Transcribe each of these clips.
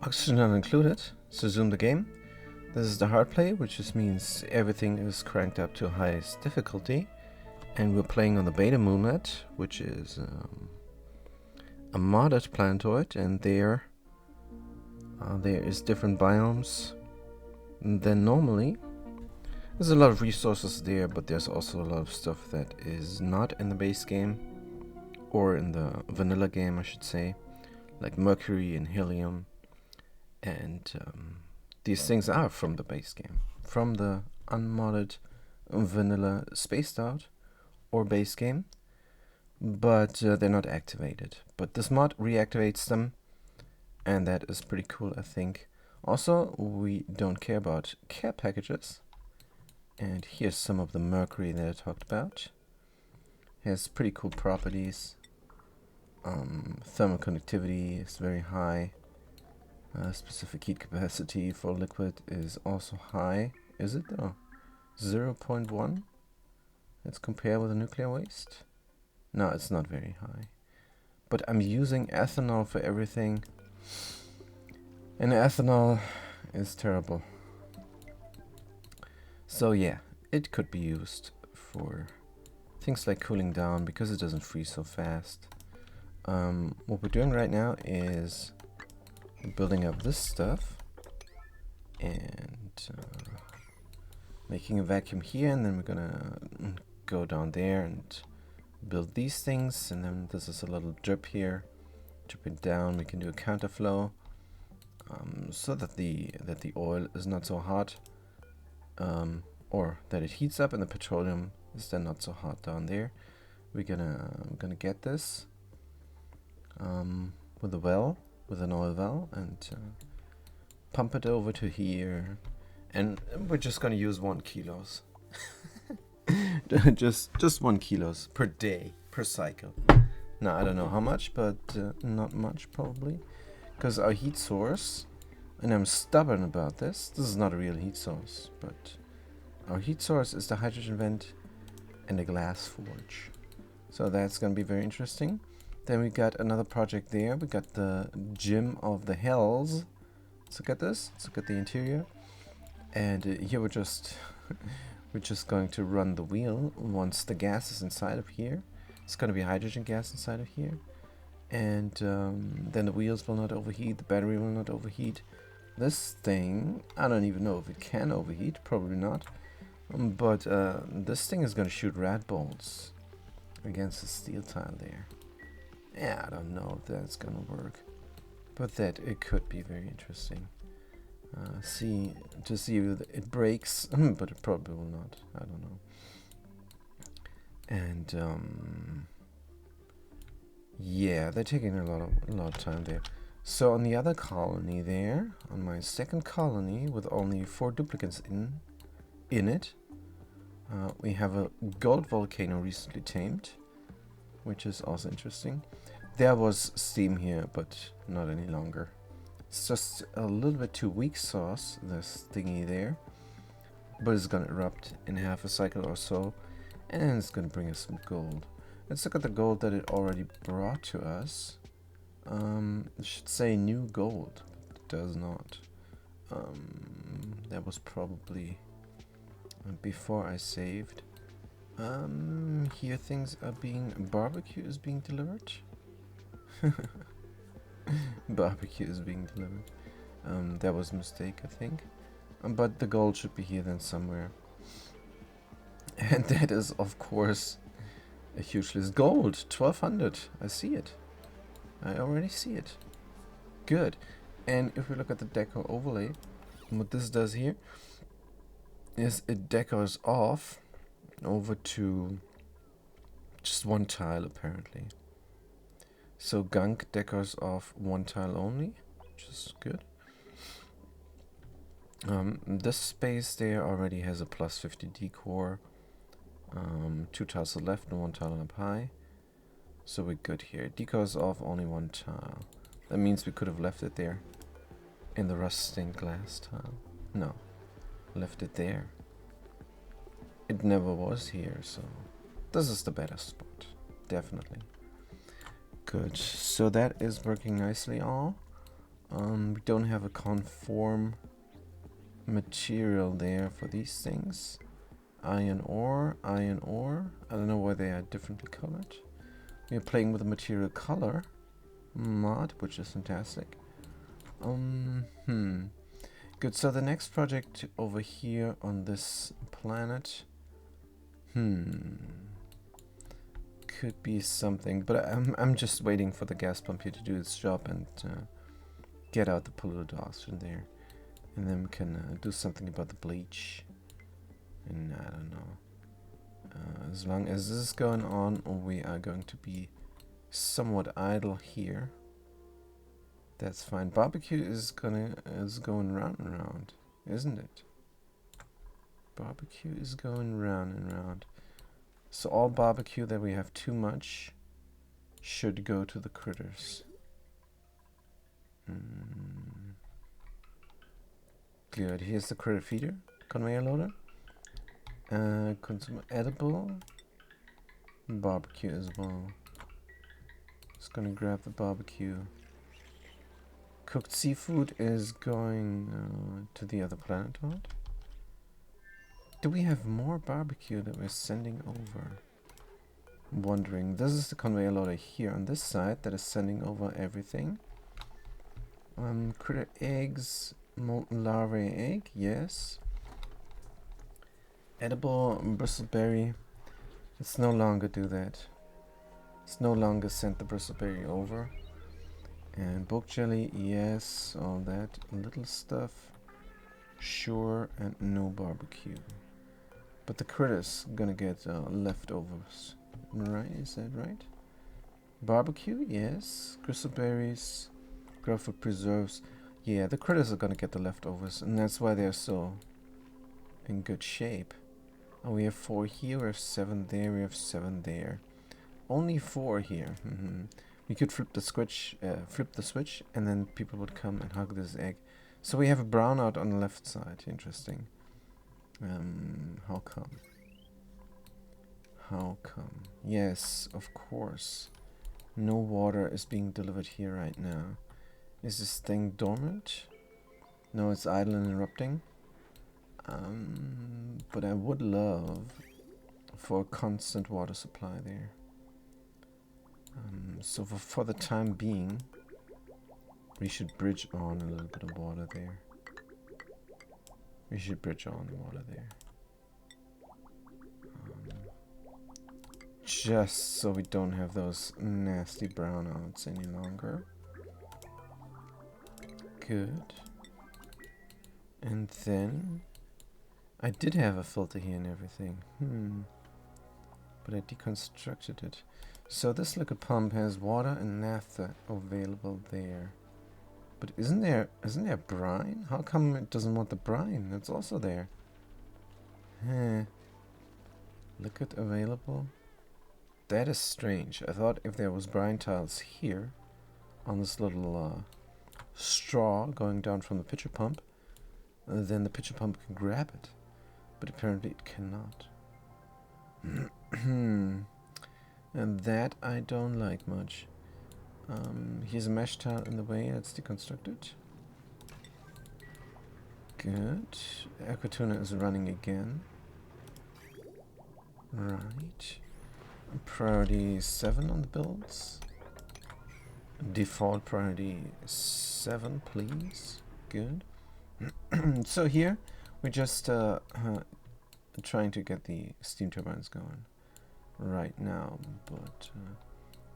Oxygen not included. Let's resume the game. This is the hard play, which just means everything is cranked up to highest difficulty. And we're playing on the beta moonlet, which is a modded planetoid, and there is different biomes than normally. There's a lot of resources there, but there's also a lot of stuff that is not in the base game, or in the vanilla game I should say, like mercury and helium, and these things are from the base game, from the unmodded vanilla spaced out or base game, but they're not activated. But this mod reactivates them, and that is pretty cool, I think. Also, we don't care about care packages. And here's some of the mercury that I talked about. It has pretty cool properties. Thermal conductivity is very high. Specific heat capacity for liquid is also high. Is it though? 0.1? Let's compare with the nuclear waste. No, it's not very high. But I'm using ethanol for everything. And ethanol is terrible. So yeah, it could be used for things like cooling down because it doesn't freeze so fast. What we're doing right now is building up this stuff and making a vacuum here, and then we're gonna go down there and build these things, and then this is a little drip here. Drip it down, we can do a counterflow so that the oil is not so hot. Or that it heats up and the petroleum is then not so hot down there. We're gonna get this with a well, with an oil well, and pump it over to here, and we're just gonna use 1 kilos. just 1 kilos per day, per cycle. Now I don't know how much, but not much probably, because our heat source, and I'm stubborn about this is not a real heat source, but our heat source is the hydrogen vent and a glass forge. So that's going to be very interesting. Then we got another project there. We got the Gym of the Hells. Let's look at this. Let's look at the interior. And here we're just going to run the wheel once the gas is inside of here. It's going to be hydrogen gas inside of here. And then the wheels will not overheat. The battery will not overheat. This thing, I don't even know if it can overheat. Probably not. But this thing is going to shoot rat bolts against the steel tile there. Yeah, I don't know if that's going to work, but that it could be very interesting. See if it breaks, but it probably will not. I don't know. And yeah, they're taking a lot of time there. So on the other colony there, on my second colony with only 4 duplicates in it, we have a gold volcano recently tamed, which is also interesting. There was steam here, but not any longer. It's just a little bit too weak sauce, this thingy there, but it's gonna erupt in half a cycle or so, and it's gonna bring us some gold. Let's look at the gold that it already brought to us. It should say new gold, but it does not. That was probably before I saved. Here things are barbecue is being delivered. Barbecue is being delivered. That was a mistake, I think. But the gold should be here then somewhere. And that is, of course, a huge list. Gold, 1200. I see it. I already see it. Good. And if we look at the deco overlay, what this does here is it decors off over to just 1 tile apparently. So gunk decors off 1 tile only, which is good. This space there already has a plus 50 decor. 2 tiles to the left and 1 tile up high. So we're good here. Decors off only 1 tile. That means we could have left it there in the rust stained glass tile. No. Left it there. It never was here, so this is the better spot, definitely. Good, so that is working nicely all. We don't have a conform material there for these things. Iron ore, iron ore. I don't know why they are differently colored. We are playing with the material color mod, which is fantastic. Good, so the next project over here on this planet, could be something, but I'm just waiting for the gas pump here to do its job and get out the polluted oxygen there, and then we can do something about the bleach. And I don't know. As long as this is going on, we are going to be somewhat idle here. That's fine. Barbecue is going round and round, isn't it? Barbecue is going round and round. So all barbecue that we have too much should go to the critters. Good. Here's the critter feeder conveyor loader. Consumer edible. Barbecue as well. Just gonna grab the barbecue. Cooked seafood is going to the other planet, right? Do we have more barbecue that we're sending over? I'm wondering. This is the conveyor loader here on this side that is sending over everything. Critter eggs, molten larvae egg, yes. Edible bristleberry. Let's no longer do that. Let's no longer send the bristleberry over. And bulk jelly, yes, all that little stuff, sure, and no barbecue. But the critters gonna get leftovers, right? Is that right? Barbecue, yes. Gristleberries, grow for preserves. Yeah, the critters are gonna get the leftovers, and that's why they're so in good shape. Oh, we have 4 here, we have 7 there, we have 7 there. Only 4 here. We could flip the switch, and then people would come and hug this egg. So we have a brownout on the left side. Interesting. How come? How come? Yes, of course. No water is being delivered here right now. Is this thing dormant? No, it's idle and erupting. But I would love for a constant water supply there. So for the time being, we should bridge on a little bit of water there. We should bridge on water there. Just so we don't have those nasty brownouts any longer. Good. And then I did have a filter here and everything. But I deconstructed it. So this liquid pump has water and naphtha available there. But isn't there brine? How come it doesn't want the brine? It's also there. Liquid available? That is strange. I thought if there was brine tiles here on this little straw going down from the pitcher pump, then the pitcher pump can grab it. But apparently it cannot. And that I don't like much. Here's a mesh tile in the way. Let's deconstruct it. Good. Aquatuna is running again. Right. Priority 7 on the builds. Default priority 7, please. Good. So here we're just trying to get the steam turbines going right now, but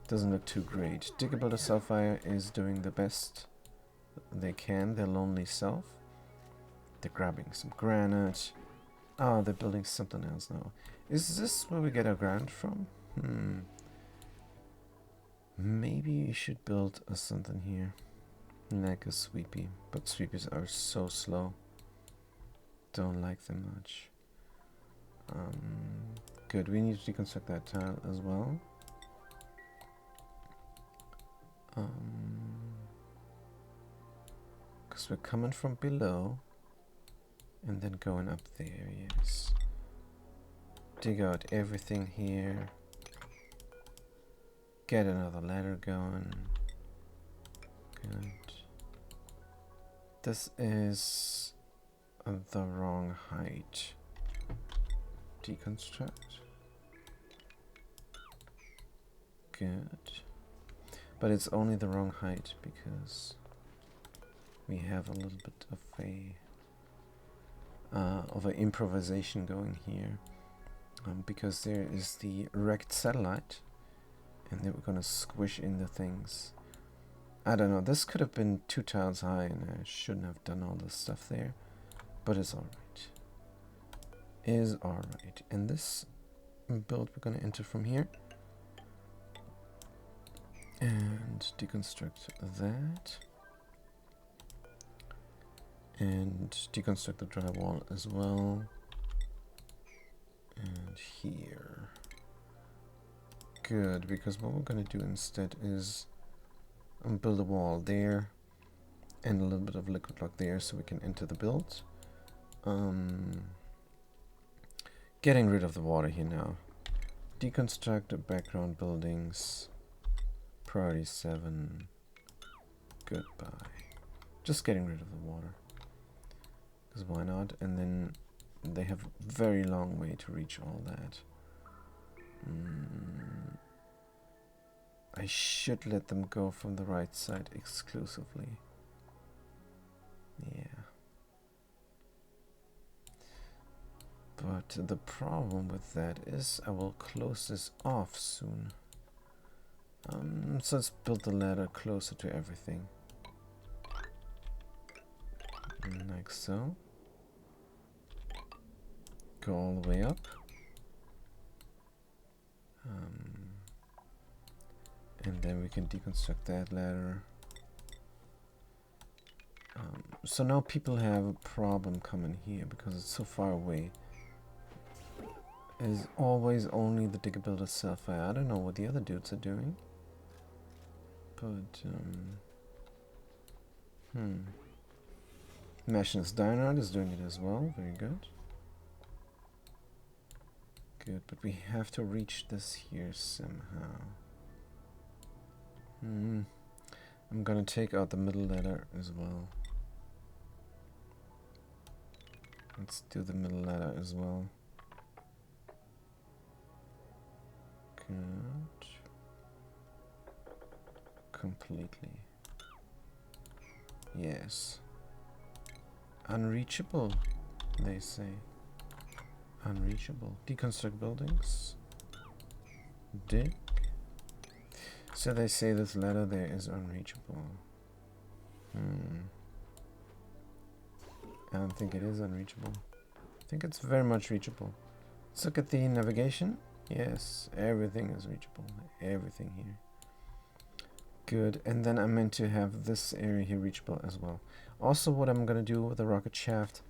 doesn't look too great. Digger Sapphire is doing the best they can, their lonely self. They're grabbing some granite. Oh, they're building something else now. Is this where we get our granite from? Maybe we should build something here. Like a sweepy. But sweepies are so slow. Don't like them much. Good, we need to deconstruct that tile as well. Because we're coming from below and then going up there, yes. Dig out everything here. Get another ladder going. Good. This is the wrong height. Deconstruct. Good. But it's only the wrong height because we have a little bit of an improvisation going here. Because there is the wrecked satellite, and then we're gonna squish in the things. I don't know, this could have been 2 tiles high and I shouldn't have done all this stuff there, but it's alright. Is alright. And this build we're gonna enter from here and deconstruct that and deconstruct the drywall as well. And here. Good, because what we're going to do instead is build a wall there and a little bit of liquid block there so we can enter the build. Getting rid of the water here now. Deconstruct the background buildings. Priority 7. Goodbye. Just getting rid of the water. Because why not? And then they have a very long way to reach all that. I should let them go from the right side exclusively. Yeah. But the problem with that is I will close this off soon. So let's build the ladder closer to everything. Like so. Go all the way up. And then we can deconstruct that ladder. So now people have a problem coming here because it's so far away. It is always only the digger builder self. I don't know what the other dudes are doing. But, Machinist Dynard is doing it as well. Very good. Good, but we have to reach this here somehow. I'm gonna take out the middle ladder as well. Let's do the middle ladder as well. Good. Completely. Yes. Unreachable, they say. Unreachable. Deconstruct buildings. Dig. So they say this ladder there is unreachable. I don't think it is unreachable. I think it's very much reachable. Let's look at the navigation. Yes, everything is reachable. Everything here. Good. And then I meant to have this area here reachable as well. Also, what I'm going to do with the rocket shaft,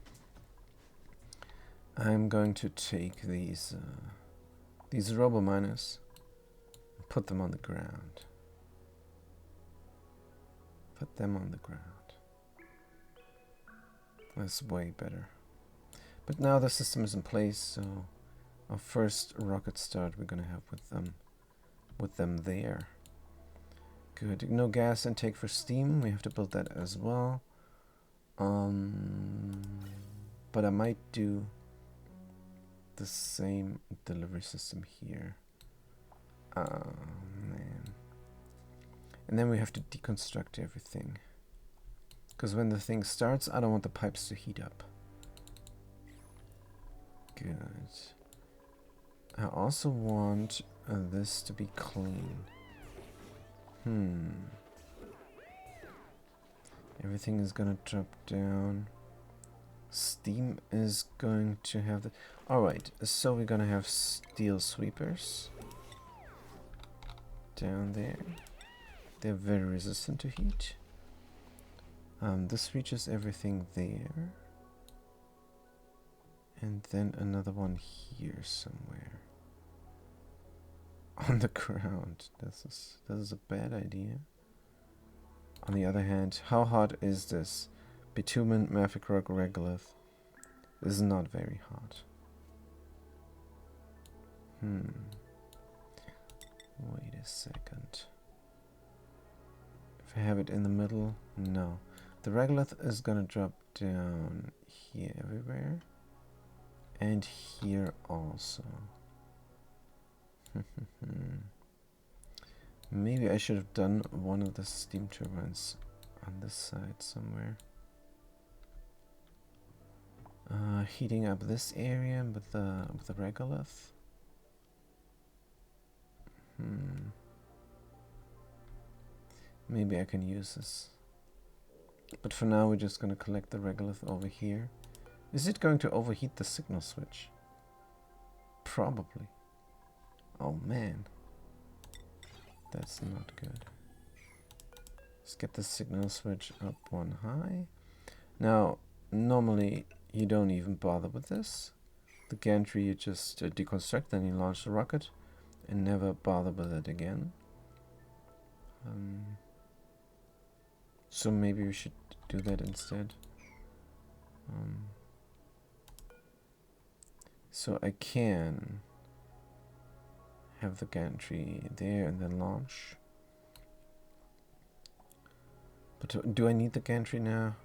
I'm going to take these robo-miners and put them on the ground. Put them on the ground. That's way better. But now the system is in place, so our first rocket start we're gonna have with them there. Good. No gas intake for steam. We have to build that as well. But I might do the same delivery system here. Oh man. And then we have to deconstruct everything. Because when the thing starts, I don't want the pipes to heat up. Good. I also want this to be clean. Everything is gonna drop down. Steam is going to have the... Alright, so we're gonna have steel sweepers down there. They're very resistant to heat. This reaches everything there. And then another one here somewhere. On the ground. This is a bad idea. On the other hand, how hot is this? Bitumen, mafic rock, regolith. This is not very hot. Wait a second. If I have it in the middle, no. The regolith is gonna drop down here everywhere. And here also. Maybe I should have done one of the steam turbines on this side somewhere. Heating up this area with the regolith. Maybe I can use this. But for now we're just gonna collect the regolith over here. Is it going to overheat the signal switch? Probably. Oh man. That's not good. Let's get the signal switch up one high. Now, normally you don't even bother with this. The gantry you just deconstruct, then you launch the rocket and never bother with it again. So maybe we should do that instead. So I can have the gantry there and then launch. But do I need the gantry now?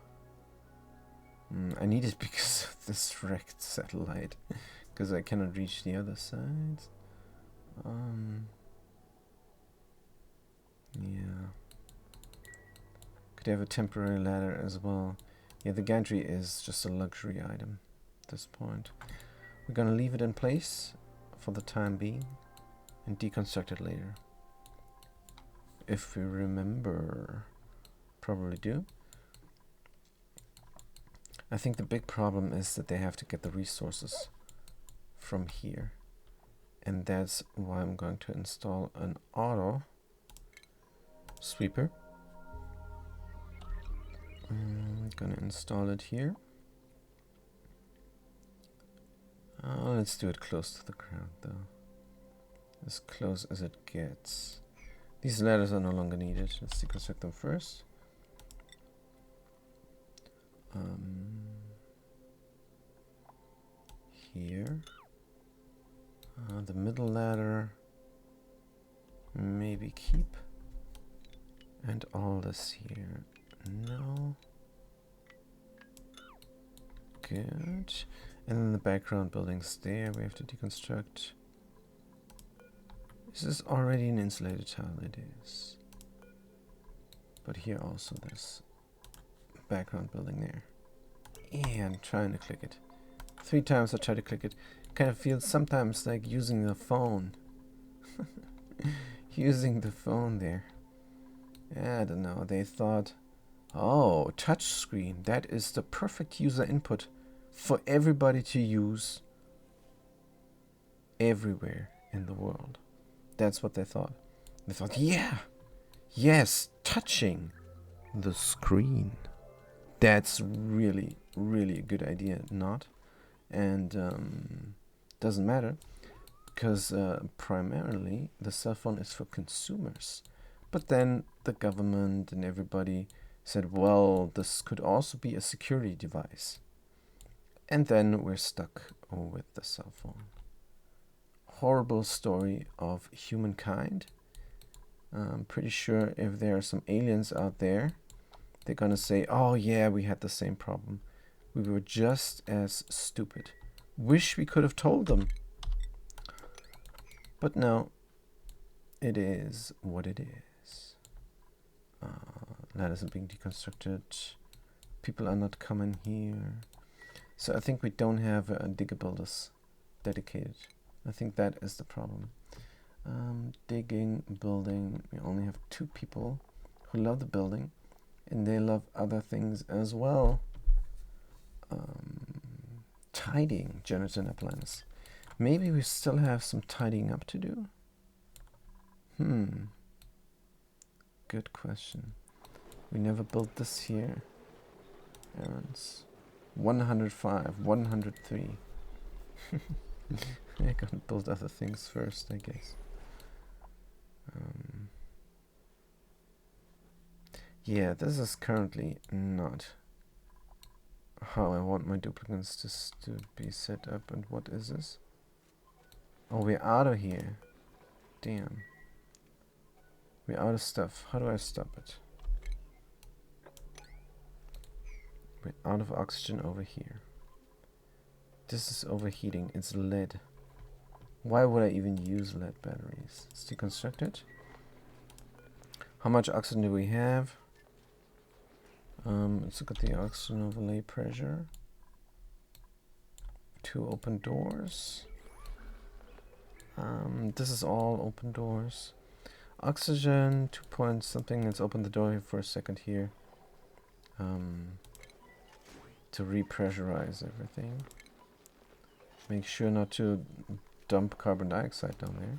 I need it because of this wrecked satellite. Because I cannot reach the other side. Yeah. Could have a temporary ladder as well. Yeah, the gantry is just a luxury item at this point. We're gonna leave it in place for the time being and deconstruct it later. If we remember. Probably do. I think the big problem is that they have to get the resources from here. And that's why I'm going to install an auto sweeper. I'm gonna install it here. Let's do it close to the ground though. As close as it gets. These ladders are no longer needed. Let's deconstruct them first. Here. The middle ladder. Maybe keep. And all this here. No. Good. And then the background buildings there we have to deconstruct. This is already an insulated tile, it is. But here also there's background building there. Yeah, I'm trying to click it. 3 times I try to click it. Kind of feels sometimes like using the phone. Using the phone there. I don't know, they thought, oh, touch screen, that is the perfect user input for everybody to use everywhere in the world. That's what they thought. They thought, yeah, yes, touching the screen. That's really, really a good idea, not? And doesn't matter, because primarily the cell phone is for consumers. But then the government and everybody said, well, this could also be a security device. And then we're stuck with the cell phone. Horrible story of humankind. I'm pretty sure if there are some aliens out there, they're gonna say, oh yeah, we had the same problem. We were just as stupid. Wish we could have told them. But no, it is what it is. Ladders are being deconstructed. People are not coming here. So I think we don't have digger builders dedicated. I think that is the problem. Digging, building. We only have 2 people who love the building, and they love other things as well. Tidying, generator and appliance. Maybe we still have some tidying up to do. Good question. We never built this here. Errands. 105, 103. I gotta build other things first, I guess. Yeah, this is currently not how I want my duplicates to be set up. And what is this? Oh, we're out of here. Damn. We're out of stuff. How do I stop it? We're out of oxygen over here. This is overheating. It's lead. Why would I even use lead batteries? It's deconstructed. How much oxygen do we have? Let's look at the oxygen overlay pressure. 2 open doors. This is all open doors. Oxygen, 2 point something. Let's open the door here for a second here. To repressurize everything. Make sure not to dump carbon dioxide down there.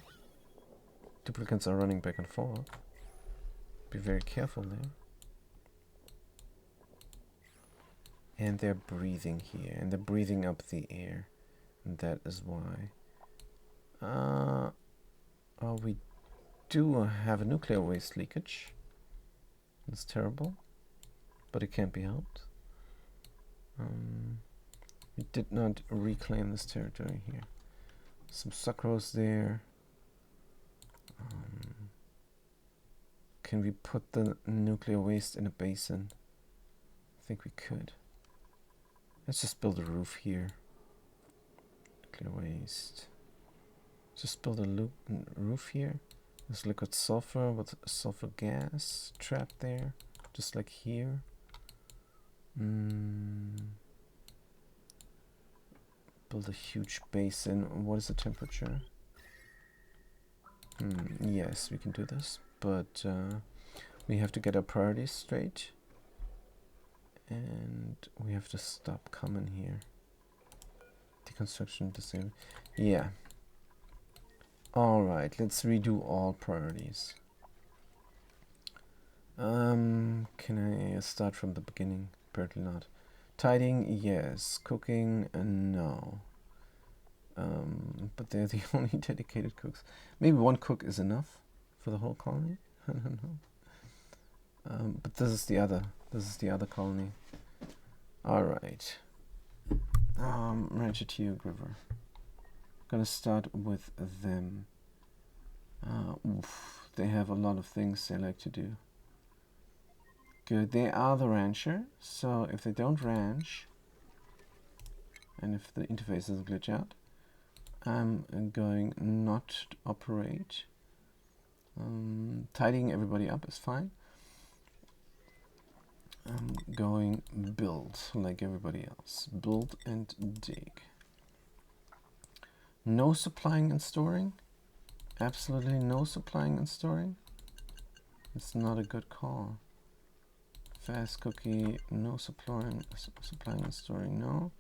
Duplicates are running back and forth. Be very careful there. And they're breathing here, and they're breathing up the air. And that is why. Oh, we do have a nuclear waste leakage. It's terrible, but it can't be helped. We did not reclaim this territory here. Some sucrose there. Can we put the nuclear waste in a basin? I think we could. Let's just build a roof here. Nuclear waste. Just build a roof here. There's liquid sulfur with sulfur gas trapped there, just like here. Build a huge basin. What is the temperature? Yes, we can do this, but we have to get our priorities straight. And we have to stop coming here. Deconstruction, disabled. Yeah. Alright, let's redo all priorities. Can I start from the beginning? Apparently not. Tidying, yes. Cooking, no. But they're the only dedicated cooks. Maybe 1 cook is enough for the whole colony? I don't know. But this is the other colony. Alright. Ranchitier River. Gonna start with them. They have a lot of things they like to do. Good, they are the rancher, so if they don't ranch, and if the interface doesn't glitch out, I'm going not to operate. Tidying everybody up is fine. I'm going build like everybody else. Build and dig. No supplying and storing. Absolutely no supplying and storing. It's not a good call. Fast cookie, no supplying and storing, no.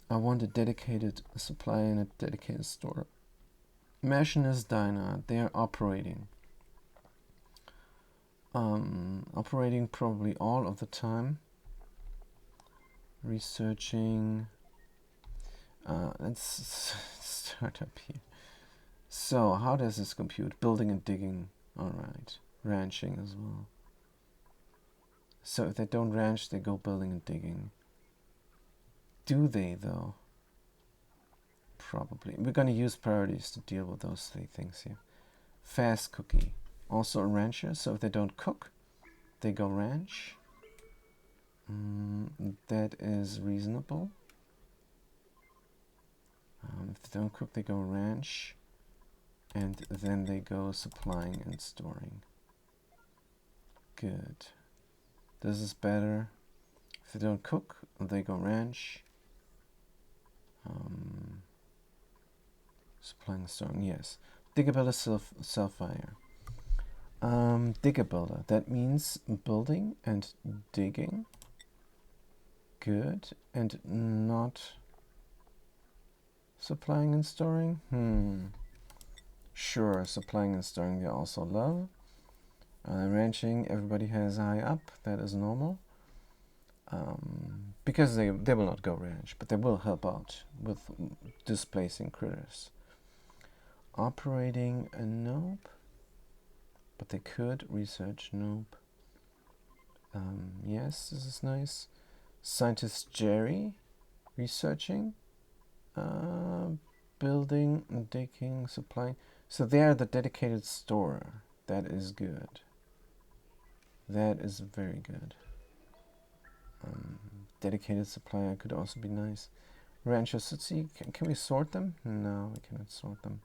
I want a dedicated supply and a dedicated store. Machinist Diner, they are operating. Operating probably all of the time. Researching. Let's start up here. So, how does this compute? Building and digging. Alright. Ranching as well. So, if they don't ranch, they go building and digging. Do they, though? Probably. We're going to use priorities to deal with those 3 things here. Fast cookie. Also a rancher, so if they don't cook, they go ranch. That is reasonable. If they don't cook, they go ranch. And then they go supplying and storing. Good. This is better. If they don't cook, they go ranch. Supplying and storing, yes. Digger builder, self-fire. Digger builder, that means building and digging. Good. And not supplying and storing? Sure, supplying and storing they also love. Ranching, everybody has eye up, that is normal. Because they will not go ranch, but they will help out with displacing critters. Operating, nope. But they could research, nope. Yes, this is nice. Scientist Jerry, researching. Building, digging, supplying. So they are the dedicated store. That is good. That is very good. Dedicated supplier could also be nice. Ranchers, let's see, can we sort them? No, we cannot sort them.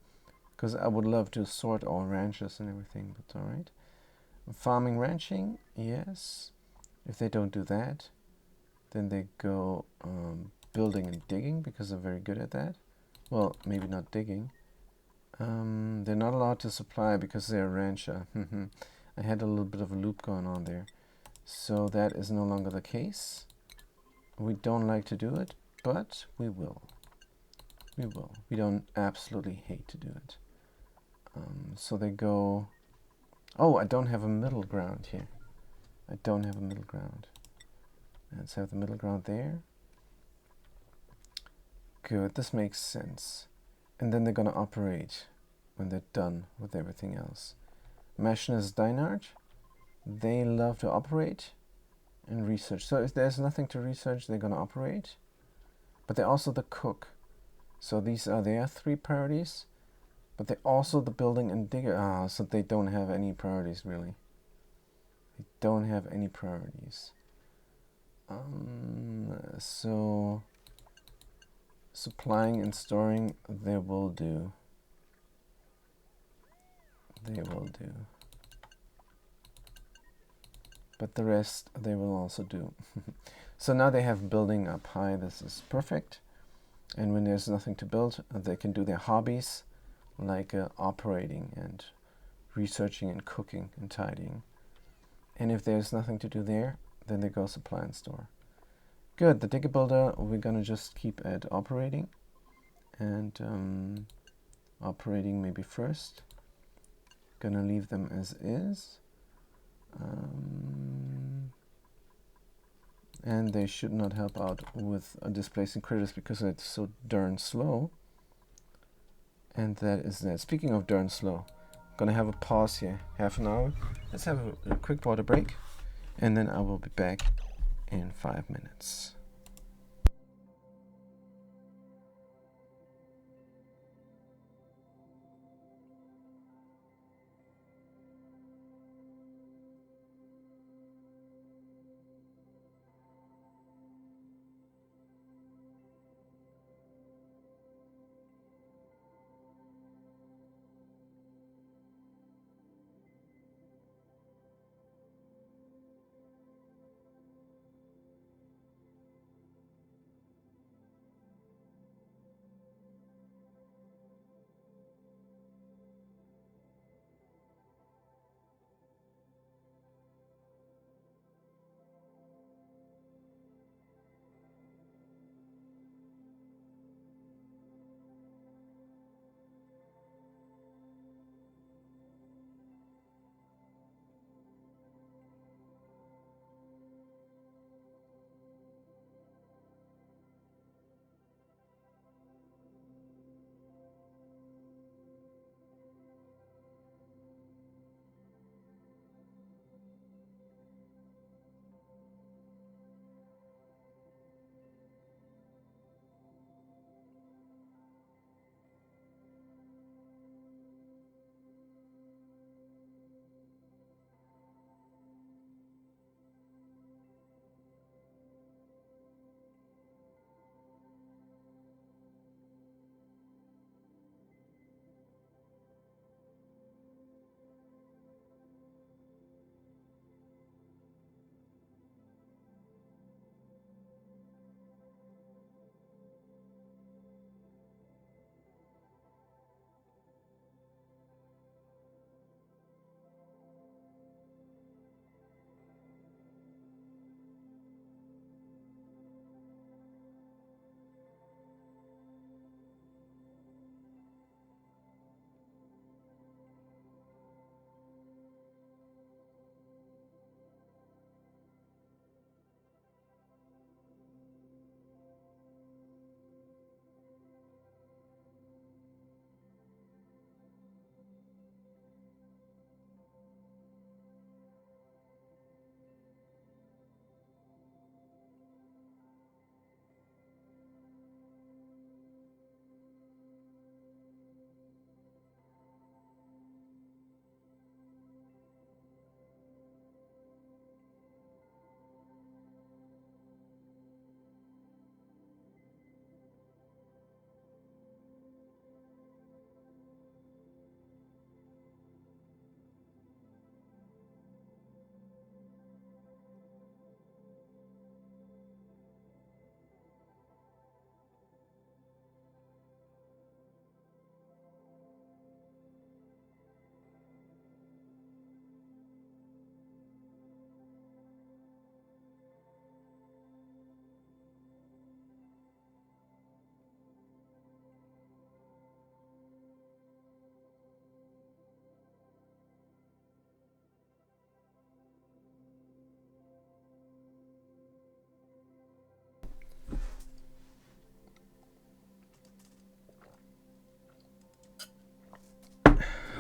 Because I would love to sort all ranches and everything, but alright. Farming, ranching, yes. If they don't do that, then they go building and digging, because they're very good at that. Well, maybe not digging. They're not allowed to supply because they're a rancher. I had a little bit of a loop going on there. So that is no longer the case. We don't like to do it, but we will. We will. We don't absolutely hate to do it. So they go... Oh, I don't have a middle ground here. I don't have a middle ground. Let's have the middle ground there. Good, this makes sense. And then they're going to operate when they're done with everything else. Machinist Dinard, they love to operate and research. So if there's nothing to research, they're going to operate. But they're also the cook. So these are their 3 priorities. But they're also the building and digger. So they don't have any priorities, really. They don't have any priorities. So supplying and storing, they will do. They will do. But the rest, they will also do. So now they have building up high. This is perfect. And when there's nothing to build, they can do their hobbies, like operating and researching and cooking and tidying. And if there's nothing to do there, then they go supply and store. Good, the digger builder, we're gonna just keep at operating. And operating maybe first. Gonna leave them as is. And they should not help out with displacing critters because it's so darn slow. And that is that. Speaking of darn slow, gonna have a pause here, half an hour. Let's have a quick water break, and then I will be back in 5 minutes.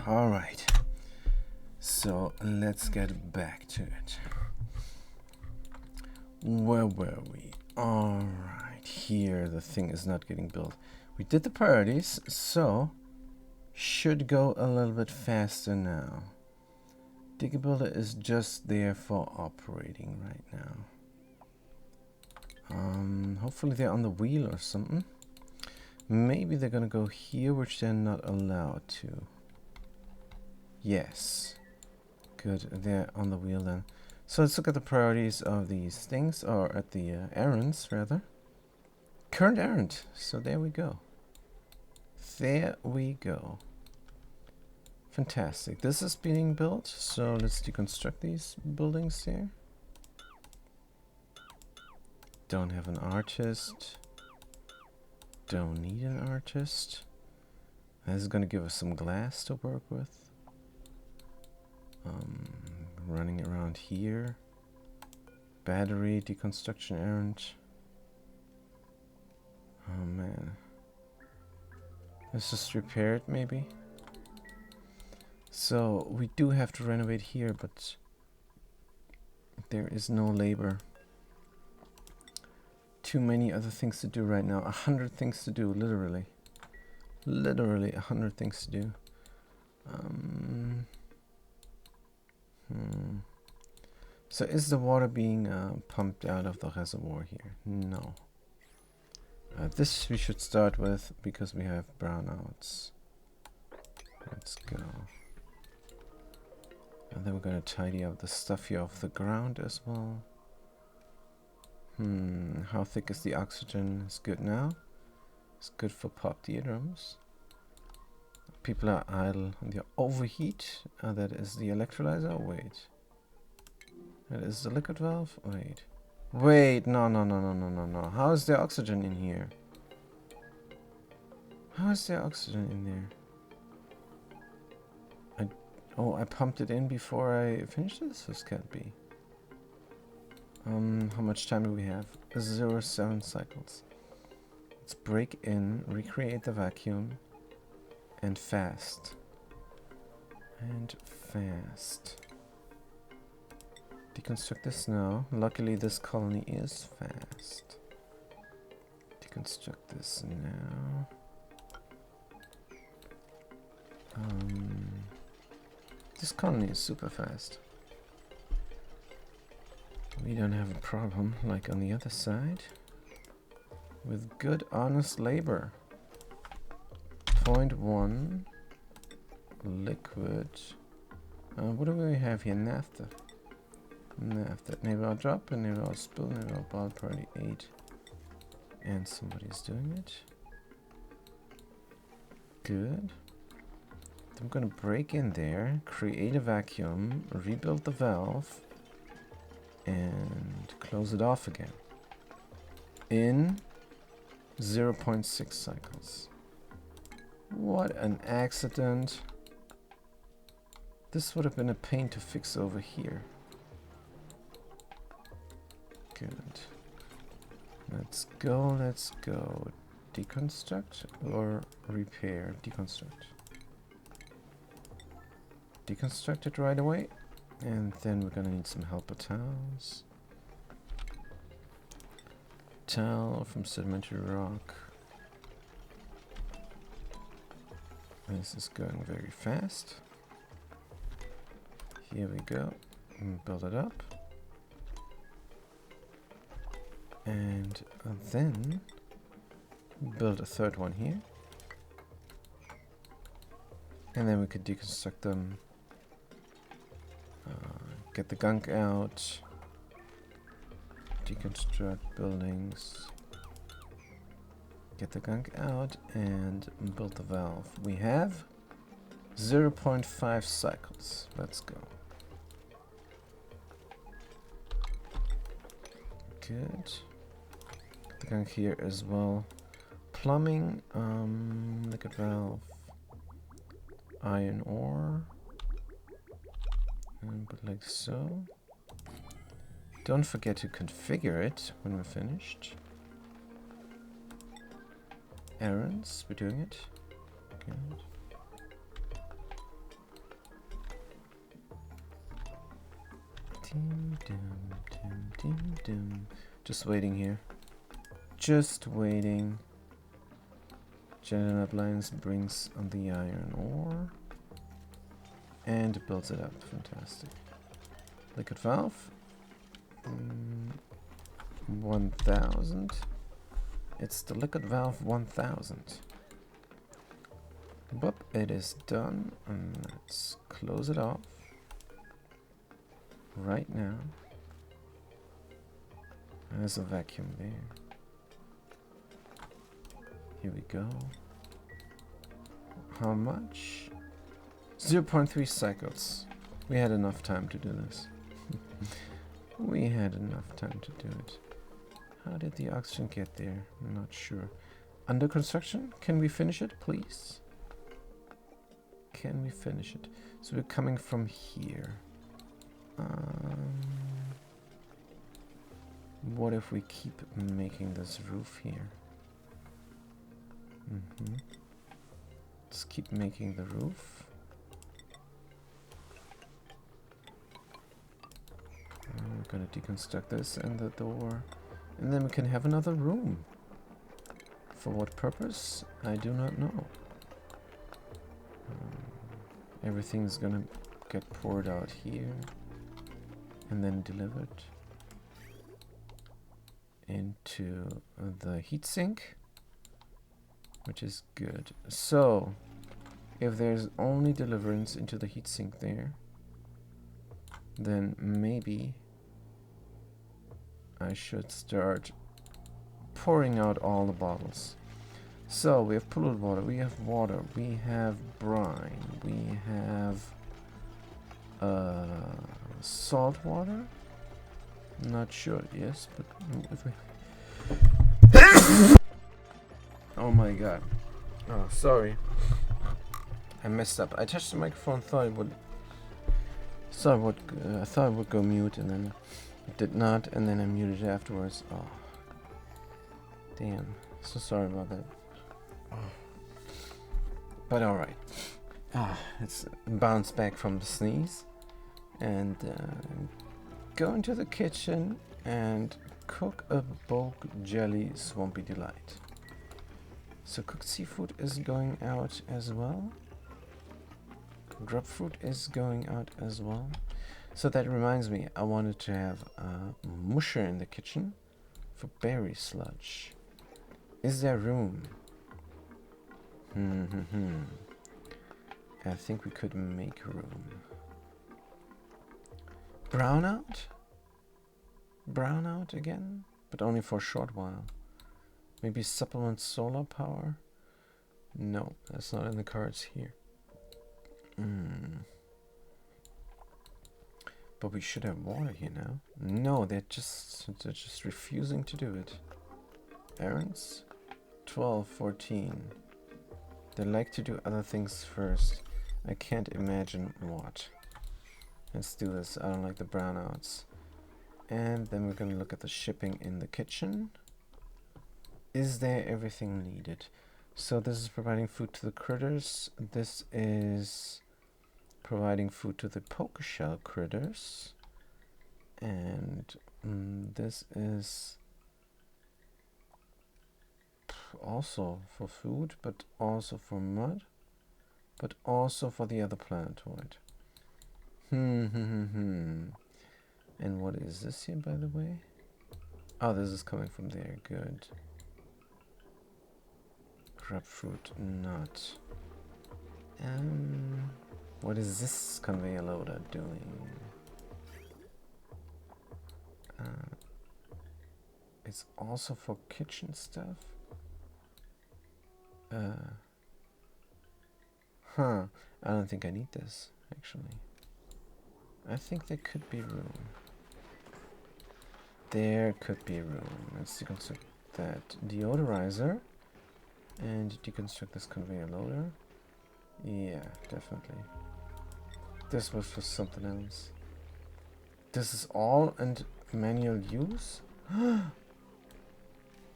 Alright. So let's get back to it. Where were we? Alright, here the thing is not getting built. We did the priorities, so should go a little bit faster now. Digger Builder is just there for operating right now. Hopefully they're on the wheel or something. Maybe they're gonna go here, which they're not allowed to. Yes. Good, they're on the wheel then. So let's look at the priorities of these things, or at the errands, rather. Current errand. So there we go. There we go. Fantastic. This is being built, so let's deconstruct these buildings here. Don't have an artist. Don't need an artist. This is going to give us some glass to work with. Running around here. Battery deconstruction errand. Oh man. Let's just repair it maybe. So we do have to renovate here, but there is no labor. Too many other things to do right now. 100 things to do, literally. Literally 100 things to do. So is the water being pumped out of the reservoir here? No. This we should start with because we have brownouts. Let's go. And then we're going to tidy up the stuff here off the ground as well. How thick is the oxygen? It's good now. It's good for popped eardrums. People are idle and they overheat. That is the electrolyzer. Wait. That is the liquid valve. Wait. Wait. No. How is there oxygen in here? How is there oxygen in there? Oh, I pumped it in before I finished this? This can't be. How much time do we have? 0.7 cycles. Let's break in, recreate the vacuum, and fast. And fast. Deconstruct this now. Luckily this colony is fast. Deconstruct this now. This colony is super fast. We don't have a problem like on the other side. With good honest labor. 0.1 liquid. What do we have here? Naphtha. Naphtha. Naval drop and naval spill, naval ball party 8. And somebody's doing it. Good. I'm gonna break in there, create a vacuum, rebuild the valve, and close it off again. In 0.6 cycles. What an accident. This would have been a pain to fix over here. Good. Let's go, let's go. Deconstruct or repair? Deconstruct. Deconstruct it right away. And then we're gonna need some helper towels. Towel from sedimentary rock. This is going very fast. Here we go. And build it up. And then build a third one here. And then we could deconstruct them. Get the gunk out. Deconstruct buildings. Get the gunk out and build the valve. We have 0.5 cycles. Let's go. Good. Get the gunk here as well. Plumbing, liquid valve, iron ore. And put like so. Don't forget to configure it when we're finished. Errands, we're doing it. Good. Dim, dim, dim, dim, dim. Just waiting here. Just waiting. General Appliance brings on the iron ore. And builds it up. Fantastic. Liquid valve. 1000. It's the liquid valve 1000. But it is done. And let's close it off. Right now. There's a vacuum there. Here we go. How much? 0.3 cycles. We had enough time to do this. We had enough time to do it. How did the oxygen get there? I'm not sure. Under construction? Can we finish it, please? Can we finish it? So we're coming from here. What if we keep making this roof here? Let's keep making the roof. We're gonna deconstruct this and the door, and then we can have another room. For what purpose? I do not know. Everything's gonna get poured out here and then delivered into the heatsink, which is good. So if there's only deliverance into the heatsink there, then maybe I should start pouring out all the bottles. So we have polluted water, we have brine, we have salt water. Not sure, yes, but if we oh my god. Oh, sorry. I messed up. I touched the microphone, thought it would I thought it would go mute, and then it did not, and then I muted it afterwards. Oh. Damn. So sorry about that. Oh. But alright. Let's bounce back from the sneeze and go into the kitchen and cook a bulk jelly swampy delight. So cooked seafood is going out as well. Grub fruit is going out as well. So that reminds me, I wanted to have a musher in the kitchen for berry sludge. Is there room? I think we could make room. Brownout? Brownout again? But only for a short while. Maybe supplement solar power? No, that's not in the cards here. But we should have water here now. No, they're just refusing to do it. Errands? 12, 14. They like to do other things first. I can't imagine what. Let's do this. I don't like the brownouts. And then we're gonna look at the shipping in the kitchen. Is there everything needed? So this is providing food to the critters. This is providing food to the poker shell critters. And this is also for food, but also for mud, but also for the other planetoid. And what is this here, by the way? Oh, this is coming from there. Good. Grapefruit nut. What is this conveyor loader doing? It's also for kitchen stuff. I don't think I need this, actually. I think there could be room. There could be room. Let's deconstruct that deodorizer and deconstruct this conveyor loader. Yeah, definitely. This was for something else. This is all and manual use?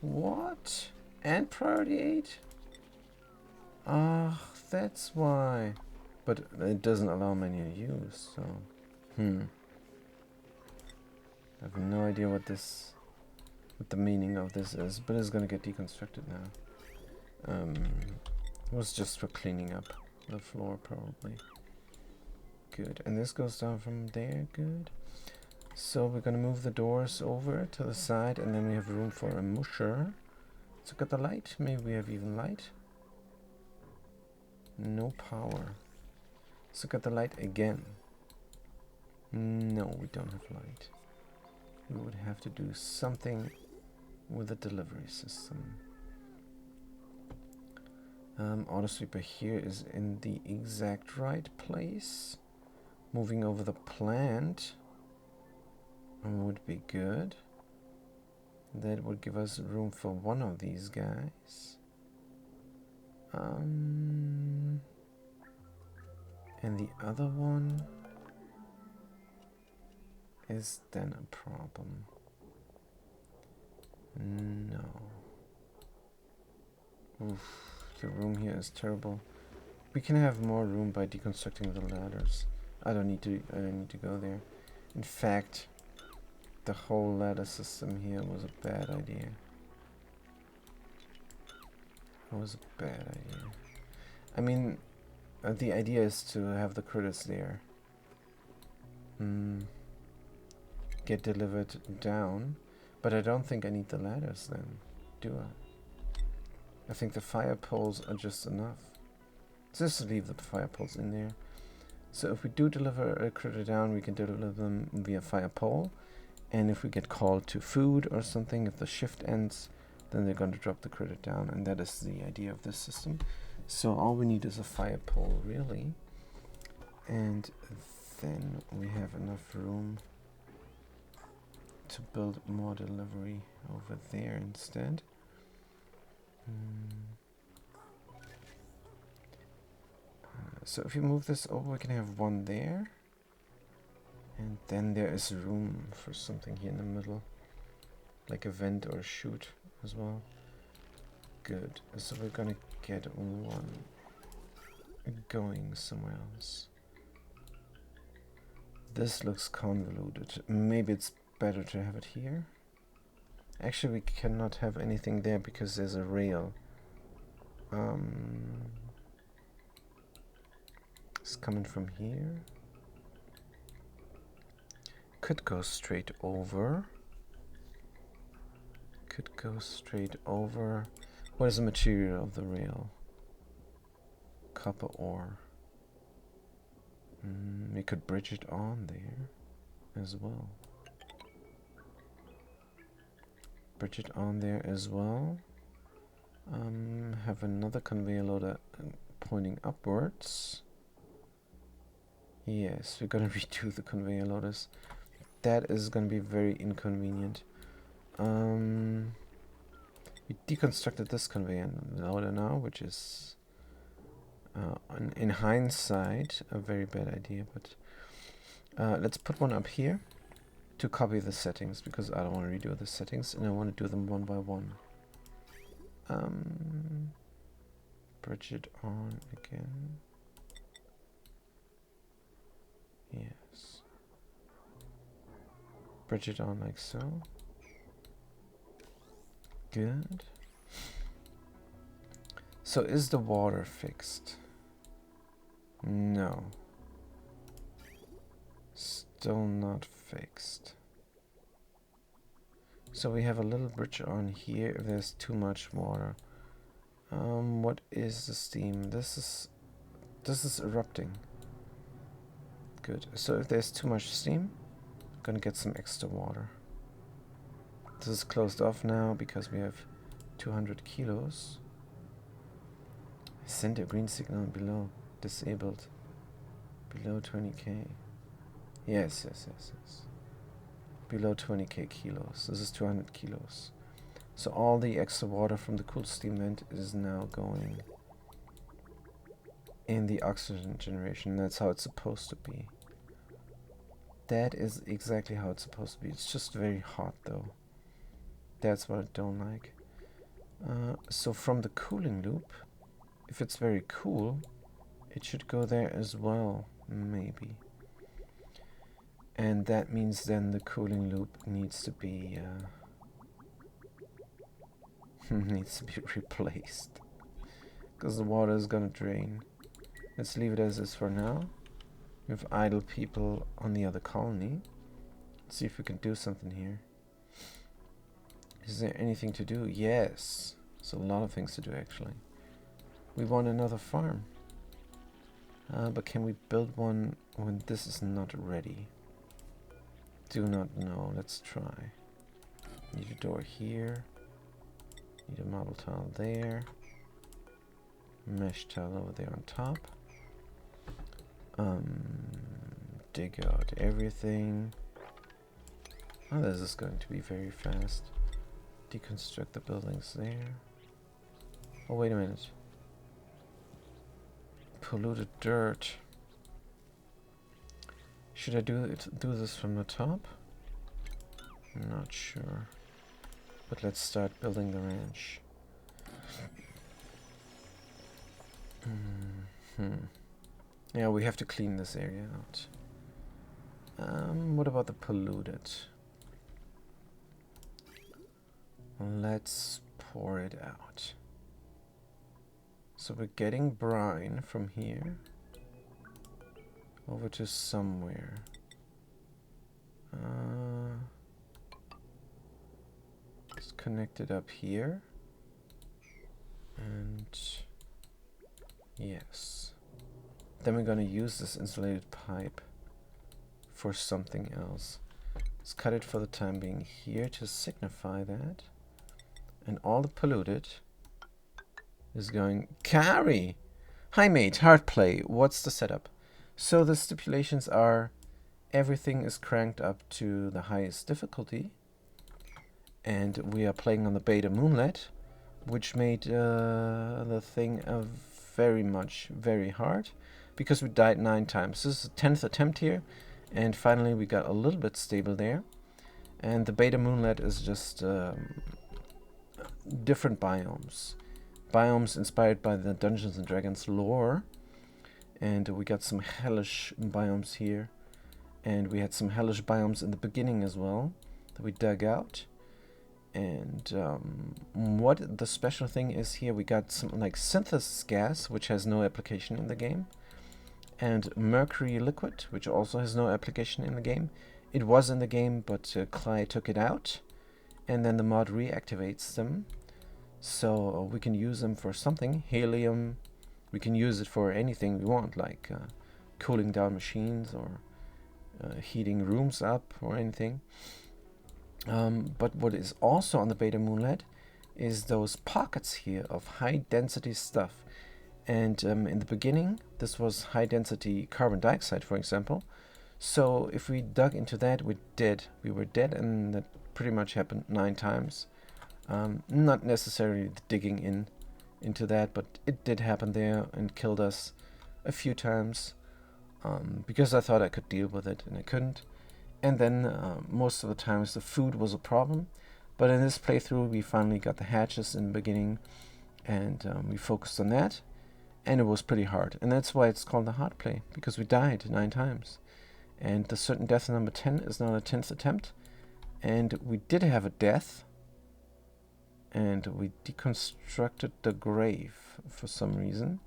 What? And priority 8? Ah, that's why. But it doesn't allow manual use, so... I have no idea what the meaning of this is, but it's gonna get deconstructed now. It was just for cleaning up the floor, probably. Good, and this goes down from there, good. So we're gonna move the doors over to the side, and then we have room for a musher. Let's look at the light. Maybe we have even light. No power. Let's look at the light again. No, we don't have light. We would have to do something with the delivery system. Auto sweeper here is in the exact right place. Moving over the plant would be good. That would give us room for one of these guys. And the other one is then a problem. No. Oof, the room here is terrible. We can have more room by deconstructing the ladders. I don't need to go there. In fact, the whole ladder system here was a bad idea. It was a bad idea. I mean, the idea is to have the critters there. Get delivered down. But I don't think I need the ladders then, do I? I think the fire poles are just enough. Just leave the fire poles in there. So if we do deliver a critter down, we can deliver them via fire pole. And if we get called to food or something, if the shift ends, then they're going to drop the critter down. And that is the idea of this system. So all we need is a fire pole, really. And then we have enough room to build more delivery over there instead. So if you move this over, we can have one there. And then there is room for something here in the middle. Like a vent or a chute as well. Good. So we're gonna get one going somewhere else. This looks convoluted. Maybe it's better to have it here. Actually, we cannot have anything there because there's a rail. It's coming from here. Could go straight over. Could go straight over. What is the material of the rail? Copper ore. We could bridge it on there as well. Bridge it on there as well. Have another conveyor loader pointing upwards. Yes, we're gonna redo the conveyor loaders. That is gonna be very inconvenient. We deconstructed this conveyor loader now, which is in hindsight a very bad idea, but let's put one up here to copy the settings, because I don't want to redo the settings and I want to do them one by one. Bridge it on again. Yes. Bridge it on like so. Good. So is the water fixed? No. Still not fixed. So we have a little bridge on here if there's too much water. What is the steam? This is erupting. Good. So if there's too much steam, I'm gonna get some extra water. This is closed off now because we have 200 kilos. Send a green signal below. Disabled. Below 20k. Yes. Below 20k kilos. This is 200 kilos. So all the extra water from the cooled steam vent is now going in the oxygen generation. That's how it's supposed to be. That is exactly how it's supposed to be. It's just very hot though. That's what I don't like. So from the cooling loop, if it's very cool, it should go there as well, maybe. And that means then the cooling loop needs to be replaced, because the water is gonna drain. Let's leave it as is for now. We have idle people on the other colony. Let's see if we can do something here. Is there anything to do? Yes. There's a lot of things to do, actually. We want another farm. But can we build one when this is not ready? Do not know. Let's try. Need a door here. Need a marble tile there. Mesh tile over there on top. Dig out everything. Oh, this is going to be very fast. Deconstruct the buildings there. Oh, wait a minute. Polluted dirt. Should I do this from the top? I'm not sure. But let's start building the ranch. Yeah, we have to clean this area out. What about the polluted? Let's pour it out. So we're getting brine from here over to somewhere. Let's connect it up here. And yes. Then we're gonna use this insulated pipe for something else. Let's cut it for the time being here to signify that. And all the polluted is going... Carry! Hi mate, hard play. What's the setup? So the stipulations are everything is cranked up to the highest difficulty. And we are playing on the beta Moonlet, which made the thing very hard. Because we died 9 times. This is the 10th attempt here. And finally we got a little bit stable there. And the beta Moonlet is just... different biomes. Biomes inspired by the Dungeons and Dragons lore. And we got some hellish biomes here. And we had some hellish biomes in the beginning as well that we dug out. And what the special thing is here, we got some like synthesis gas, which has no application in the game. And mercury liquid, which also has no application in the game. It was in the game, but Clyde took it out. And then the mod reactivates them, so we can use them for something. Helium, we can use it for anything we want, like cooling down machines or heating rooms up or anything. But what is also on the beta Moonlet is those pockets here of high density stuff. And in the beginning, this was high density carbon dioxide, for example. So if we dug into that, we're dead. We were dead, and that pretty much happened 9 times. Not necessarily digging into that, but it did happen there and killed us a few times because I thought I could deal with it and I couldn't. And then most of the times the food was a problem, but in this playthrough we finally got the hatches in the beginning, and we focused on that, and it was pretty hard. And that's why it's called the hard play, because we died 9 times. And the certain death number 10 is now the 10th attempt. And we did have a death. And we deconstructed the grave for some reason.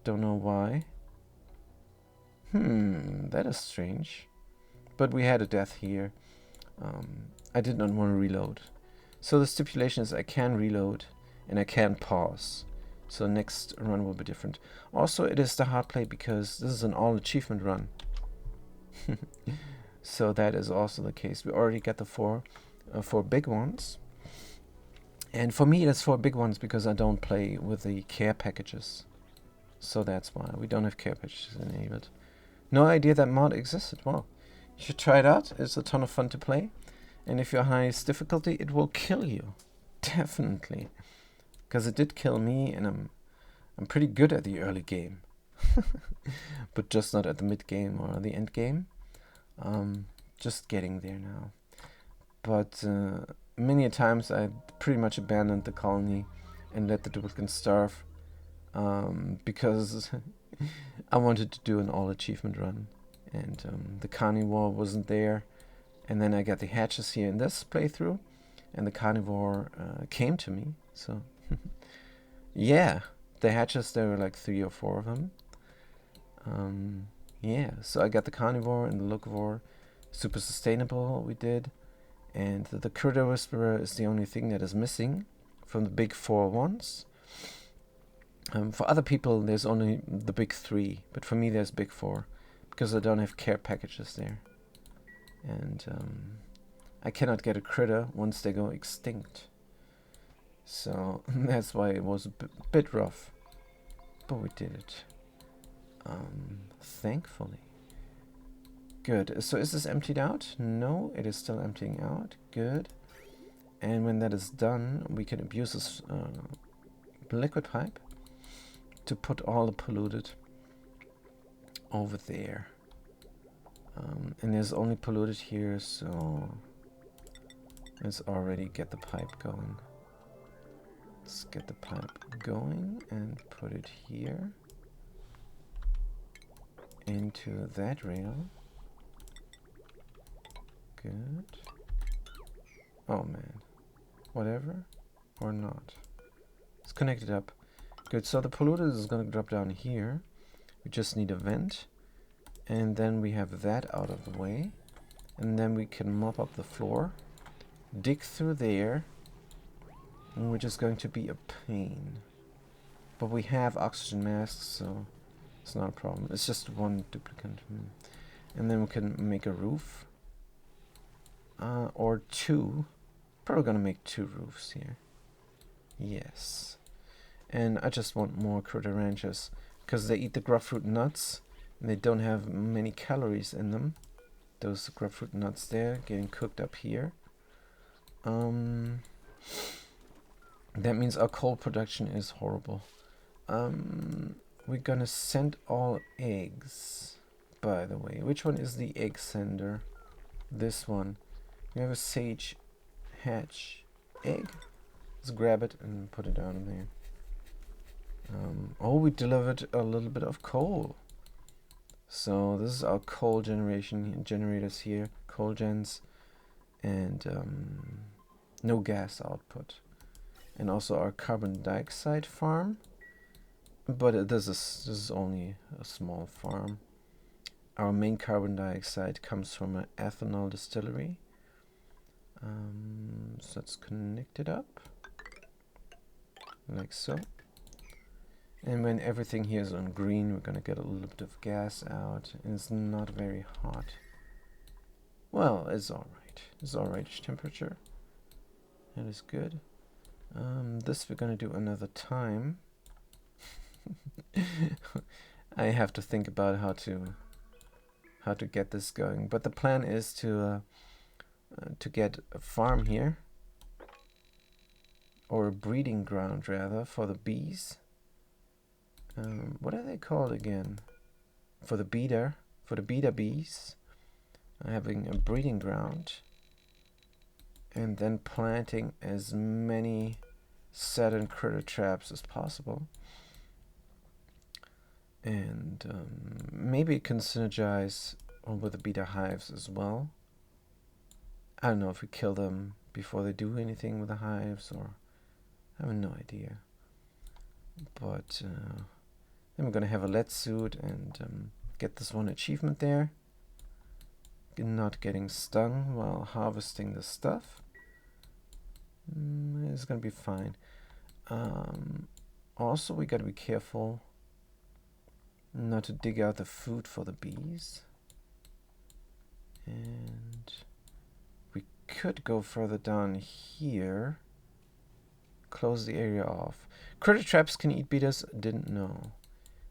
Don't know why. That is strange. But we had a death here. I did not want to reload. So the stipulation is I can reload and I can pause. So next run will be different. Also, it is the hard play because this is an all achievement run. So that is also the case. We already got the four big ones. And for me, that's 4 big ones because I don't play with the care packages. So that's why we don't have care packages enabled. No idea that mod existed. Well, you should try it out. It's a ton of fun to play. And if you're highest difficulty, it will kill you. Definitely. Because it did kill me, and I'm pretty good at the early game. But just not at the mid game or the end game. Just getting there now. But many a times I pretty much abandoned the colony and let the duplicants starve because I wanted to do an all achievement run. and the carnivore wasn't there. And then I got the hatches here in this playthrough, and the carnivore came to me. So yeah, the hatches, there were like 3 or 4 of them. Yeah, so I got the carnivore and the locavore. Super sustainable we did. And the critter whisperer is the only thing that is missing from the big 4 ones. For other people there's only the big 3, but for me there's big 4, because I don't have care packages there. And I cannot get a critter once they go extinct. So that's why it was a bit rough. But we did it. Thankfully. Good. So is this emptied out? No, it is still emptying out. Good. And when that is done, we can abuse this liquid pipe to put all the polluted over there. And there's only polluted here, so let's already get the pipe going. Let's get the pipe going and put it here into that rail. Good. Oh man. Whatever. Or not. It's connected up. Good. So the polluted is going to drop down here. We just need a vent. And then we have that out of the way. And then we can mop up the floor. Dig through there. Which is going to be a pain. But we have oxygen masks, so it's not a problem. It's just one duplicate. And then we can make a roof. Or 2. Probably gonna make 2 roofs here. Yes. And I just want more critter ranches, because they eat the grapefruit nuts and they don't have many calories in them. Those grapefruit nuts there getting cooked up here. That means our coal production is horrible. We're gonna send all eggs, by the way. Which one is the egg sender? This one. We have a sage hatch egg. Let's grab it and put it down there. Oh, we delivered a little bit of coal. So this is our coal generators here, coal gens, and no gas output. And also our carbon dioxide farm. But this is only a small farm. Our main carbon dioxide comes from an ethanol distillery. So let's connect it up like so. And when everything here is on green, we're gonna get a little bit of gas out, and it's not very hot. Well, it's alright. It's alright temperature. That is good. This we're gonna do another time. I have to think about how to get this going, but the plan is to get a farm here, or a breeding ground rather, for the bees. What are they called again? For the beta bees. Having a breeding ground, and then planting as many Saturn critter traps as possible. And maybe it can synergize with the beta hives as well. I don't know if we kill them before they do anything with the hives, or I have no idea. But then we're gonna have a lead suit and get this one achievement there. Not getting stung while harvesting the stuff. It's gonna be fine. Also, we gotta be careful not to dig out the food for the bees. And we could go further down here. Close the area off. Critter traps can eat beetles. Didn't know.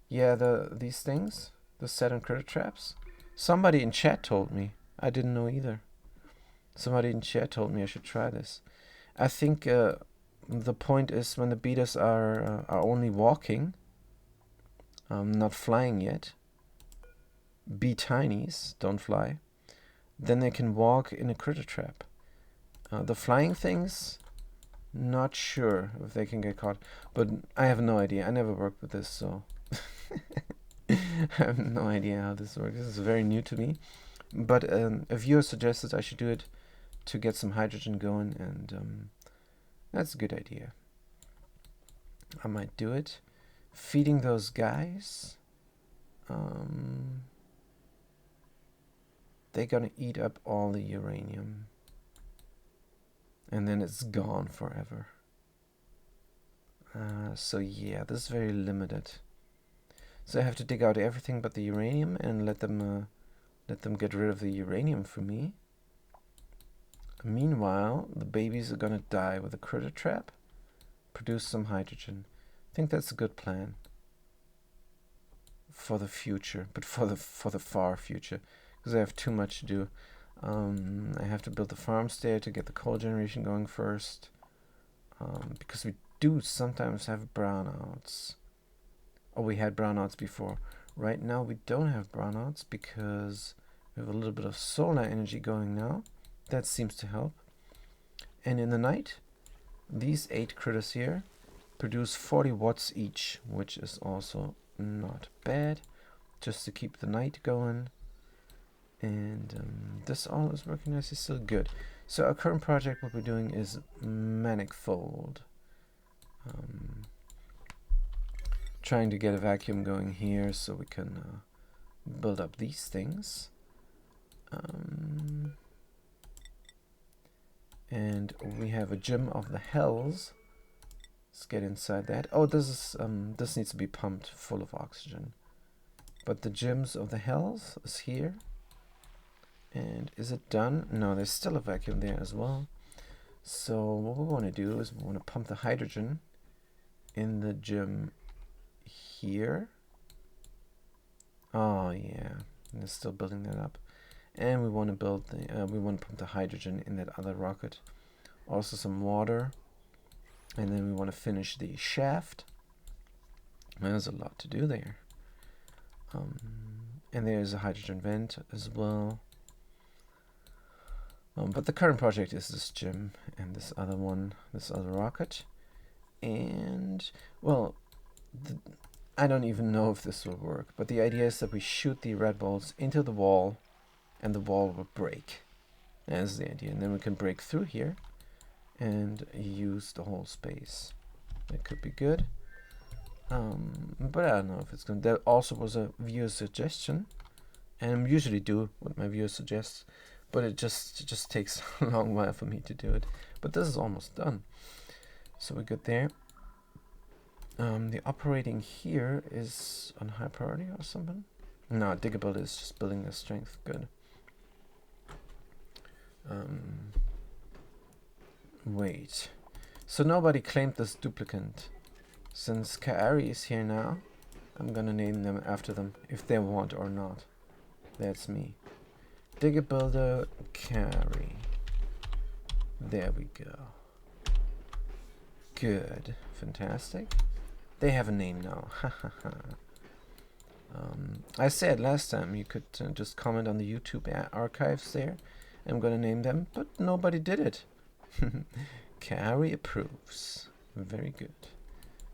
Yeah, these things, the Saturn critter traps. Somebody in chat told me. I didn't know either. Somebody in chat told me I should try this. I think the point is when the beetles are only walking, not flying yet. Bee tinies don't fly. Then they can walk in a critter trap. The flying things, not sure if they can get caught, but I have no idea. I never worked with this, so I have no idea how this works. This is very new to me. But a viewer suggested I should do it to get some hydrogen going, and that's a good idea. I might do it. Feeding those guys. They're gonna eat up all the uranium. And then it's gone forever. So yeah, this is very limited. So I have to dig out everything but the uranium and let them get rid of the uranium for me. Meanwhile, the babies are gonna die with a critter trap. Produce some hydrogen. I think that's a good plan for the future, but for the far future, because I have too much to do. I have to build the farms there to get the coal generation going first, because we do sometimes have brownouts. Oh, we had brownouts before. Right now we don't have brownouts because we have a little bit of solar energy going now. That seems to help. And in the night, these 8 critters here produce 40 watts each, which is also not bad, just to keep the night going. And this all is working nicely, still good. So our current project, what we're doing is manifold. Trying to get a vacuum going here so we can build up these things. And we have a gym of the hells. Let's get inside that. Oh, this needs to be pumped full of oxygen. But the gyms of the hells is here. And is it done? No, there's still a vacuum there as well. So what we want to do is we want to pump the hydrogen in the gym here. Oh yeah, and they're still building that up. And we want to build the we want to pump the hydrogen in that other rocket. Also some water. And then we want to finish the shaft. There's a lot to do there. And there's a hydrogen vent as well. But the current project is this gym and this other one, this other rocket. And, well, I don't even know if this will work, but the idea is that we shoot the red balls into the wall and the wall will break. That's the idea. And then we can break through here and use the whole space. That could be good. But I don't know if it's going to... That also was a viewer suggestion. And I usually do what my viewer suggests. But it just takes a long while for me to do it. But this is almost done. So we're good there. The operating here is on high priority or something. No, Digable is just building the strength. Good. Wait. So nobody claimed this duplicant. Since Kaari is here now, I'm gonna name them after them, if they want or not. That's me. Digger Builder Kaari. There we go. Good. Fantastic. They have a name now. I said last time you could just comment on the YouTube archives there. I'm gonna name them, but nobody did it. Kaari approves. Very good.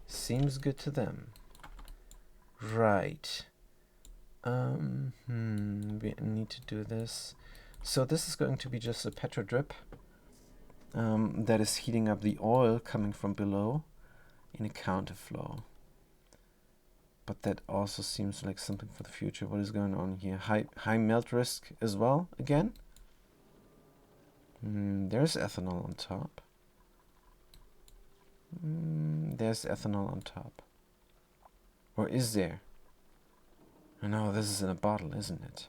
Seems good to them. Right. We need to do this. So this is going to be just a petro drip that is heating up the oil coming from below in a counterflow. But that also seems like something for the future. What is going on here? High melt risk as well again. There's ethanol on top. There's ethanol on top. Or is there? Oh no, this is in a bottle, isn't it?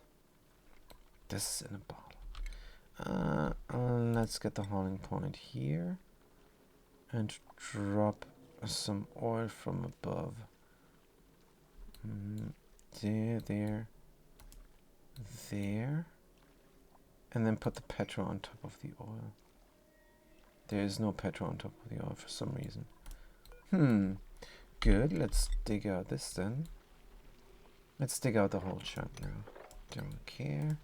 This is in a bottle. Let's get the hauling point here. And drop some oil from above. There. And then put the petrol on top of the oil. There is no petrol on top of the oil for some reason. Good, let's dig out this then. Let's dig out the whole chunk now. Don't care.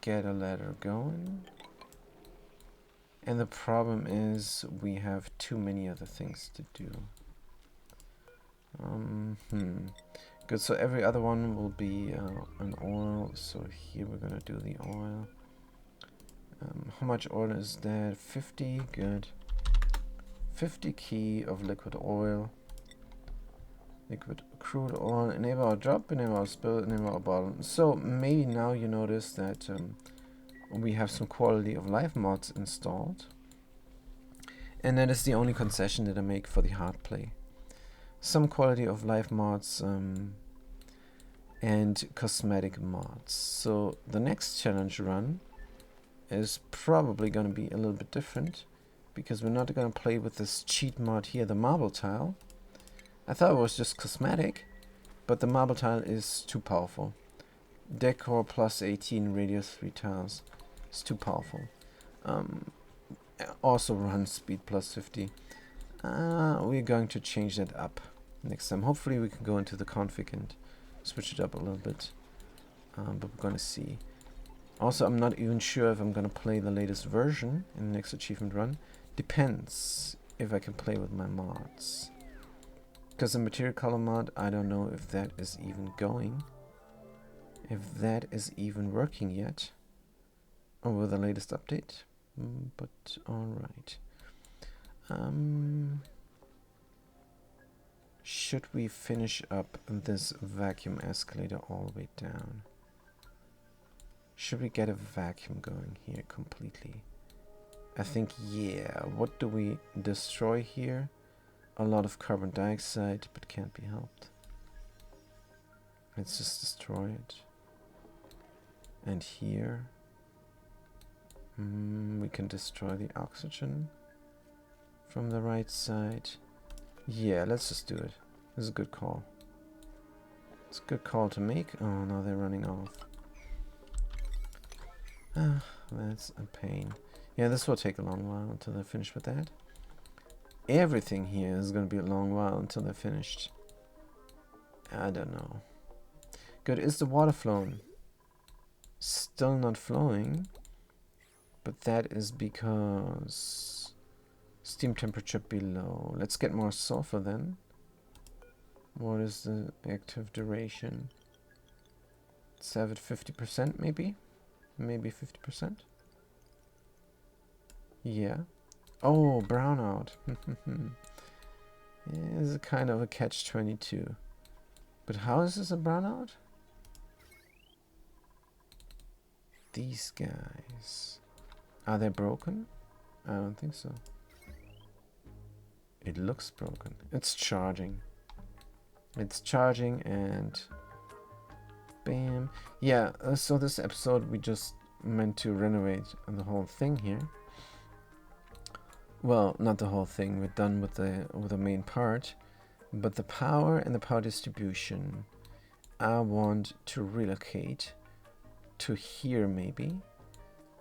Get a ladder going. And the problem is we have too many other things to do. Good, so every other one will be an oil. So here we're gonna do the oil. How much oil is that? 50, good. 50 key of liquid oil. Liquid crude oil. Enable our drop, enable our spill, enable our bottle. So maybe now you notice that we have some quality of life mods installed. And that is the only concession that I make for the hard play. Some quality of life mods and cosmetic mods. So the next challenge run is probably going to be a little bit different, because we're not going to play with this cheat mod here, the marble tile. I thought it was just cosmetic, but the marble tile is too powerful. Decor plus 18, radius 3 tiles. It's too powerful. Also run speed plus 50. We're going to change that up next time. Hopefully we can go into the config and switch it up a little bit. But we're going to see. Also, I'm not even sure if I'm going to play the latest version in the next achievement run. Depends if I can play with my mods. Because the material color mod, I don't know if that is even going. If that is even working yet. Over the latest update. But alright. Should we finish up this vacuum escalator all the way down? Should we get a vacuum going here completely? I think, yeah. What do we destroy here? A lot of carbon dioxide, but can't be helped. Let's just destroy it. And here, we can destroy the oxygen from the right side. Yeah, let's just do it. This is a good call. It's a good call to make. Oh, no, they're running off. That's a pain. Yeah, this will take a long while until they're finished with that. Everything here is going to be a long while until they're finished. I don't know. Good, is the water flowing? Still not flowing. But that is because steam temperature below. Let's get more sulfur then. What is the active duration? Let's have it 50% maybe? Maybe 50%? Yeah. Oh, brownout. Yeah, this is kind of a catch-22. But how is this a brownout? These guys. Are they broken? I don't think so. It looks broken. It's charging. It's charging and... bam. Yeah, so this episode we just meant to renovate the whole thing here. Well, not the whole thing. We're done with the main part. But the power and the power distribution, I want to relocate to here maybe.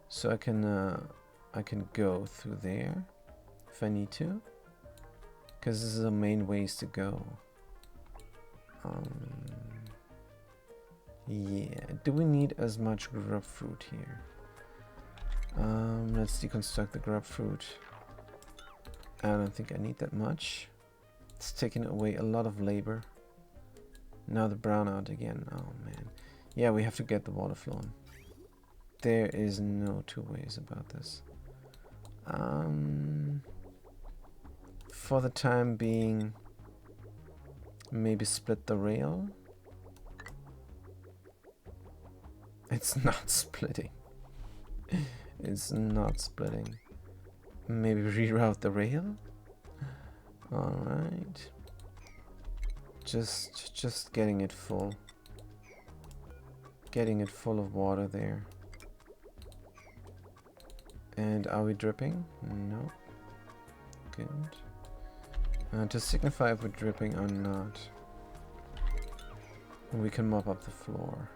So I can go through there if I need to, because this is the main ways to go. Yeah, do we need as much grub fruit here? Let's deconstruct the grub fruit. I don't think I need that much. It's taking away a lot of labor. Now the brownout again. Oh man. Yeah, we have to get the water flowing. There is no two ways about this. For the time being, maybe split the rail. It's not splitting. It's not splitting. Maybe reroute the rail. All right. Just getting it full. Getting it full of water there. And are we dripping? No. Good. To signify if we're dripping or not, we can mop up the floor.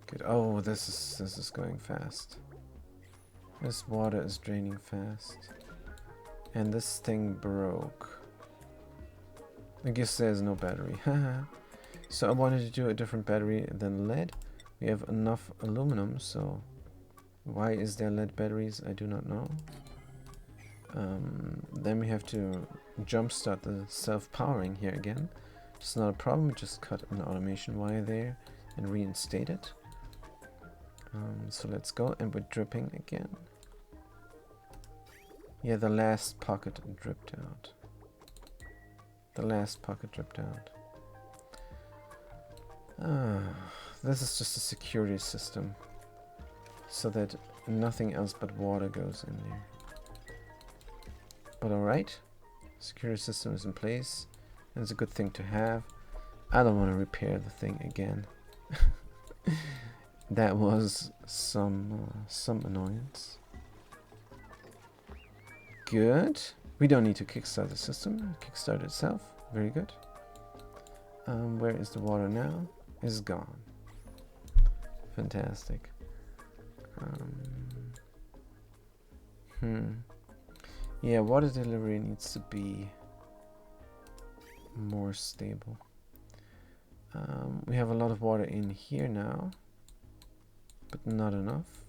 Good. Oh, this is going fast. This water is draining fast. And this thing broke. I guess there's no battery. So I wanted to do a different battery than lead. We have enough aluminum, so why is there lead batteries? I do not know. Then we have to jumpstart the self-powering here again. It's not a problem, just cut an automation wire there and reinstate it. So let's go, and we're dripping again. Yeah, the last pocket dripped out. The last pocket dripped out. This is just a security system, so that nothing else but water goes in there. But alright, security system is in place, and it's a good thing to have. I don't want to repair the thing again. That was some annoyance. Good. We don't need to kickstart the system. Kickstart itself. Very good. Where is the water now? It's gone. Fantastic. Yeah, water delivery needs to be more stable. We have a lot of water in here now, but not enough.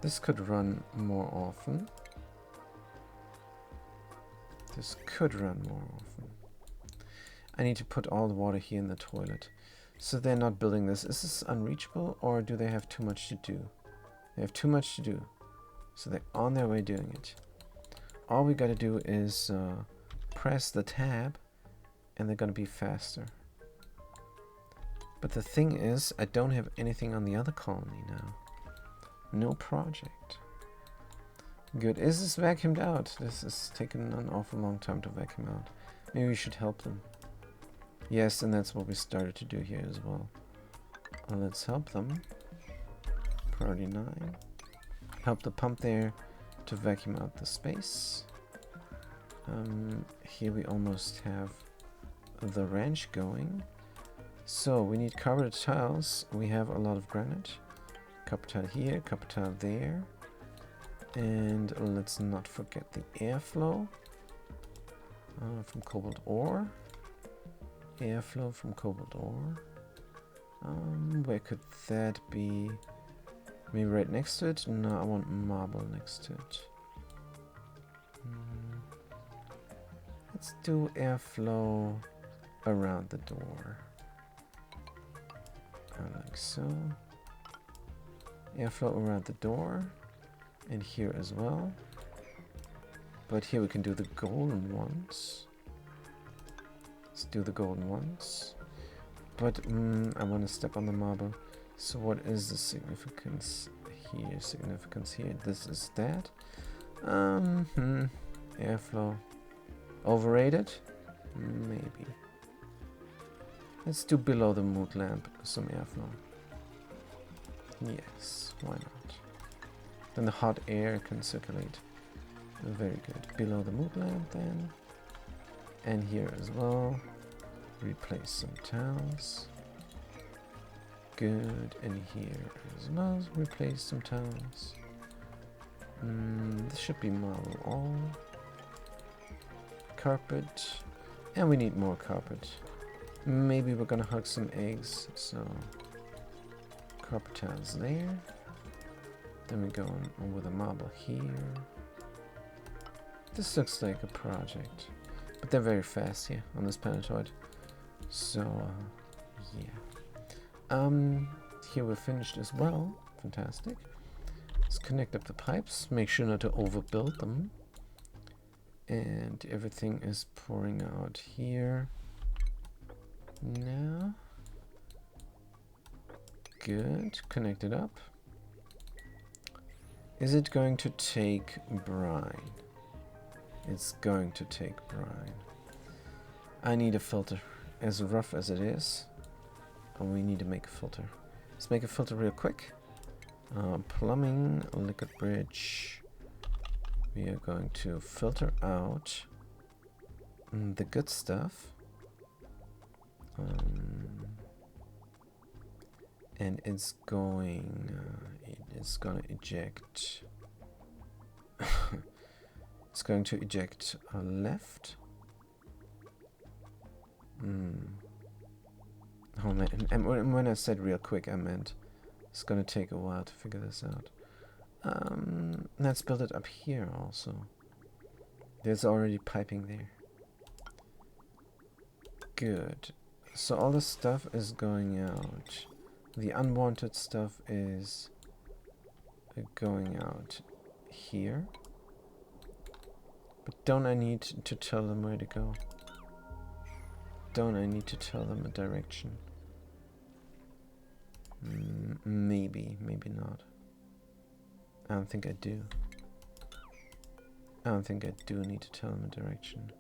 This could run more often. This could run more often. I need to put all the water here in the toilet. So they're not building this. Is this unreachable, or do they have too much to do? They have too much to do. So they're on their way doing it. All we gotta do is press the tab, and they're gonna be faster. But the thing is, I don't have anything on the other colony now. No project. Good. Is this vacuumed out? This is taking an awful long time to vacuum out. Maybe we should help them. Yes, and that's what we started to do here as well. Let's help them. Priority 9. Help the pump there to vacuum out the space. Here we almost have the ranch going. So we need carpeted tiles. We have a lot of granite. Copper tile here, copper tile there. And let's not forget the airflow from cobalt ore. Airflow from cobalt ore. Where could that be? Maybe right next to it? No, I want marble next to it. Let's do airflow around the door. Like so. Airflow around the door. And here as well. But here we can do the golden ones. Let's do the golden ones. But I want to step on the marble. So what is the significance here? Significance here. This is that. Airflow. Overrated? Maybe. Let's do below the mood lamp some airflow. Yes, why not? Then the hot air can circulate. Very good. Below the mood lamp then. And here as well. Replace some tiles. Good. And here as well. Replace some tiles. This should be marble all. Carpet. And we need more carpet. Maybe we're gonna hug some eggs. So carpet tiles there. Then we go on with a marble here. This looks like a project. But they're very fast here on this planetoid. So, yeah. Here we're finished as well. Fantastic. Let's connect up the pipes. Make sure not to overbuild them. And everything is pouring out here. Now. Good. Connect it up. Is it going to take brine? It's going to take brine. I need a filter. As rough as it is, we need to make a filter. Let's make a filter real quick. Plumbing, liquid bridge. We are going to filter out the good stuff. And it's going to eject. It's going to eject left. Oh man, and when I said real quick, I meant it's gonna take a while to figure this out. Let's build it up here also. There's already piping there. Good. So all the stuff is going out. The unwanted stuff is going out here. But don't I need to tell them where to go? Don't I need to tell them a direction? Maybe, maybe not. I don't think I do. I don't think I do need to tell them a direction.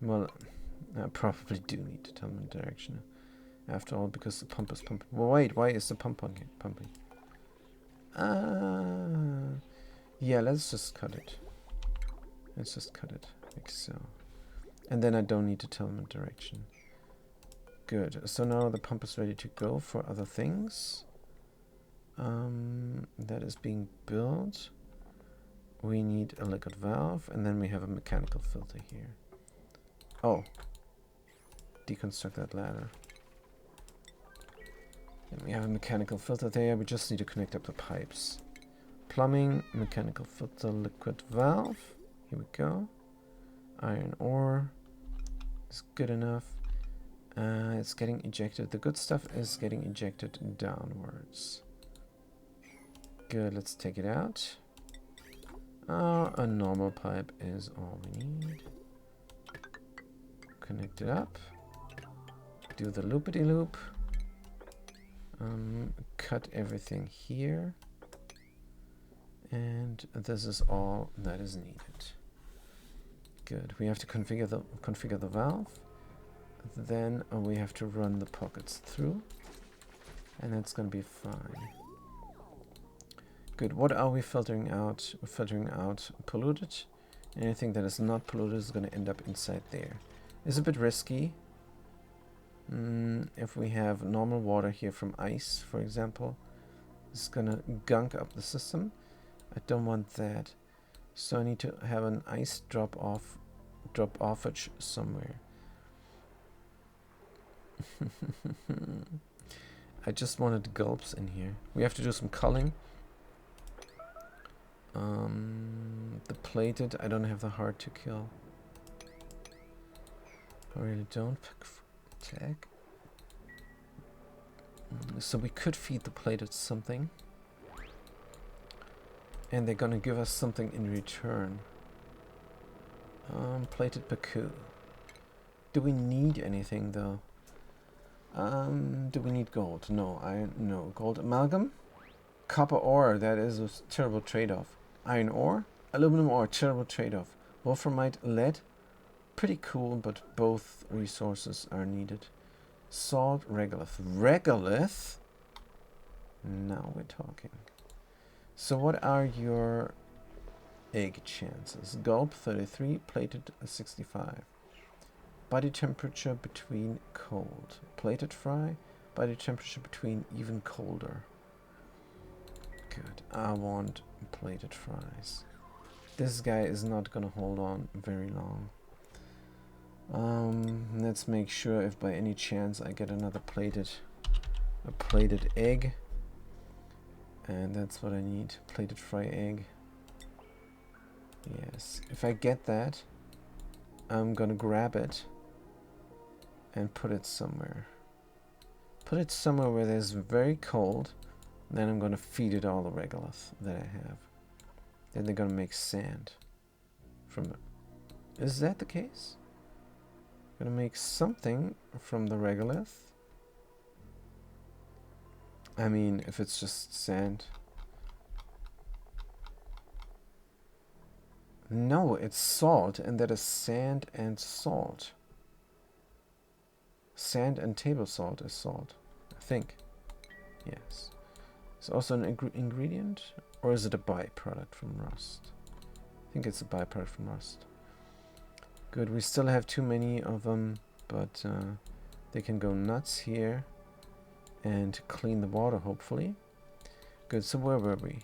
Well, I probably do need to tell them a direction. After all, because the pump is pumping. Well, wait, why is the pump pumping? Yeah, let's just cut it. Let's just cut it, like so. And then I don't need to tell them a direction. Good, so now the pump is ready to go for other things. That is being built. We need a liquid valve, and then we have a mechanical filter here. Oh, deconstruct that ladder. Then we have a mechanical filter there. We just need to connect up the pipes. Plumbing, mechanical filter, liquid valve. Here we go. Iron ore is good enough. It's getting ejected. The good stuff is getting ejected downwards. Good, let's take it out. A normal pipe is all we need. Connect it up. Do the loopity-loop. Cut everything here. And this is all that is needed. Good. We have to configure the valve. Then we have to run the pockets through. And that's going to be fine. Good. What are we filtering out? We're filtering out polluted. Anything that is not polluted is going to end up inside there. It's a bit risky. If we have normal water here from ice, for example, it's going to gunk up the system. I don't want that. So I need to have an ice drop-offage somewhere. I just wanted gulps in here. We have to do some culling. The plated, I don't have the heart to kill. I really don't. Tag. So we could feed the plated something. And they're gonna give us something in return. Plated Baku. Do we need anything though? Do we need gold? No, no. Gold amalgam? Copper ore, that is a terrible trade-off. Iron ore? Aluminum ore, terrible trade-off. Wolframite, lead? Pretty cool, but both resources are needed. Salt, regolith. Regolith? Now we're talking. So what are your egg chances? Gulp 33, plated 65. Body temperature between cold. Plated fry, body temperature between even colder. Good. I want plated fries. This guy is not gonna hold on very long. Let's make sure if by any chance I get another plated egg. And that's what I need. Plated fry egg. Yes. If I get that, I'm gonna grab it and put it somewhere. Put it somewhere where there's very cold. Then I'm gonna feed it all the regolith that I have. Then they're gonna make sand from it. Is that the case? Gonna make something from the regolith. I mean, if it's just sand. No, it's salt, and that is sand and salt. Sand and table salt is salt, I think. Yes. It's also an ingredient, or is it a byproduct from rust? I think it's a byproduct from rust. Good, we still have too many of them, but they can go nuts here and clean the water, hopefully. Good, so where were we?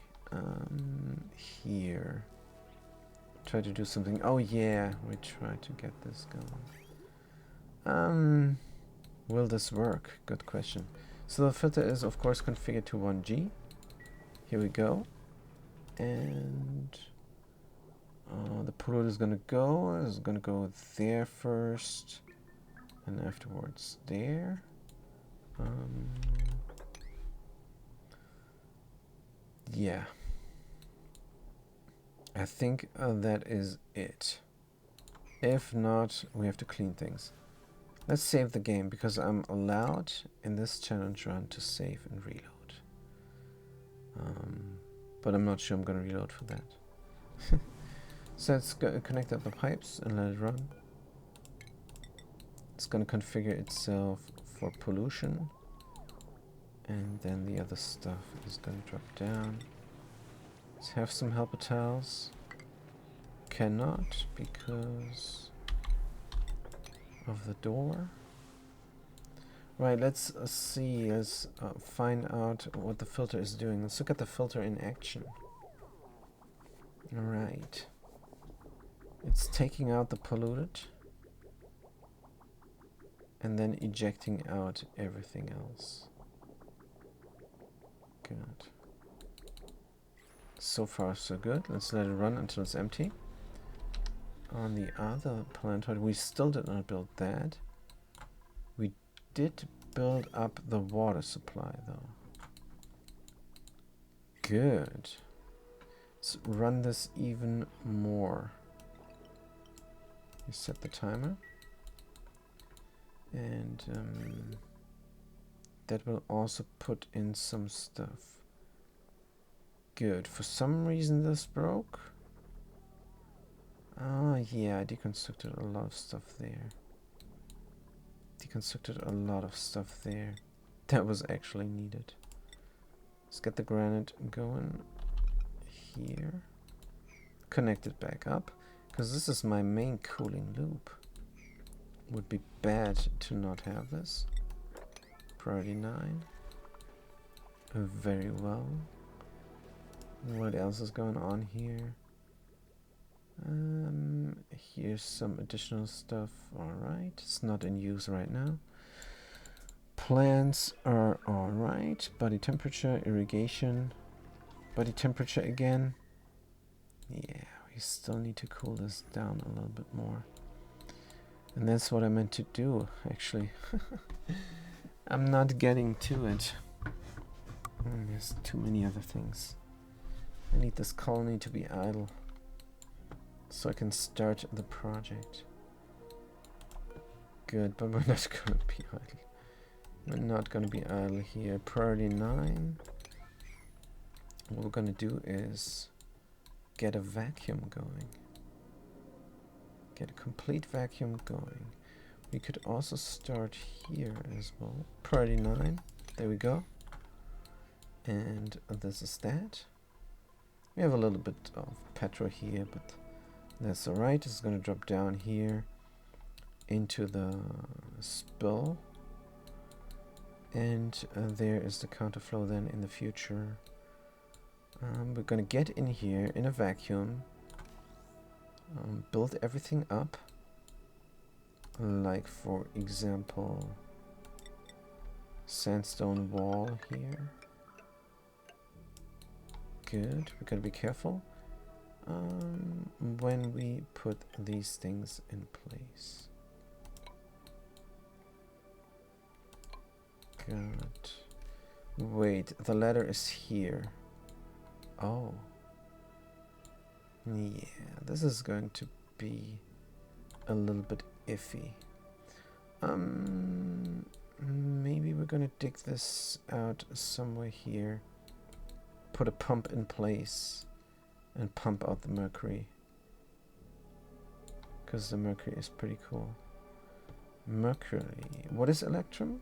Here. Try to do something. Oh yeah, we tried to get this going. Will this work? Good question. So the filter is of course configured to 1G. Here we go. And the polluter is gonna go. It's gonna go there first, and afterwards there. Yeah. I think that is it. If not, we have to clean things. Let's save the game, because I'm allowed in this challenge run to save and reload. But I'm not sure I'm going to reload for that. So let's connect up the pipes and let it run. It's going to configure itself for pollution. And then the other stuff is going to drop down. Let's have some helper tiles. Cannot, because of the door. Right, let's see, let's find out what the filter is doing. Let's look at the filter in action. Alright. It's taking out the polluted and then ejecting out everything else. Good. So far so good. Let's let it run until it's empty. On the other planetoid, we still did not build that. We did build up the water supply though. Good. Let's run this even more. You set the timer. And that will also put in some stuff. Good. For some reason this broke. Oh yeah, I deconstructed a lot of stuff there. Deconstructed a lot of stuff there. That was actually needed. Let's get the granite going here. Connect it back up, because this is my main cooling loop. Would be bad to not have this. Priority 9. Very well. What else is going on here? Here's some additional stuff. Alright, it's not in use right now. Plants are alright. Body temperature, irrigation. Body temperature again. Yeah, we still need to cool this down a little bit more. And that's what I meant to do, actually. I'm not getting to it. There's too many other things. I need this colony to be idle, so I can start the project. Good, but we're not gonna be idle. We're not gonna be idle here. Priority 9. What we're gonna do is get a vacuum going. Get a complete vacuum going. We could also start here as well. Priority 9. There we go. And this is that. We have a little bit of petro here, but that's alright. It's going to drop down here into the spill. And there is the counterflow then in the future. We're going to get in here in a vacuum. Build everything up. Like, for example, sandstone wall here. Good. We gotta be careful when we put these things in place. Good. Wait, the ladder is here. Oh. Yeah, this is going to be a little bit iffy. Maybe we're gonna dig this out somewhere here. Put a pump in place and pump out the mercury, because the mercury is pretty cool. Mercury. What is electrum?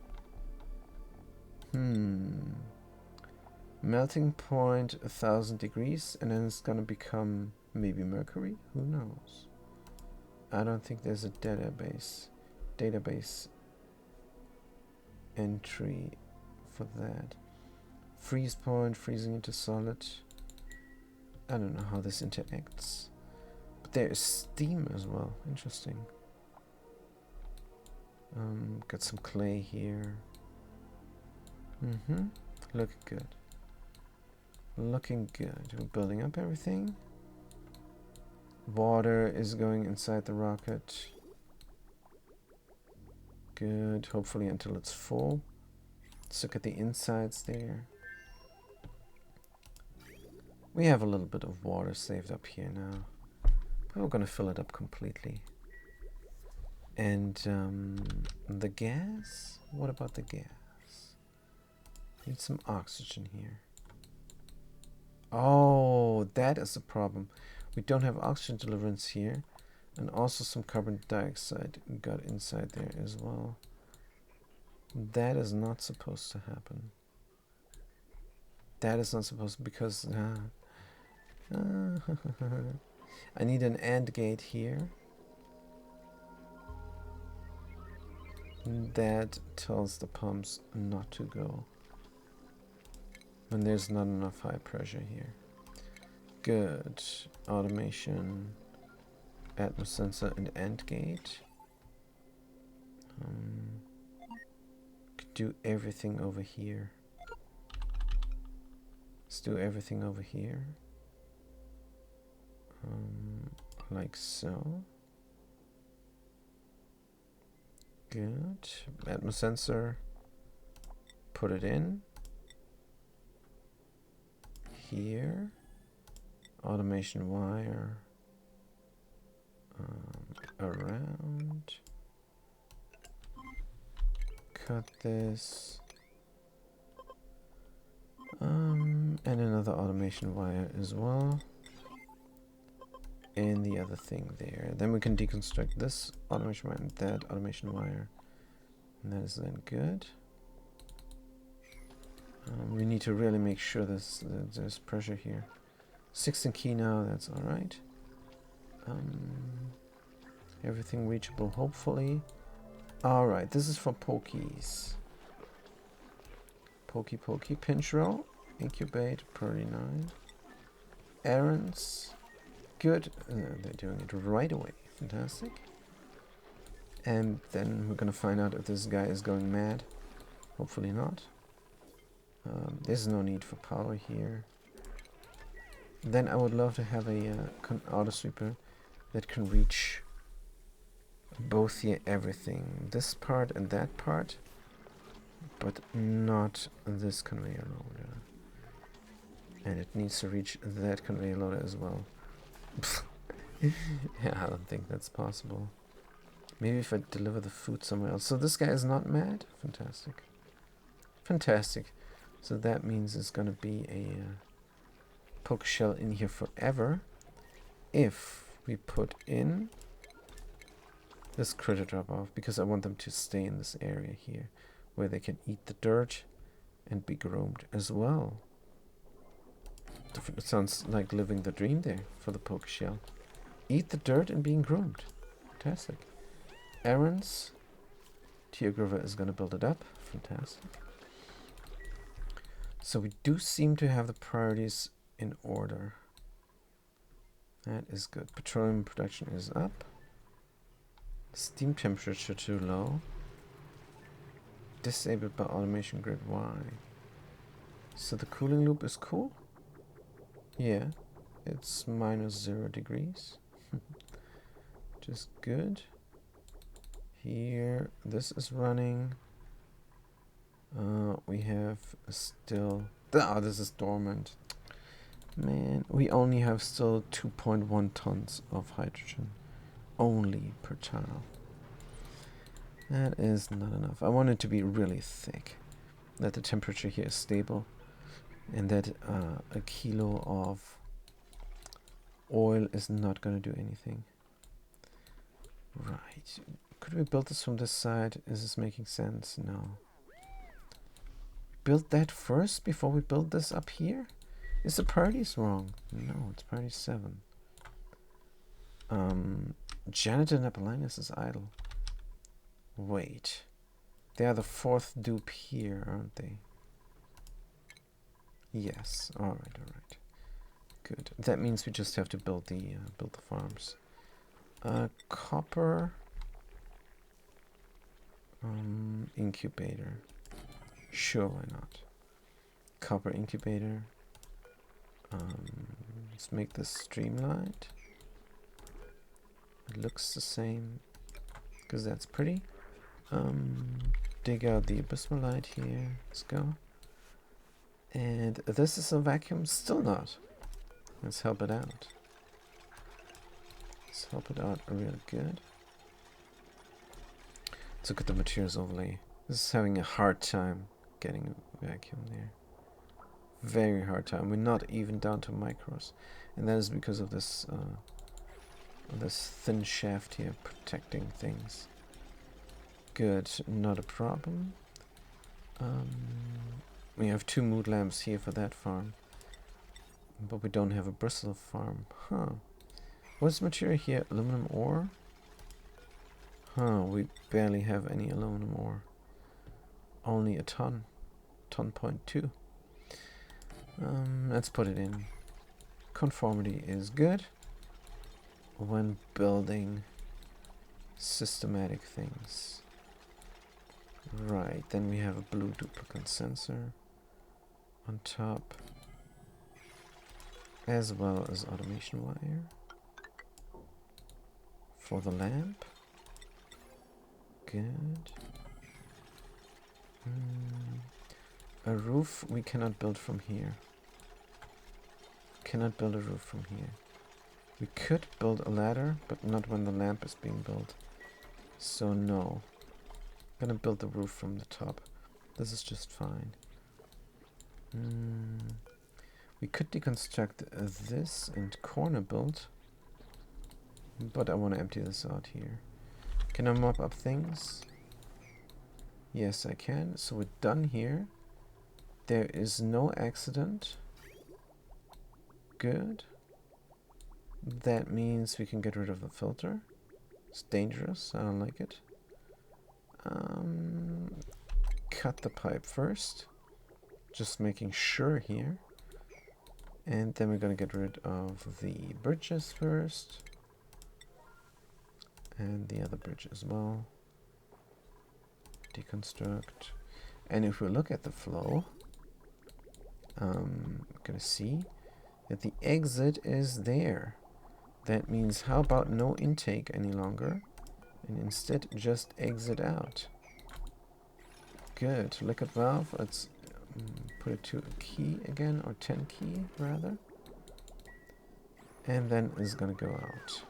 Melting point 1000 degrees, and then it's gonna become maybe mercury. Who knows? I don't think there's a database entry for that. Freeze point, freezing into solid. I don't know how this interacts. But there is steam as well. Interesting. Got some clay here. Look good. Looking good. We're building up everything. Water is going inside the rocket. Good. Hopefully until it's full. Let's look at the insides there. We have a little bit of water saved up here now. But we're going to fill it up completely. And the gas? What about the gas? Need some oxygen here. Oh, that is a problem. We don't have oxygen deliverance here. And also some carbon dioxide got inside there as well. That is not supposed to happen. That is not supposed to, because I need an AND gate here. That tells the pumps not to go when there's not enough high pressure here. Good. Automation, atmos sensor, and AND gate. Could do everything over here. Let's do everything over here. Like so. Good. Atmos sensor. Put it in. Here. Automation wire. Around. Cut this. And another automation wire as well. And the other thing there. Then we can deconstruct this automation wire and that automation wire. And that is then good. We need to really make sure there's pressure here. 16 key now, that's alright. Everything reachable, hopefully. Alright, this is for pokies. Pokey, pinch roll, incubate, priority 9. Errands. Good. They're doing it right away. Fantastic. And then we're gonna find out if this guy is going mad. Hopefully not. There's no need for power here. Then I would love to have a auto sweeper that can reach both here everything. This part and that part. But not this conveyor loader. And it needs to reach that conveyor loader as well. Yeah, I don't think that's possible. Maybe if I deliver the food somewhere else. So this guy is not mad? Fantastic. Fantastic. So that means it's gonna be a poke shell in here forever. If we put in this critter drop off, because I want them to stay in this area here, where they can eat the dirt and be groomed as well. It sounds like living the dream there for the poke shell. Eat the dirt and being groomed. Fantastic. Errands. Teographer is going to build it up. Fantastic. So we do seem to have the priorities in order. That is good. Petroleum production is up. Steam temperature too low. Disabled by automation grid Y. So the cooling loop is cool. Yeah, it's -0 degrees. Just good. Here, this is running. We have still... Oh, this is dormant. Man, we only have still 2.1 tons of hydrogen. Only per tile. That is not enough. I want it to be really thick. That the temperature here is stable. And that a kilo of oil is not going to do anything. Right. Could we build this from this side? Is this making sense? No. Build that first before we build this up here? Is the priorities wrong? No, it's priority 7. Janitor and Apollinus is idle. Wait. They are the 4th dupe here, aren't they? Yes. Alright, alright. Good. That means we just have to build the farms. Copper incubator. Sure, why not? Copper incubator. Let's make this streamlined. It looks the same because that's pretty. Dig out the abysmalite here. Let's go. And this is a vacuum, still not. Let's help it out. Let's help it out real good. Let's look at the materials overlay. This is having a hard time getting a vacuum there. Very hard time. We're not even down to micros. And that is because of this this thin shaft here protecting things. Good, not a problem. We have 2 mood lamps here for that farm. But we don't have a bristle farm. Huh. What's material here? Aluminum ore? Huh, we barely have any aluminum ore. Only a ton. Ton 2. Let's put it in. Conformity is good when building systematic things. Right, then we have a blue duplicate sensor on top, as well as automation wire for the lamp. Good. A roof we cannot build from here. Cannot build a roof from here. We could build a ladder, but not when the lamp is being built. So no. I'm gonna build the roof from the top. This is just fine. We could deconstruct this and corner build, but I want to empty this out here. Can I mop up things? Yes, I can. So we're done here. There is no accident. Good. That means we can get rid of the filter. It's dangerous. I don't like it. Cut the pipe first. Just making sure here. And then we're going to get rid of the bridges first. And the other bridge as well. Deconstruct. And if we look at the flow, we're going to see that the exit is there. That means how about no intake any longer, and instead just exit out. Good. Liquid valve. Let's put it to a key again, or 10 key rather. And then it's going to go out.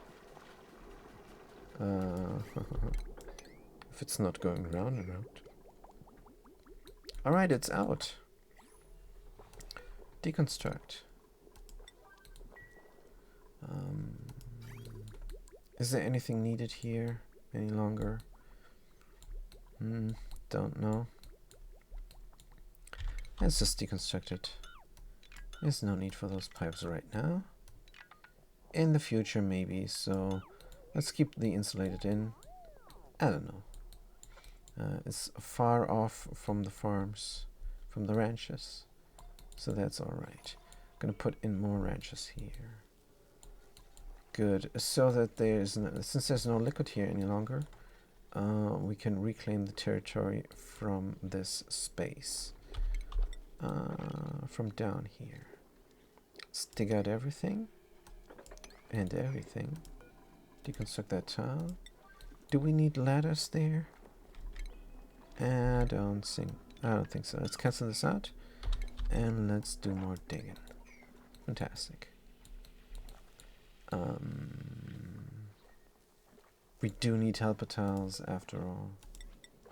If it's not going round and round. Alright, it's out. Deconstruct. Is there anything needed here any longer? Don't know. Let's just deconstruct it. There's no need for those pipes right now. In the future maybe, so let's keep the insulated in. I don't know. It's far off from the farms, from the ranches, so that's alright. Gonna put in more ranches here. Good, so that there's no, since there's no liquid here any longer, we can reclaim the territory from this space, from down here. Let's dig out everything and everything. Deconstruct that tile. Do we need ladders there? I don't think so. Let's cancel this out and let's do more digging. Fantastic. We do need helper tiles after all.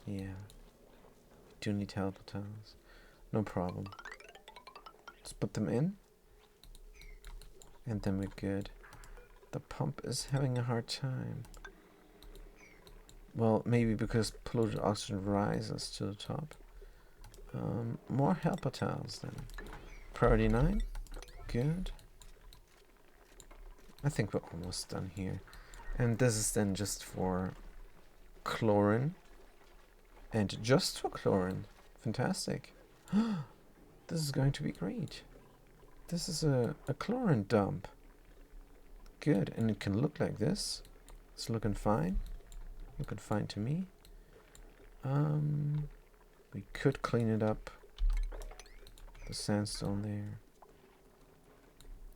Yeah. We do need helper tiles. No problem. Let's put them in. And then we're good. The pump is having a hard time. Well, maybe because polluted oxygen rises to the top. More helper tiles then. Priority 9. Good. I think we're almost done here. And this is then just for chlorine. And just for chlorine. Fantastic. This is going to be great. This is a chlorine dump. Good. And it can look like this. It's looking fine. Looking fine to me. We could clean it up. The sandstone there.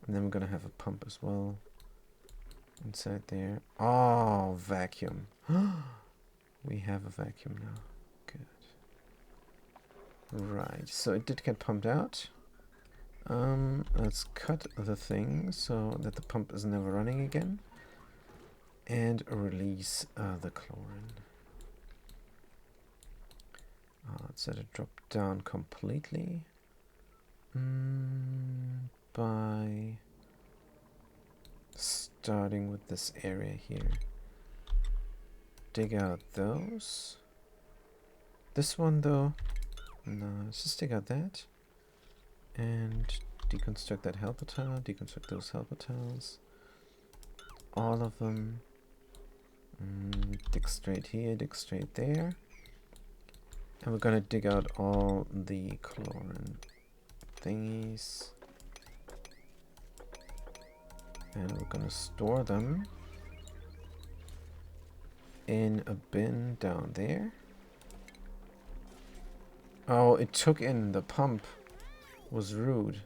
And then we're gonna have a pump as well inside there. Oh, vacuum. We have a vacuum now. Good. Right, so it did get pumped out. Let's cut the thing so that the pump is never running again. And release the chlorine. Let's let it drop down completely. By starting with this area here. Dig out those. This one though, no, let's just dig out that. And deconstruct that helper tile, deconstruct those helper tiles. All of them. Dig straight here, dig straight there. And we're gonna dig out all the chlorine thingies. And we're gonna store them in a bin down there. Oh, it took in, the pump was rude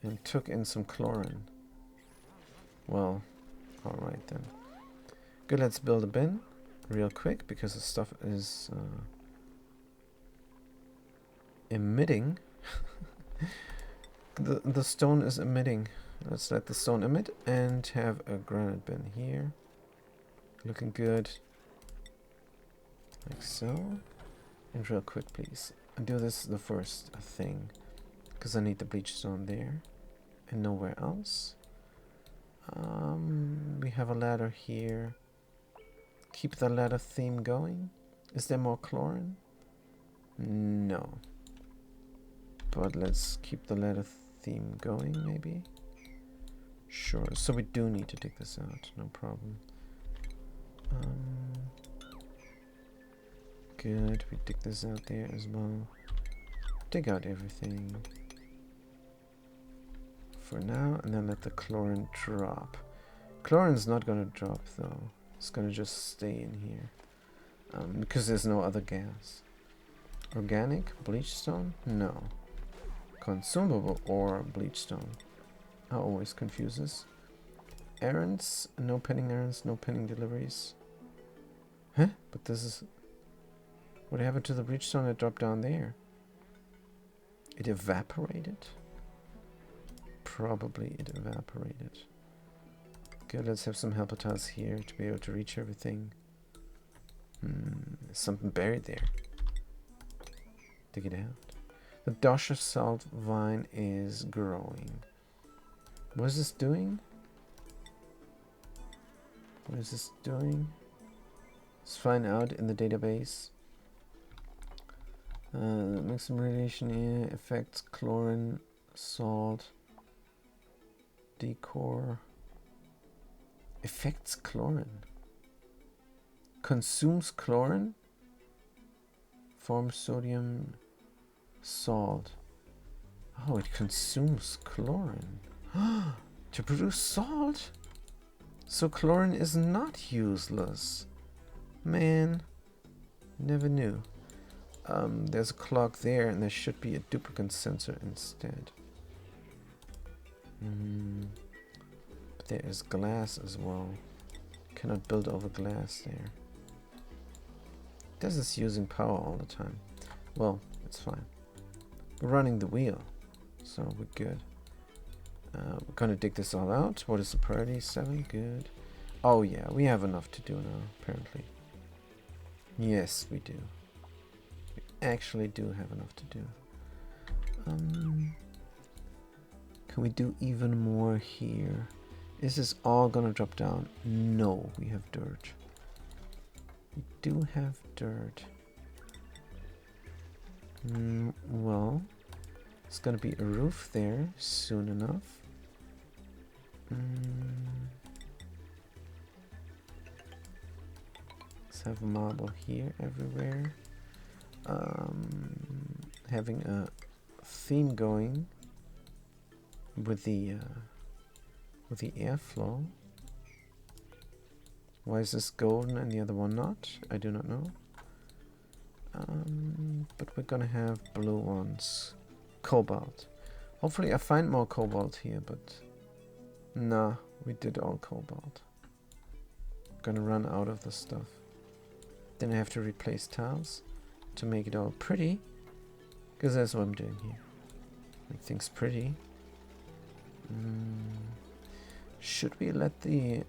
and took in some chlorine. Well, alright then. Good, let's build a bin real quick because the stuff is emitting. The stone is emitting. Let's let the stone emit and have a granite bin here. Looking good. Like so. And real quick, please. I'll do this the first thing. Because I need the bleach stone there. And nowhere else. We have a ladder here. Keep the ladder theme going. Is there more chlorine? No. But let's keep the ladder theme going, maybe. Sure. So we do need to dig this out. No problem. Good. We dig this out there as well. Dig out everything for now, and then let the chlorine drop. Chlorine's not gonna drop though. It's gonna just stay in here because there's no other gas. Organic bleach stone? No. Consumable or bleach stone. I always confuse this. Errands? No pending errands, no pending deliveries. Huh? But this is... What happened to the bleach stone that dropped down there? It evaporated? Probably it evaporated. Good, let's have some helper tiles here to be able to reach everything. There's something buried there. Dig it out. The dosha salt vine is growing. What is this doing? What is this doing? Let's find out in the database. Maximum radiation here affects chlorine, salt, decor. Affects chlorine. Consumes chlorine. Forms sodium, salt. Oh, it consumes chlorine. To produce salt? So chlorine is not useless. Man, never knew. There's a clock there, and there should be a duplicate sensor instead. But there is glass as well. Cannot build over glass there. This is using power all the time. Well, it's fine. We're running the wheel, so we're good. We're gonna dig this all out. What is the priority? 7, good. Oh yeah, we have enough to do now, apparently. Yes, we do. We actually do have enough to do. Can we do even more here? Is this all gonna drop down? No, we have dirt. We do have dirt. Well, it's gonna be a roof there soon enough. Let's have marble here everywhere. Having a theme going with the airflow. Why is this golden and the other one not? I do not know. But we're gonna have blue ones. Cobalt. Hopefully I find more cobalt here, but nah, we did all cobalt. Gonna run out of the stuff. Then I have to replace tiles to make it all pretty, because that's what I'm doing here. Make things pretty. Should we let the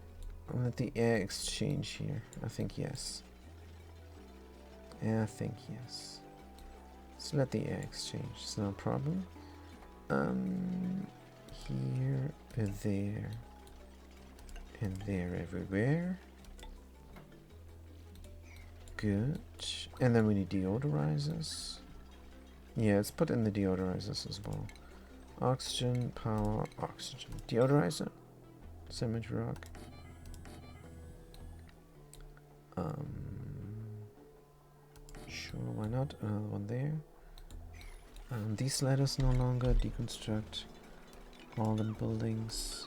air exchange here? I think yes. Yeah, I think yes. So let the air exchange. It's no problem. Here, there, and there everywhere. Good. And then we need deodorizers. Yeah, let's put in the deodorizers as well. Oxygen, power, oxygen. Deodorizer. Cement rock. Sure, why not? Another one there. These ladders no longer. Deconstruct all the buildings.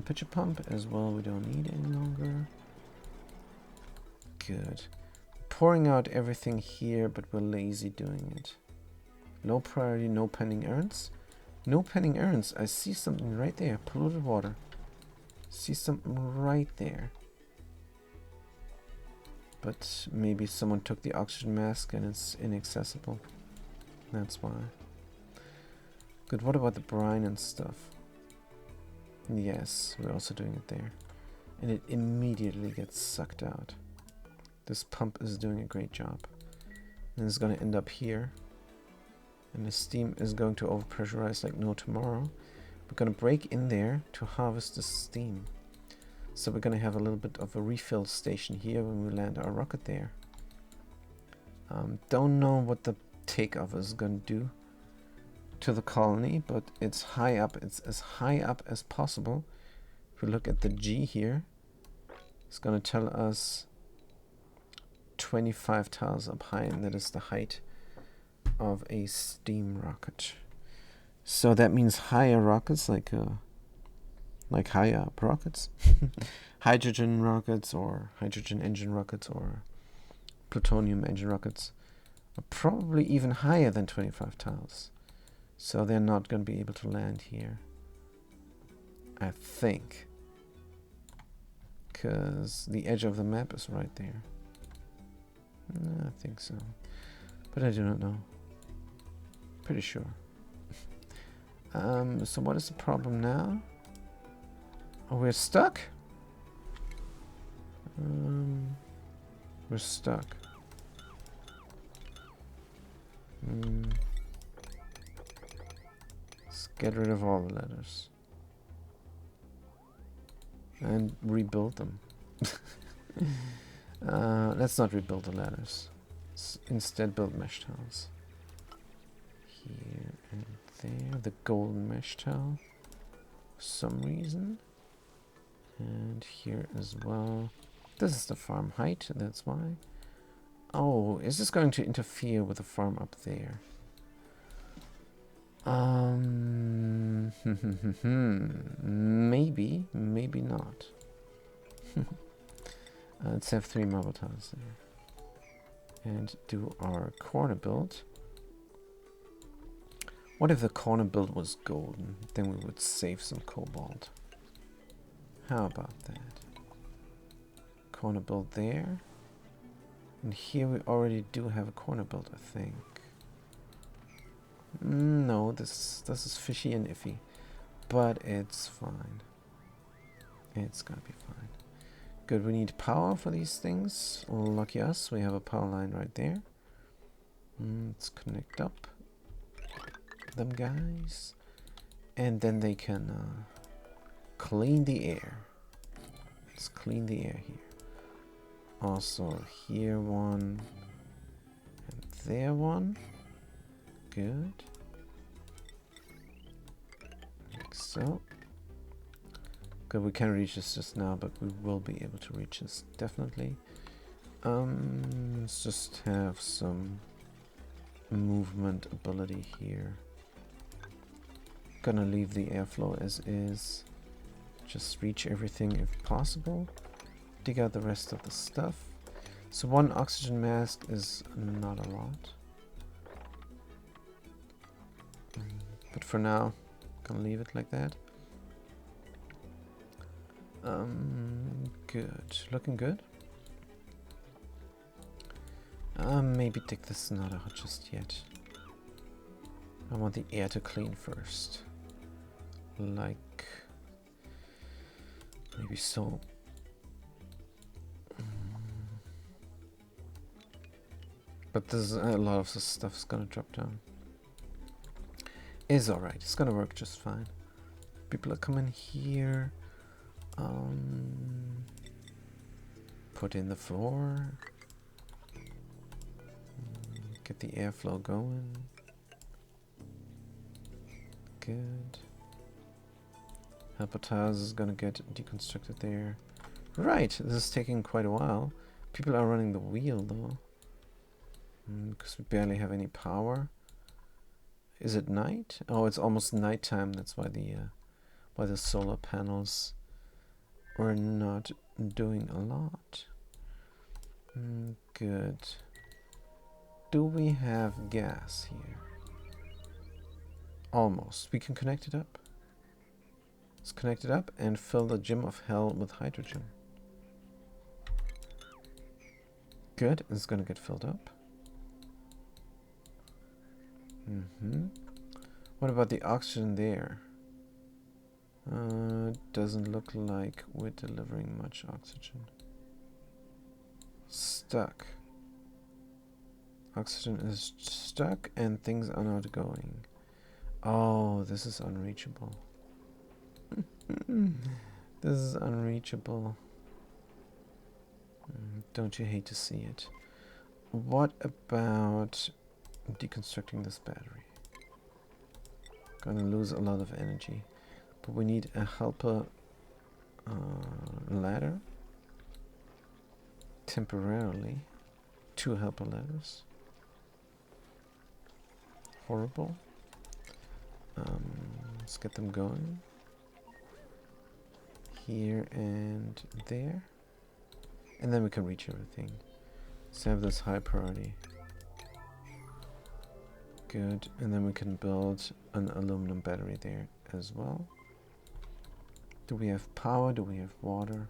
Pitcher pump as well, we don't need any longer. Good. Pouring out everything here, but we're lazy doing it. Low priority, no pending errands. No pending errands. I see something right there. Polluted water. See something right there. But maybe someone took the oxygen mask and it's inaccessible. That's why. Good, what about the brine and stuff? Yes, we're also doing it there. And it immediately gets sucked out. This pump is doing a great job. And it's going to end up here. And the steam is going to overpressurize like no tomorrow. We're going to break in there to harvest the steam. So we're going to have a little bit of a refill station here when we land our rocket there. Don't know what the takeoff is going to do to the colony, but it's high up. It's as high up as possible. If we look at the G here, it's going to tell us 25 tiles up high, and that is the height of a steam rocket. So that means higher rockets, like higher up rockets, hydrogen rockets or hydrogen engine rockets or plutonium engine rockets are probably even higher than 25 tiles. So they're not going to be able to land here, I think, because the edge of the map is right there. I think so, but I do not know. Pretty sure. So what is the problem now? Oh, we're stuck? We're stuck. Let's get rid of all the letters. And rebuild them. Let's not rebuild the ladders. Let's instead build mesh tiles. Here and there. The golden mesh tile. For some reason. And here as well. This is the farm height, that's why. Oh, is this going to interfere with the farm up there? Maybe, maybe not. Let's have 3 marble tiles there. And do our corner build. What if the corner build was golden? Then we would save some cobalt. How about that? Corner build there. And here we already do have a corner build, I think. No, this is fishy and iffy. But it's fine. It's gonna be fine. Good, we need power for these things. Lucky us, we have a power line right there. Let's connect up them guys. And then they can clean the air. Let's clean the air here. Also here one. And there one. Good. Like so. Good, we can't reach this just now, but we will be able to reach this definitely. Let's just have some movement ability here. Gonna leave the airflow as is. Just reach everything if possible. Dig out the rest of the stuff. So 1 oxygen mask is not a lot. But for now, gonna leave it like that. Good. Looking good. Maybe dig this not out just yet. I want the air to clean first. Like... maybe so. But there's a lot of this stuff's gonna drop down. It's alright, it's gonna work just fine. People are coming here. Put in the floor. Get the airflow going. Good. Helper tiles is gonna get deconstructed there. Right, this is taking quite a while. People are running the wheel though. Because we barely have any power. Is it night? Oh, it's almost nighttime. That's why the solar panels were not doing a lot. Good. Do we have gas here? Almost. We can connect it up. Let's connect it up and fill the gym of hell with hydrogen. Good. It's gonna get filled up. What about the oxygen there? Doesn't look like we're delivering much oxygen. Stuck. Oxygen is stuck and things are not going. Oh, this is unreachable. This is unreachable. Don't you hate to see it? What about deconstructing this battery? Gonna lose a lot of energy. But we need a helper ladder. Temporarily. 2 helper ladders. Horrible. Let's get them going. Here and there. And then we can reach everything. Let's have this high priority. Good. And then we can build an aluminum battery there as well. Do we have power? Do we have water?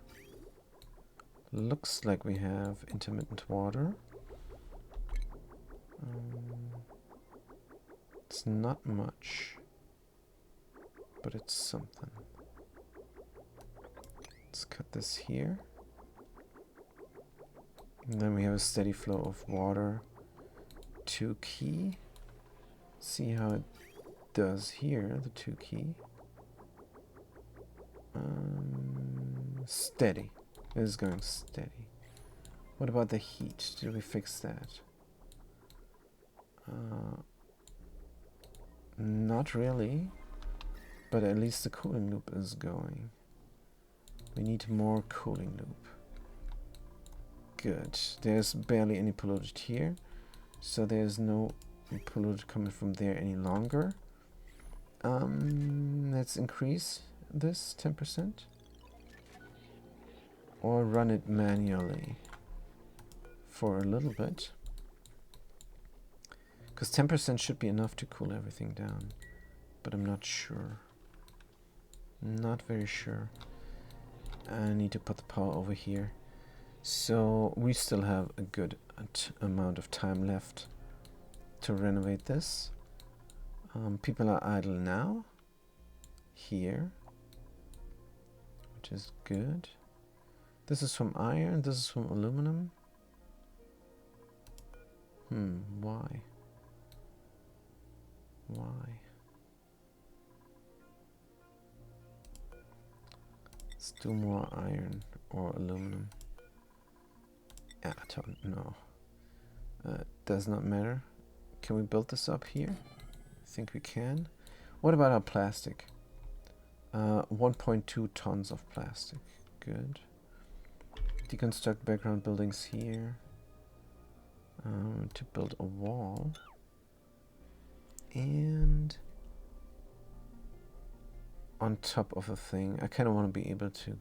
Looks like we have intermittent water. It's not much, but it's something. Let's cut this here. And then we have a steady flow of water to key. See how it does here, the 2 key. Steady. It is going steady. What about the heat? Did we fix that? Not really. But at least the cooling loop is going. We need more cooling loop. Good. There's barely any polluted here. So there's no polluted coming from there any longer. Let's increase this 10%. Or run it manually for a little bit. Because 10% should be enough to cool everything down. But I'm not sure. Not very sure. I need to put the power over here. So we still have a good amount of time left to renovate this. People are idle now. Here. Which is good. This is from iron, this is from aluminum. Why? Why? Let's do more iron or aluminum. I don't know. Does not matter. Can we build this up here? I think we can. What about our plastic? 1.2 tons of plastic. Good. Deconstruct background buildings here. To build a wall. And on top of a thing. I kind of want to be able to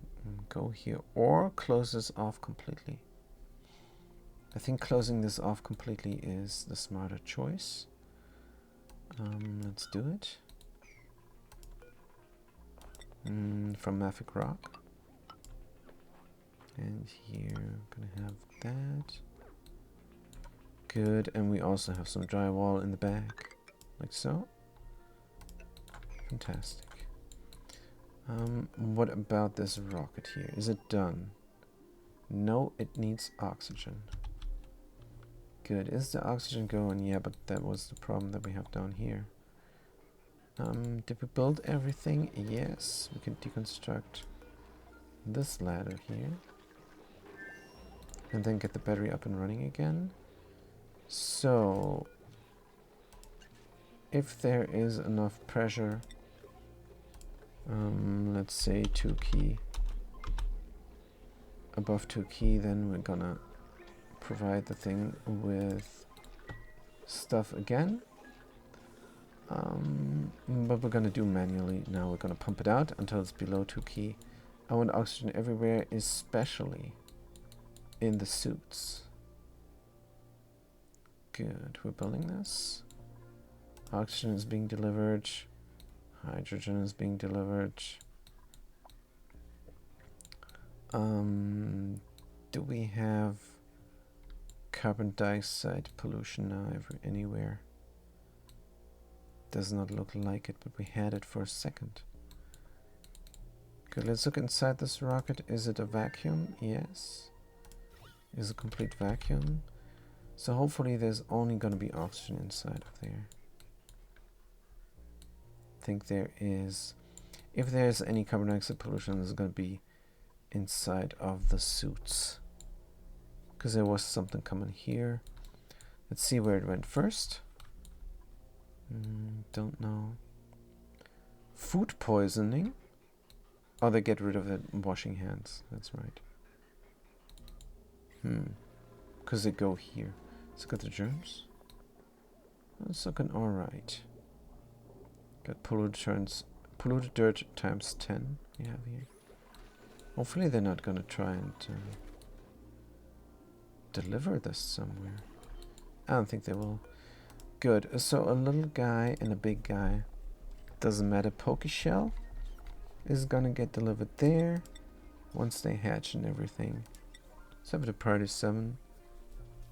go here or close this off completely. I think closing this off completely is the smarter choice. Let's do it. from Mafic Rock. And here, I'm gonna have that. Good, and we also have some drywall in the back, like so. Fantastic. What about this rocket here? Is it done? No, it needs oxygen. Good. Is the oxygen going? Yeah, but that was the problem that we have down here. Did we build everything? Yes. We can deconstruct this ladder here. And then get the battery up and running again. So, if there is enough pressure, let's say 2 key, above 2 key, then we're gonna provide the thing with stuff again. But we're gonna do manually now. We're gonna pump it out until it's below 2 key. I want oxygen everywhere, especially in the suits. Good, we're building this. Oxygen is being delivered. Hydrogen is being delivered. Do we have carbon dioxide pollution now anywhere? Does not look like it, but we had it for a second. Good, let's look inside this rocket. Is it a vacuum? Yes. Is a complete vacuum. So hopefully there's only going to be oxygen inside of there. I think there is. If there's any carbon dioxide pollution, it's going to be inside of the suits. Because there was something coming here. Let's see where it went first. Don't know. Food poisoning? Oh, they get rid of it washing hands. That's right. Because they go here. Let's look at the germs. That's looking alright. Got polluted dirt times 10 we have here. Hopefully they're not gonna try and deliver this somewhere. I don't think they will. Good. So a little guy and a big guy. Doesn't matter. Pokeshell is gonna get delivered there once they hatch and everything. So have the priority 7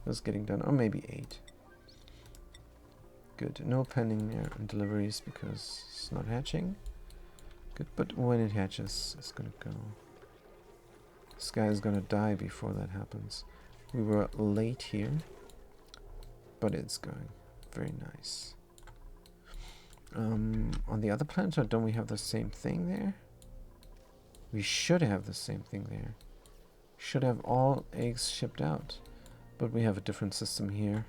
was getting done, or maybe 8. Good. No pending deliveries because it's not hatching. Good, but when it hatches, it's gonna go. This guy is gonna die before that happens. We were late here, but it's going. Very nice. On the other planet, or don't we have the same thing there? We should have the same thing there. Should have all eggs shipped out. But we have a different system here.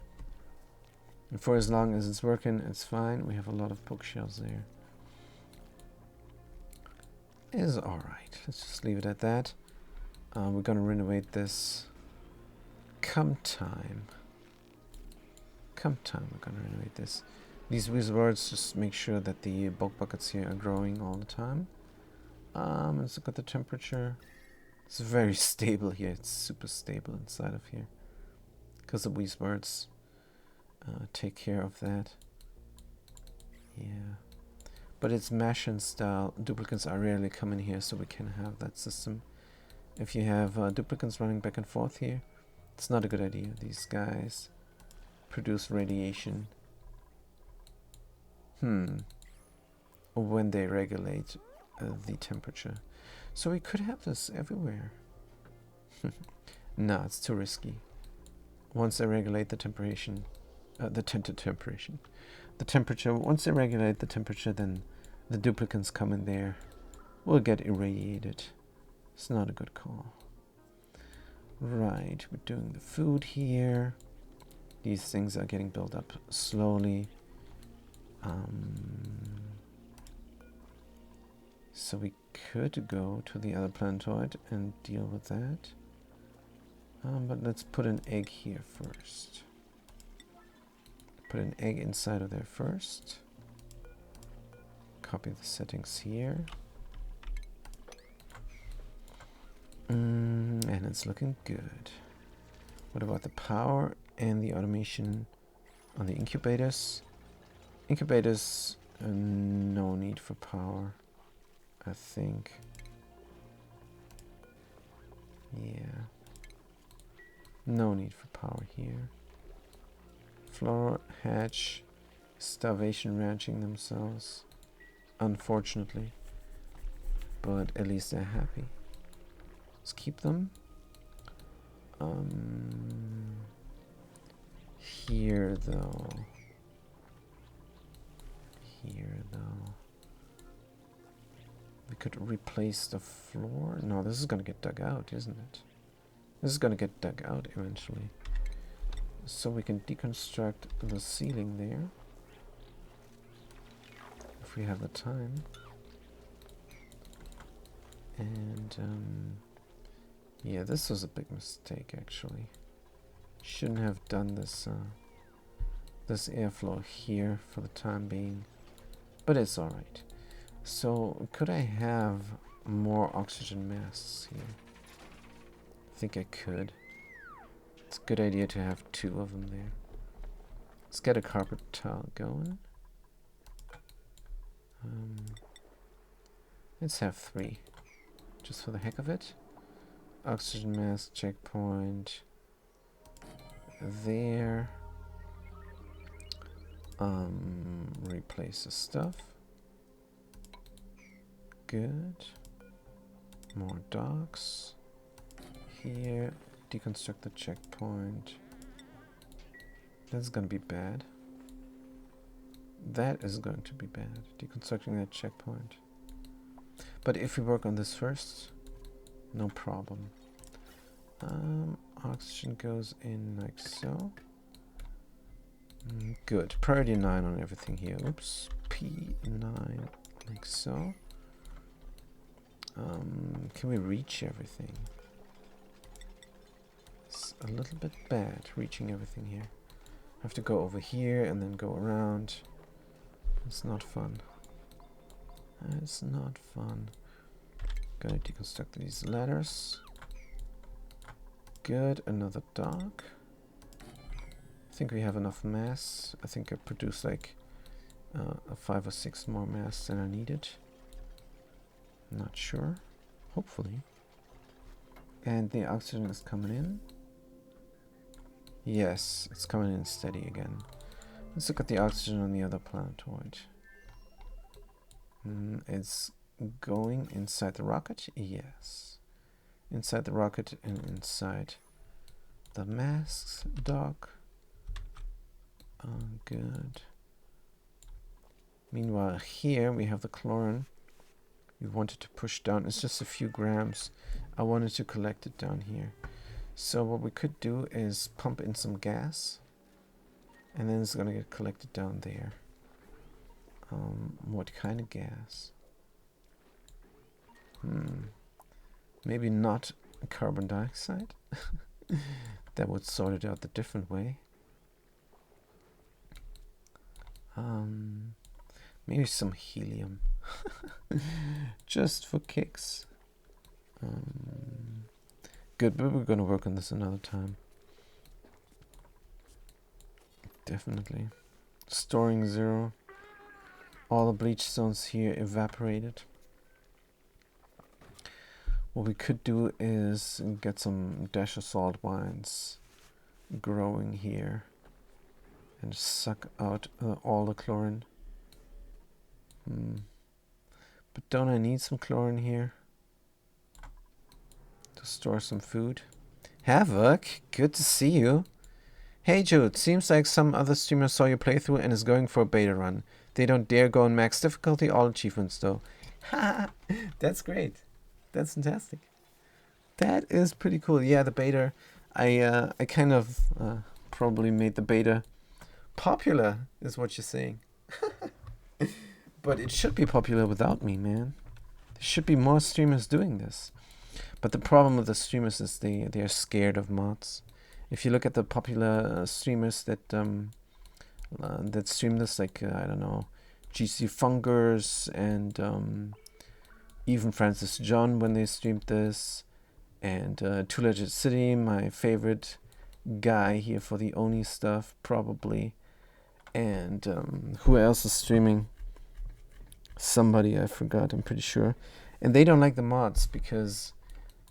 And for as long as it's working, it's fine. We have a lot of poke shells there. Is alright. Let's just leave it at that. We're gonna renovate this. Come time, we're gonna renovate this. These reservoirs just make sure that the bulk buckets here are growing all the time. Let's look at the temperature. It's very stable here. It's super stable inside of here. Because the Weezbirds take care of that. Yeah. But it's Mashin style. Duplicates are rarely coming here, so we can have that system. If you have duplicates running back and forth here, it's not a good idea. These guys produce radiation. When they regulate the temperature. So we could have this everywhere. No, it's too risky. Once they regulate the temperature, once they regulate the temperature, then the duplicates come in there, will get irradiated. It's not a good call. Right, we're doing the food here. These things are getting built up slowly. So we could go to the other planetoid and deal with that. But let's put an egg here first. Put an egg inside of there first. Copy the settings here. And it's looking good. What about the power and the automation on the incubators? Incubators, no need for power. I think. Yeah. No need for power here. Floral hatch, starvation ranching themselves, unfortunately. But at least they're happy. Let's keep them. Here though. We could replace the floor. No, this is gonna get dug out, isn't it? This is gonna get dug out eventually. So we can deconstruct the ceiling there. If we have the time. And, yeah, this was a big mistake, actually. Shouldn't have done this, this airflow here for the time being. But it's alright. So, could I have more oxygen masks here? I think I could. It's a good idea to have 2 of them there. Let's get a carpet tile going. Let's have 3. Just for the heck of it. Oxygen mask checkpoint. There. Replace the stuff. Good. More docks. Here. Deconstruct the checkpoint. That's gonna be bad. That is going to be bad. Deconstructing that checkpoint. But if we work on this first, no problem. Oxygen goes in like so. Good. Priority 9 on everything here. Oops. P9 like so. Can we reach everything? It's a little bit bad reaching everything here. I have to go over here and then go around. It's not fun. It's not fun. Gonna deconstruct these ladders. Good, another dock. I think we have enough mass. I think I produced like 5 or 6 more mass than I needed. Not sure. Hopefully. And the oxygen is coming in. Yes, it's coming in steady again. Let's look at the oxygen on the other planetoid. It's going inside the rocket? Yes. Inside the rocket and inside the masks dock. Good. Meanwhile, here we have the chlorine we wanted to push down. It's just a few grams. I wanted to collect it down here. So what we could do is pump in some gas. And then it's going to get collected down there. What kind of gas? Maybe not carbon dioxide. That would sort it out the different way. Maybe some helium. Just for kicks. Good, but we're going to work on this another time. Definitely. Storing 0. All the bleach stones here evaporated. What we could do is get some dash of salt wines growing here and suck out all the chlorine. But don't I need some chlorine here to store some food? Havoc, good to see you. Hey Jude, seems like some other streamer saw your playthrough and is going for a beta run. They don't dare go on max difficulty, all achievements though. Ha! That's great. That's fantastic. That is pretty cool. Yeah, the beta. I kind of probably made the beta popular, is what you're saying. But it should be popular without me, man. There should be more streamers doing this. But the problem with the streamers is they are scared of mods. If you look at the popular streamers that stream this, like I don't know, GC Fungers and even Francis John when they streamed this, and Two-Legged City, my favorite guy here for the ONI stuff, probably. And who else is streaming? Somebody, I forgot, I'm pretty sure. And they don't like the mods because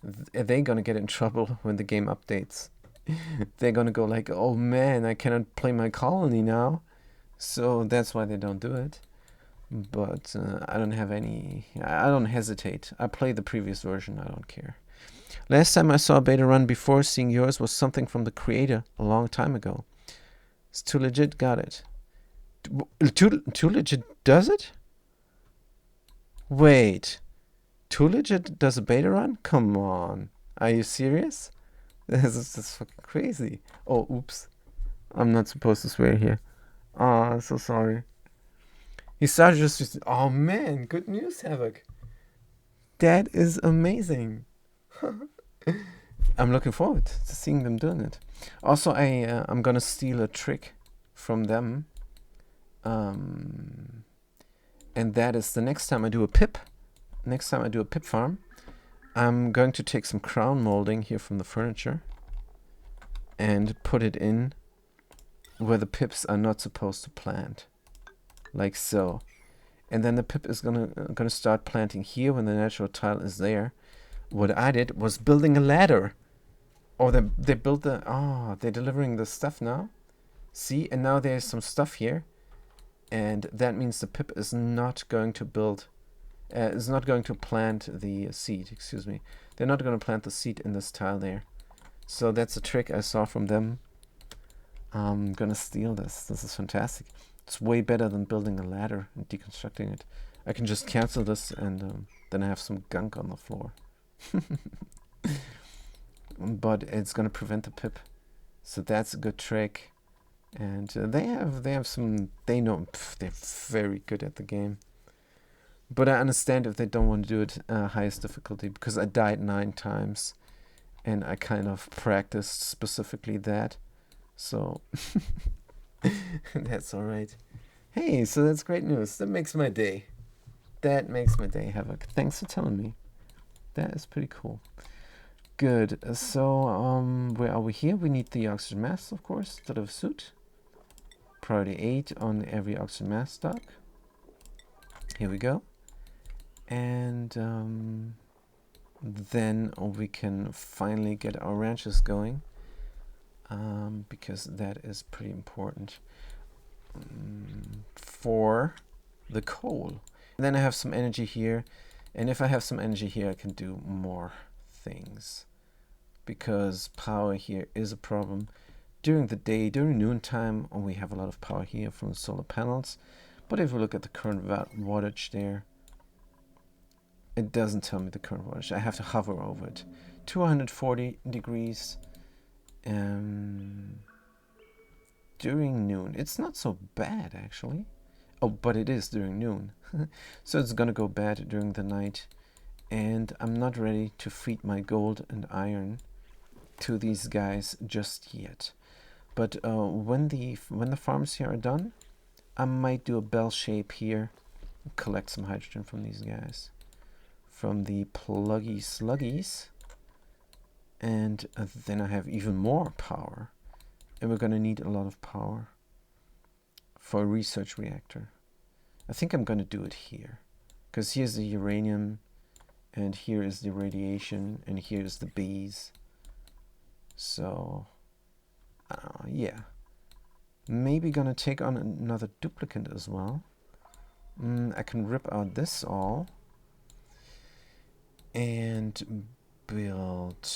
they're gonna get in trouble when the game updates. They're gonna go like, oh man, I cannot play my colony now. So that's why they don't do it. But I don't have any, I don't hesitate. I play the previous version, I don't care. Last time I saw a beta run before seeing yours was something from the creator a long time ago. It's too legit, got it. Too legit does it? Wait. Too legit does a beta run? Come on. Are you serious? This is just fucking crazy. Oh, oops. I'm not supposed to swear here. Oh, I'm so sorry. He started just oh man, good news, Havoc. That is amazing. I'm looking forward to seeing them doing it. Also, I'm gonna steal a trick from them. And that is the next time I do a pip farm, I'm going to take some crown molding here from the furniture and put it in where the pips are not supposed to plant. Like so. And then the pip is gonna start planting here when the natural tile is there. What I did was building a ladder. Oh, they built the, they're delivering the stuff now. See, and now there's some stuff here. And that means the pip is not going to build, is not going to plant the seed, excuse me. They're not going to plant the seed in this tile there. So that's a trick I saw from them. I'm going to steal this. This is fantastic. It's way better than building a ladder and deconstructing it. I can just cancel this and then I have some gunk on the floor. But it's going to prevent the pip. So that's a good trick. And they have some, they know, they're very good at the game. But I understand if they don't want to do it highest difficulty, because I died 9 times and I kind of practiced specifically that. So that's alright. Hey, so that's great news. That makes my day. That makes my day, Havoc. Thanks for telling me. That is pretty cool. Good. So where are we here? We need the oxygen mask, of course, to the suit. Priority 8 on every oxygen mask stock. Here we go. And then we can finally get our ranches going, because that is pretty important for the coal. And then I have some energy here, and if I have some energy here I can do more things, because power here is a problem. During the day, during noontime, we have a lot of power here from the solar panels, but if we look at the current wattage there, it doesn't tell me the current wattage. I have to hover over it. 240 degrees during noon. It's not so bad actually. Oh, but it is during noon. So it's gonna go bad during the night, and I'm not ready to feed my gold and iron to these guys just yet. But when the farms here are done, I might do a bell shape here, collect some hydrogen from these guys, from the pluggy sluggies, and then I have even more power, and we're gonna need a lot of power for a research reactor. I think I'm gonna do it here, because here's the uranium, and here is the radiation, and here's the bees. So yeah, maybe gonna take on another duplicate as well. I can rip out this all and build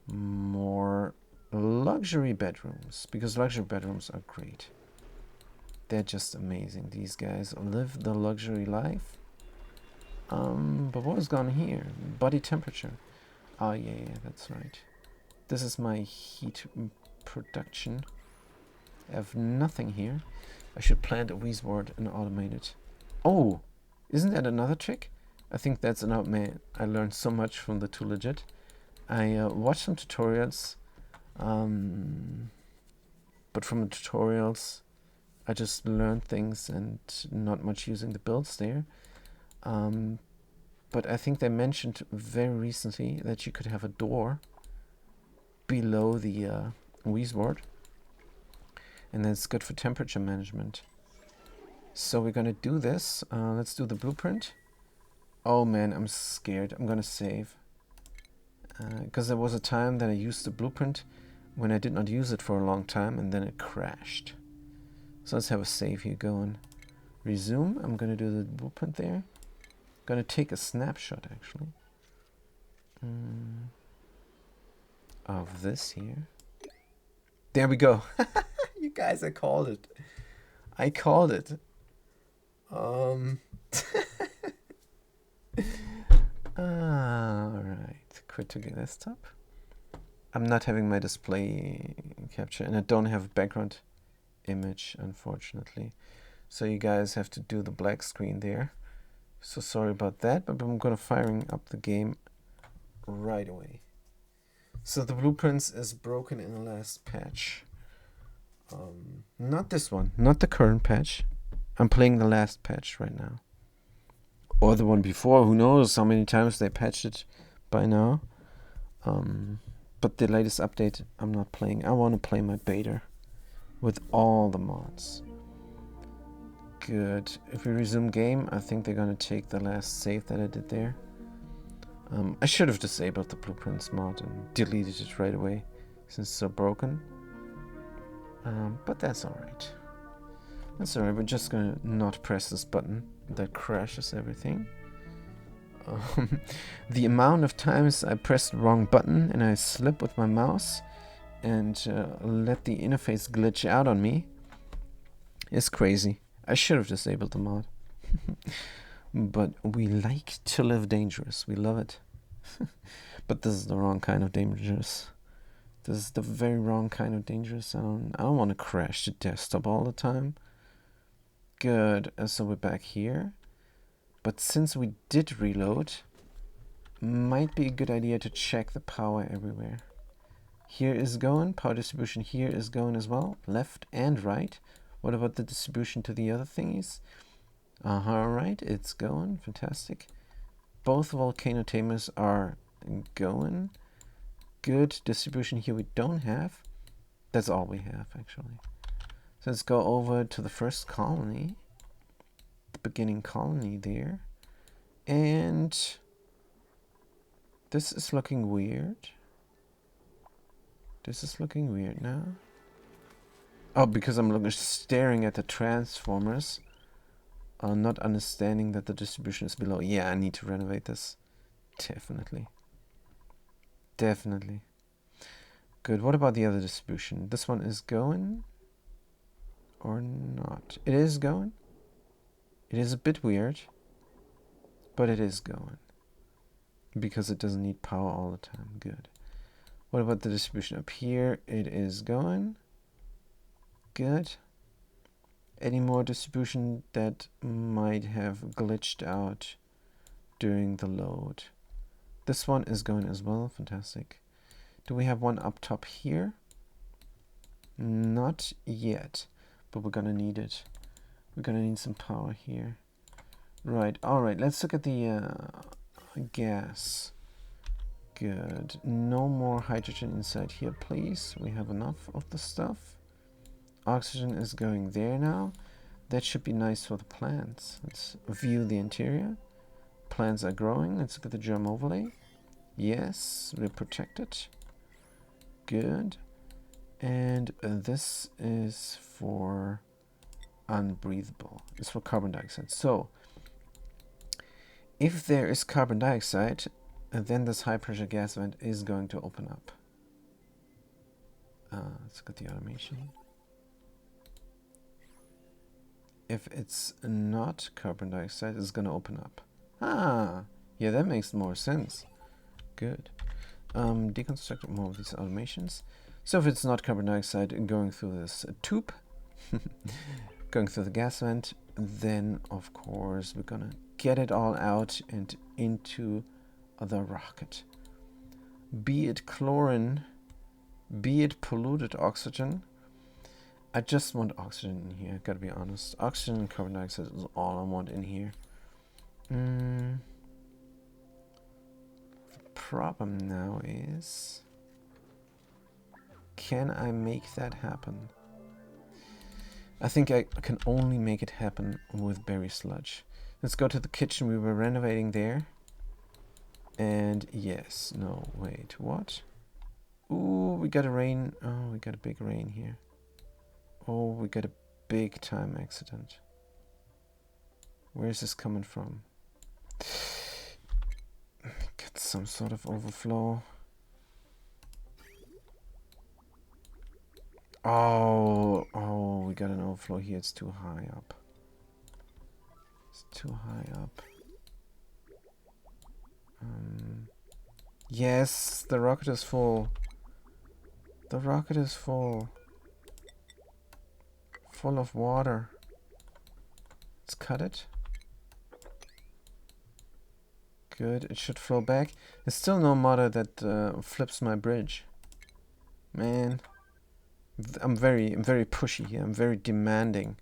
more luxury bedrooms, because luxury bedrooms are great. They're just amazing. These guys live the luxury life. But what is gone here? Body temperature. Oh yeah, that's right. This is my heat production. I have nothing here. I should plant a Weezword and automate it. Oh, isn't that another trick? I think that's another, man, I learned so much from the Too Legit. I watched some tutorials, but from the tutorials I just learned things and not much using the builds there. But I think they mentioned very recently that you could have a door below the Weezword, and that's good for temperature management. So we're gonna do this. Let's do the blueprint. Oh man, I'm scared. I'm gonna save. Because there was a time that I used the blueprint when I did not use it for a long time and then it crashed. So let's have a save here going. Resume. I'm gonna do the blueprint there. Gonna take a snapshot actually. Of this here. There we go. You guys, I called it. I called it. Alright, quit to desktop. I'm not having my display capture and I don't have background image, unfortunately. So you guys have to do the black screen there. So sorry about that, but I'm gonna firing up the game right away. So the blueprints is broken in the last patch. Not this one, not the current patch. I'm playing the last patch right now. Or the one before, who knows how many times they patched it by now. But the latest update I'm not playing. I want to play my beta with all the mods. Good. If we resume game, I think they're gonna take the last save that I did there. I should have disabled the blueprints mod and deleted it right away since it's so broken. But that's alright. That's alright, we're just gonna not press this button that crashes everything. The amount of times I press the wrong button and I slip with my mouse and let the interface glitch out on me is crazy. I should have disabled the mod. But we like to live dangerous. We love it. But this is the wrong kind of dangerous. This is the very wrong kind of dangerous. I don't want to crash the desktop all the time. Good. So we're back here. But since we did reload, might be a good idea to check the power everywhere. Here is going. Power distribution here is going as well. Left and right. What about the distribution to the other thingies? Alright, it's going. Fantastic. Both volcano tamers are going. Good distribution here we don't have. That's all we have actually. So let's go over to the first colony. The beginning colony there. And this is looking weird. This is looking weird now. Oh, because I'm staring at the transformers. Not understanding that the distribution is below. Yeah, I need to renovate this. Definitely. Definitely. Good. What about the other distribution? This one is going or not? It is going. It is a bit weird, but it is going because it doesn't need power all the time. Good. What about the distribution up here? It is going. Good. Any more distribution that might have glitched out during the load? This one is going as well. Fantastic. Do we have one up top here? Not yet, but we're gonna need it. We're gonna need some power here. Right, alright, let's look at the gas. Good. No more hydrogen inside here, please. We have enough of the stuff. Oxygen is going there now. That should be nice for the plants. Let's view the interior. Plants are growing. Let's look at the germ overlay. Yes, we're protected. Good. And this is for unbreathable. It's for carbon dioxide. So, if there is carbon dioxide, then this high pressure gas vent is going to open up. Let's look at the automation. If it's not carbon dioxide, it's going to open up. Ah, yeah, that makes more sense. Good. Deconstruct more of these automations. So if it's not carbon dioxide going through this tube, going through the gas vent, then of course we're gonna get it all out and into the rocket. Be it chlorine, be it polluted oxygen. I just want oxygen in here, gotta be honest. Oxygen and carbon dioxide is all I want in here. The problem now is, can I make that happen? I think I can only make it happen with berry sludge. Let's go to the kitchen. We were renovating there. And yes, no, wait, what? Ooh, we got a rain. Oh, we got a big rain here. Oh, we got a big time accident. Where is this coming from? Got some sort of overflow. Oh, we got an overflow here. It's too high up. It's too high up. Yes, the rocket is full. The rocket is full. Full of water. Let's cut it. Good, it should flow back. There's still no modder that flips my bridge. Man, I'm very pushy here. I'm very demanding.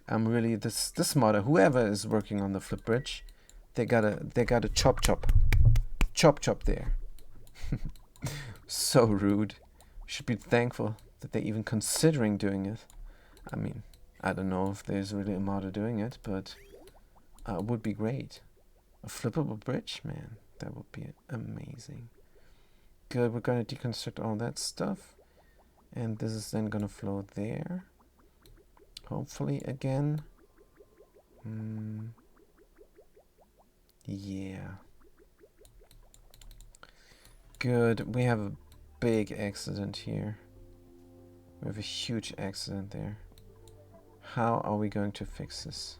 I'm really this modder. Whoever is working on the flip bridge, they gotta chop there. So rude. Should be thankful that they're even considering doing it. I mean, I don't know if there's really a modder doing it, but it would be great. A flippable bridge, man, that would be amazing. Good, we're gonna deconstruct all that stuff, and this is then gonna flow there. Hopefully again. Yeah. Good, we have a big accident here. We have a huge accident there. How are we going to fix this?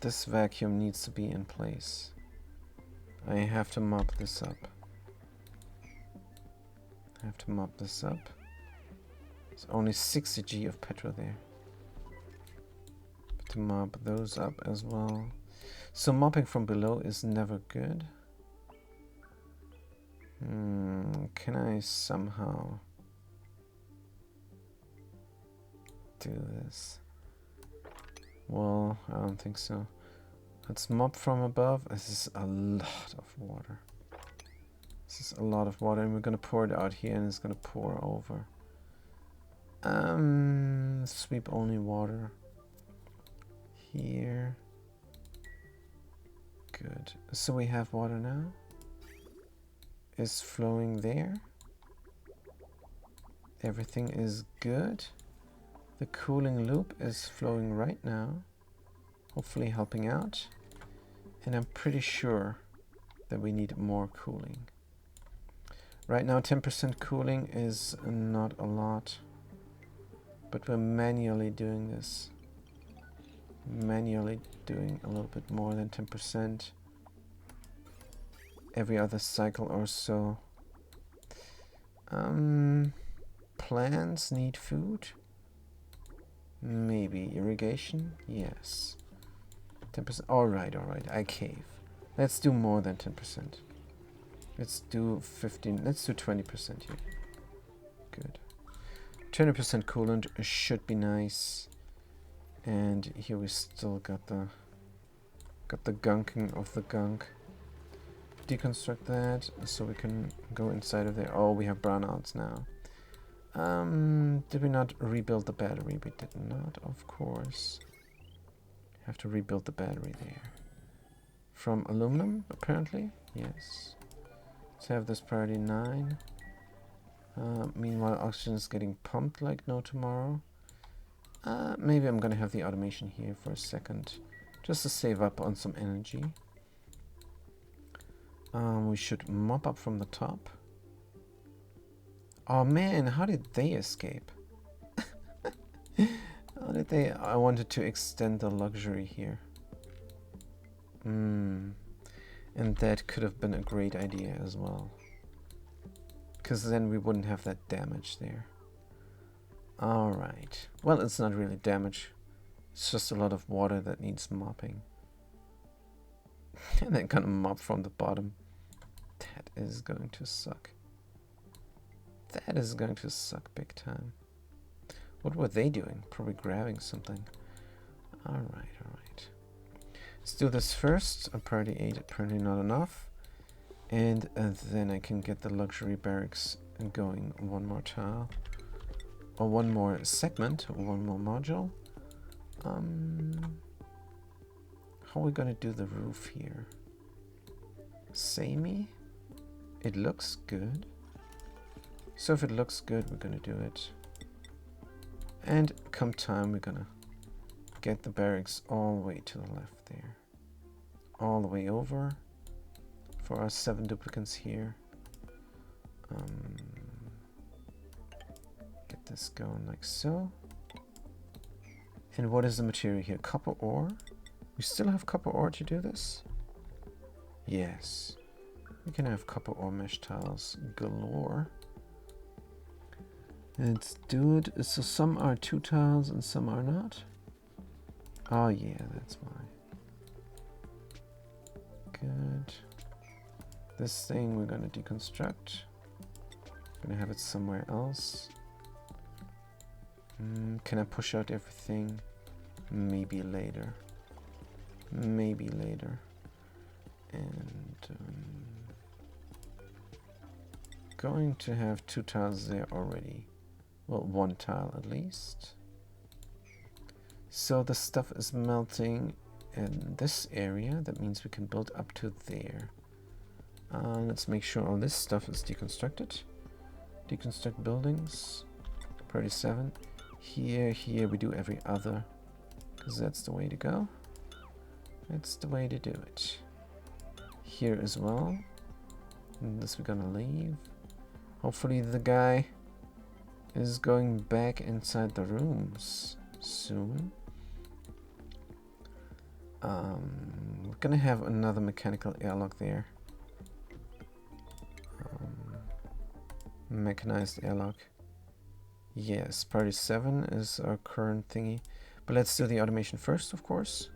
This vacuum needs to be in place. I have to mop this up. There's only 60 G of petrol there. To mop those up as well. So mopping from below is never good. Can I somehow do this? Well, I don't think so. Let's mop from above. This is a lot of water. And we're gonna pour it out here, and it's gonna pour over. Sweep only water here. Good. So we have water now. Is flowing there. Everything is good. The cooling loop is flowing right now, hopefully helping out. And I'm pretty sure that we need more cooling. Right now 10% cooling is not a lot, but we're manually doing this. Manually doing a little bit more than 10%. Every other cycle or so. Plants need food. Maybe irrigation. Yes. 10%. All right. I cave. Let's do more than 10%. Let's do 15. Let's do 20% here. Good. 20% coolant should be nice. And here we still got the gunking of the gunk. Deconstruct that so we can go inside of there. Oh, we have brownouts now. Did we not rebuild the battery? We did not, of course. Have to rebuild the battery there. From aluminum, apparently? Yes. Let's have this priority 9. Meanwhile, oxygen is getting pumped like no tomorrow. Maybe I'm gonna have the automation here for a second, just to save up on some energy. We should mop up from the top. Oh man, how did they escape? How did they? I wanted to extend the luxury here. And that could have been a great idea as well. Because then we wouldn't have that damage there. Alright. Well, it's not really damage. It's just a lot of water that needs mopping. And then gonna mop from the bottom. That is going to suck. That is going to suck big time. What were they doing? Probably grabbing something. Alright. Let's do this first. Priority 8, apparently not enough. And then I can get the luxury barracks going one more tile. or one more segment, or one more module. How are we gonna do the roof here? Samey? It looks good. So if it looks good, we're gonna do it. And come time, we're gonna get the barracks all the way to the left there. All the way over for our 7 duplicants here. Get this going like so. And what is the material here? Copper ore? We still have copper ore to do this? Yes. We can have copper ore mesh tiles galore. Let's do it. So some are 2 tiles and some are not. Oh yeah, that's why. Good. This thing we're gonna deconstruct. Gonna have it somewhere else. Can I push out everything? Maybe later. Maybe later. And going to have 2 tiles there already. Well, 1 tile at least. So the stuff is melting in this area. That means we can build up to there. Let's make sure all this stuff is deconstructed. Deconstruct buildings. Priority 7. Here we do every other. Because that's the way to go. That's the way to do it. Here as well. And this we're gonna leave. Hopefully the guy is going back inside the rooms soon. We're gonna have another mechanical airlock there. Mechanized airlock. Yes, priority 7 is our current thingy. But let's do the automation first, of course.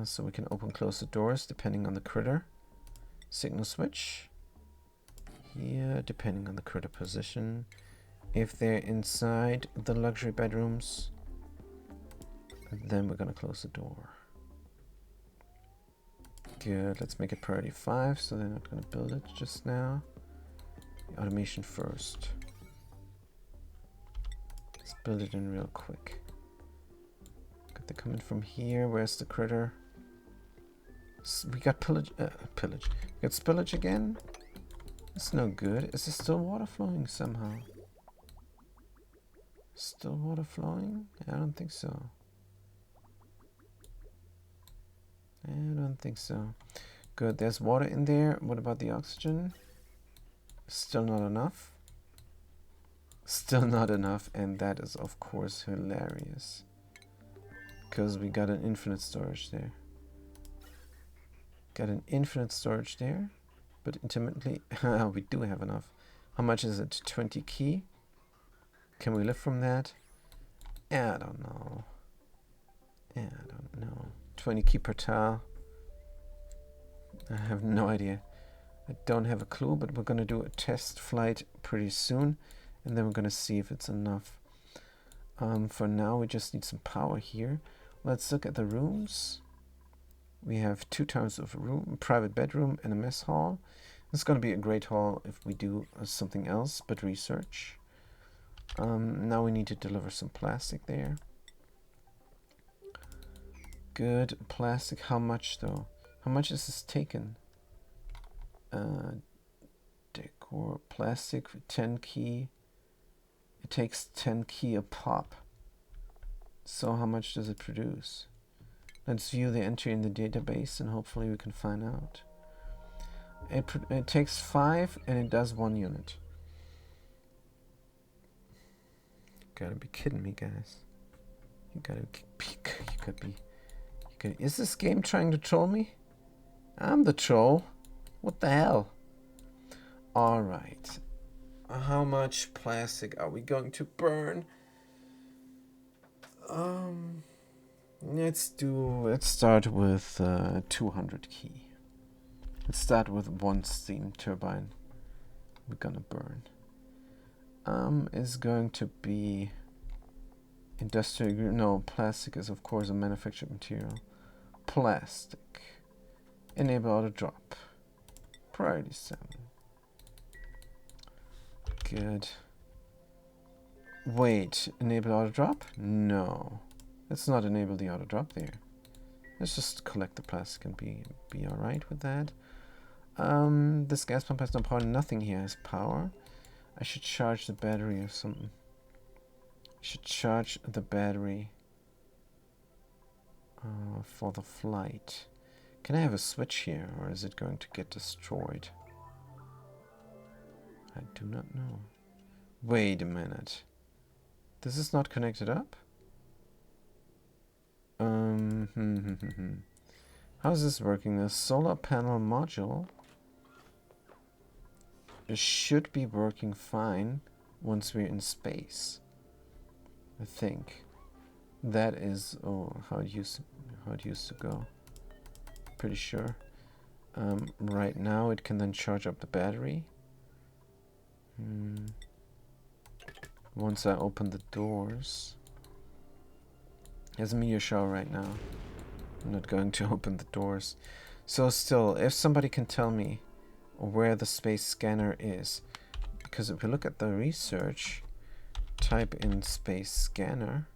So we can open close the doors depending on the critter. Signal switch. Here, depending on the critter position. If they're inside the luxury bedrooms, then we're gonna close the door. Good, let's make it priority 5 so they're not gonna build it just now. Automation first. Let's build it in real quick. Got the coming from here. Where's the critter? We got pillage. We got spillage again. It's no good. Is there still water flowing somehow? Still water flowing? I don't think so. I don't think so. Good, there's water in there. What about the oxygen? Still not enough. Still not enough, and that is of course hilarious. Because we got an infinite storage there. Got an infinite storage there, but intermittently we do have enough. How much is it? 20 key? Can we live from that? I don't know. I don't know. 20 key per tile. I have no idea. I don't have a clue, but we're gonna do a test flight pretty soon, and then we're gonna see if it's enough. For now, we just need some power here. Let's look at the rooms. We have 2 times of a room, private bedroom, and a mess hall. It's gonna be a great hall if we do something else but research. Now we need to deliver some plastic there. Good. Plastic. How much though? How much is this taken? Decor. Plastic. 10 key. It takes 10 key a pop. So how much does it produce? Let's view the entry in the database and hopefully we can find out. It takes 5 and it does 1 unit. You gotta be kidding me, guys. You gotta be. Is this game trying to troll me? I'm the troll. What the hell? Alright. How much plastic are we going to burn? Let's start with 200 key. Let's start with 1 steam turbine we're gonna burn. Is going to be industrial. No, plastic is of course a manufactured material. Plastic. Enable auto drop. Priority 7. Good. Wait, enable auto drop? No. Let's not enable the auto drop there. Let's just collect the plastic and be alright with that. This gas pump has no power. Nothing here has power. I should charge the battery or something. I should charge the battery for the flight. Can I have a switch here, or is it going to get destroyed? I do not know. Wait a minute. This is not connected up? How's this working? The solar panel module should be working fine once we're in space. I think that is how it used to go. Pretty sure. Right now it can then charge up the battery. Once I open the doors. There's a meteor shower right now. I'm not going to open the doors. So still, if somebody can tell me where the space scanner is, because if we look at the research, type in space scanner,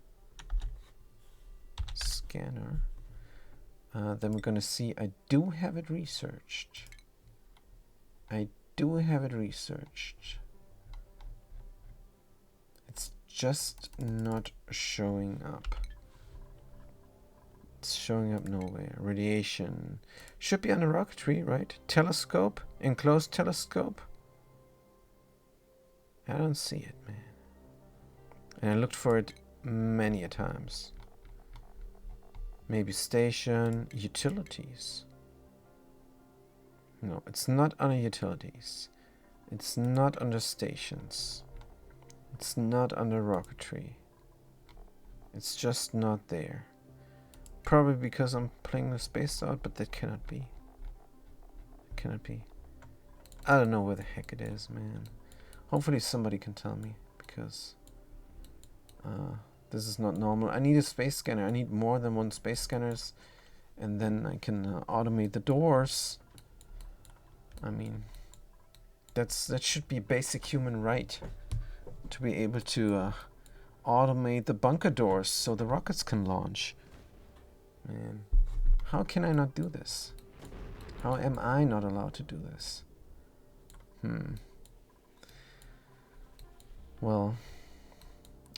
then we're going to see I do have it researched. It's just not showing up. It's showing up nowhere. Radiation. Should be under rocketry, right? Telescope. Enclosed telescope. I don't see it, man. And I looked for it many a times. Maybe station. Utilities. No, it's not under utilities. It's not under stations. It's not under rocketry. It's just not there. Probably because I'm playing the space out, but that cannot be. It cannot be. I don't know where the heck it is, man. Hopefully somebody can tell me, because this is not normal. I need a space scanner. I need more than one space scanners, and then I can automate the doors. I mean, that should be basic human right, to be able to automate the bunker doors so the rockets can launch. Man, how can I not do this? How am I not allowed to do this? Well,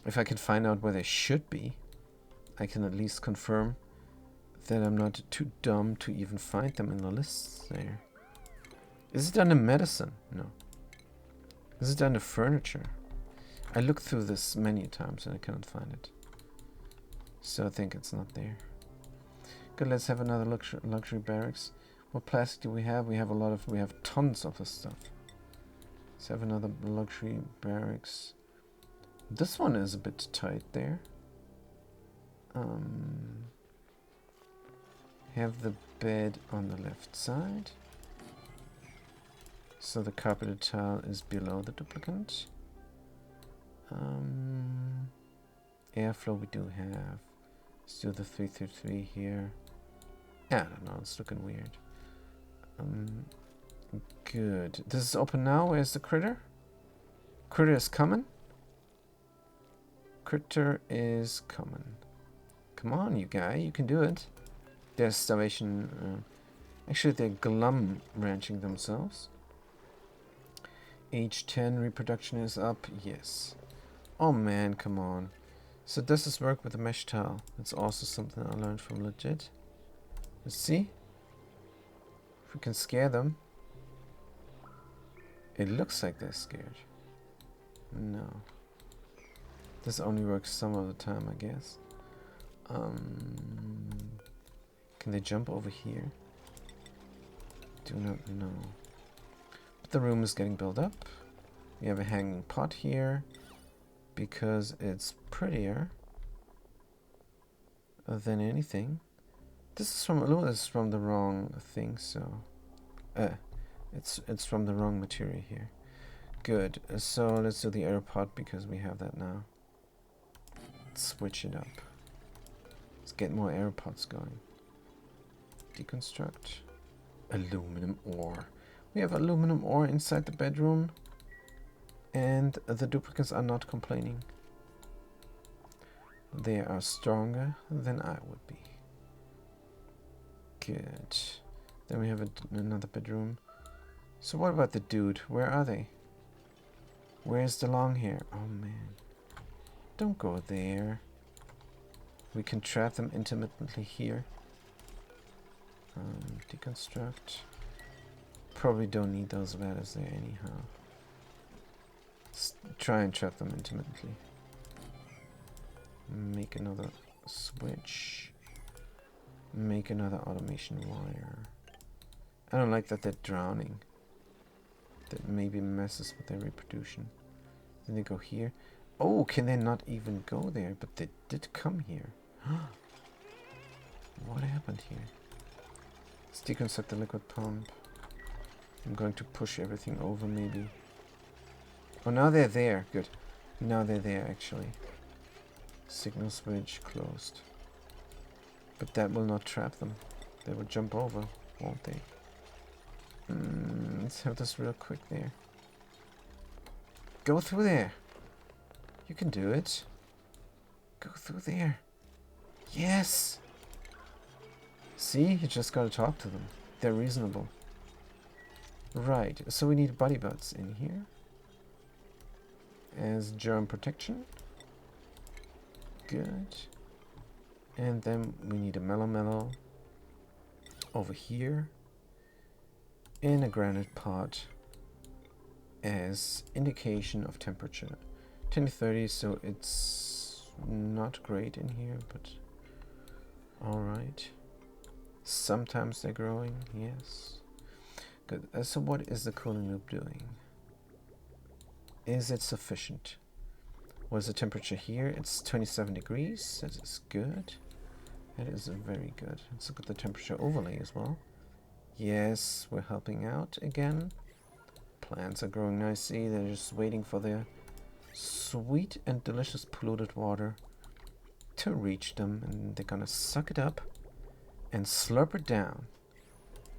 if I can find out where they should be, I can at least confirm that I'm not too dumb to even find them in the lists there. Is it under medicine? No. Is it under furniture? I looked through this many times and I cannot find it. So I think it's not there. Good, let's have another luxury barracks. What plastic do we have? We have tons of this stuff. Let's have another luxury barracks. This one is a bit tight there. Have the bed on the left side. So the carpeted tile is below the duplicant. Airflow we do have. Let's do the 333 here. I don't know, it's looking weird. Good. This is open now. Where's the critter? Critter is coming. Critter is coming. Come on, you guy. You can do it. There's starvation. Actually, they're glum ranching themselves. Age 10 reproduction is up. Yes. Oh man, come on. So does this work with the mesh tile? That's also something I learned from Legit. Let's see if we can scare them. It looks like they're scared. No. This only works some of the time, I guess. Can they jump over here? Do not know. But the room is getting built up. We have a hanging pot here because it's prettier than anything. This is from the wrong thing, so it's from the wrong material here. Good. So let's do the air pot because we have that now. Let's switch it up. Let's get more air pots going. Deconstruct. Aluminum ore. We have aluminum ore inside the bedroom, and the duplicates are not complaining. They are stronger than I would be. Good. Then we have another bedroom. So what about the dude? Where are they? Where's the long hair? Oh man. Don't go there. We can trap them intermittently here. Deconstruct. Probably don't need those ladders there anyhow. Try and trap them intermittently. Make another switch. Make another automation wire. I don't like that they're drowning. That maybe messes with their reproduction. Then they go here. Oh, can they not even go there? But they did come here. What happened here? Let's deconstruct the liquid pump. I'm going to push everything over maybe. Oh, now they're there. Good. Now they're there actually. Signal switch closed. But that will not trap them. They will jump over, won't they? Let's have this real quick there. Go through there. You can do it. Go through there. Yes! See? You just gotta talk to them. They're reasonable. Right, so we need body buds in here. As germ protection. Good. And then we need a mellow over here. In a granite pot as indication of temperature. 10 to 30, so it's not great in here, but alright. Sometimes they're growing, yes. Good. So what is the cooling loop doing? Is it sufficient? What is the temperature here? It's 27 degrees. That is good. That is very good. Let's look at the temperature overlay as well. Yes, we're helping out again. Plants are growing nicely. They're just waiting for their sweet and delicious polluted water to reach them. And they're gonna suck it up and slurp it down.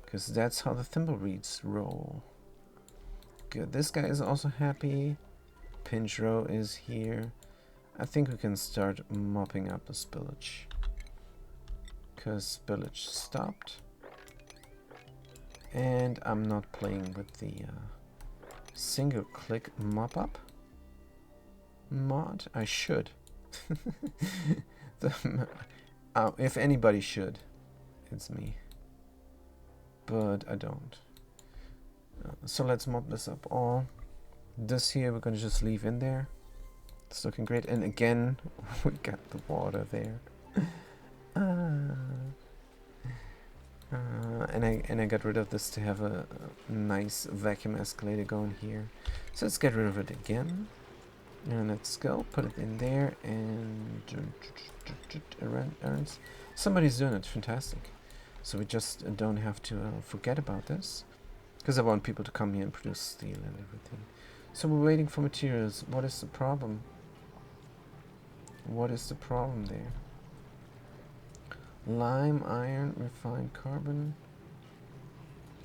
Because that's how the thimbleweeds roll. Good. This guy is also happy. Pinch row is here. I think we can start mopping up the spillage. Because spillage stopped. And I'm not playing with the single click mop up mod. I should. If anybody should, it's me. But I don't. So let's mop this up all. This here we're gonna just leave in there. It's looking great. And again, we got the water there. And I got rid of this to have a nice vacuum escalator going here. So let's get rid of it again. And let's go, put it in there, and somebody's doing it, fantastic. So we just don't have to forget about this, because I want people to come here and produce steel and everything. So we're waiting for materials. What is the problem? What is the problem there? Lime, iron, refined carbon.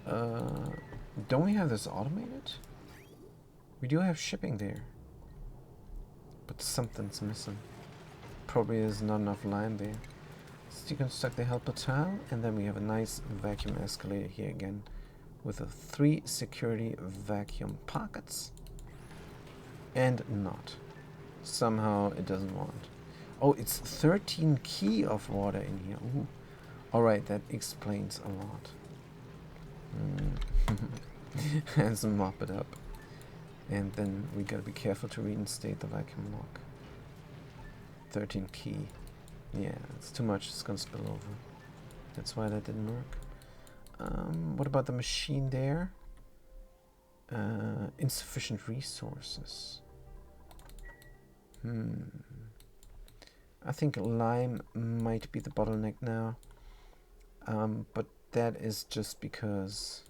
Don't we have this automated? We do have shipping there. But something's missing. Probably there's not enough lime there. Let's deconstruct the helper tile, and then we have a nice vacuum escalator here again with 3 security vacuum pockets. And not. Somehow it doesn't want. Oh, it's 13 key of water in here. Ooh. Alright, that explains a lot. Let's mop it up. And then we gotta be careful to reinstate the vacuum lock. 13 key. Yeah, it's too much. It's gonna spill over. That's why that didn't work. What about the machine there? Insufficient resources. I think lime might be the bottleneck now. But that is just because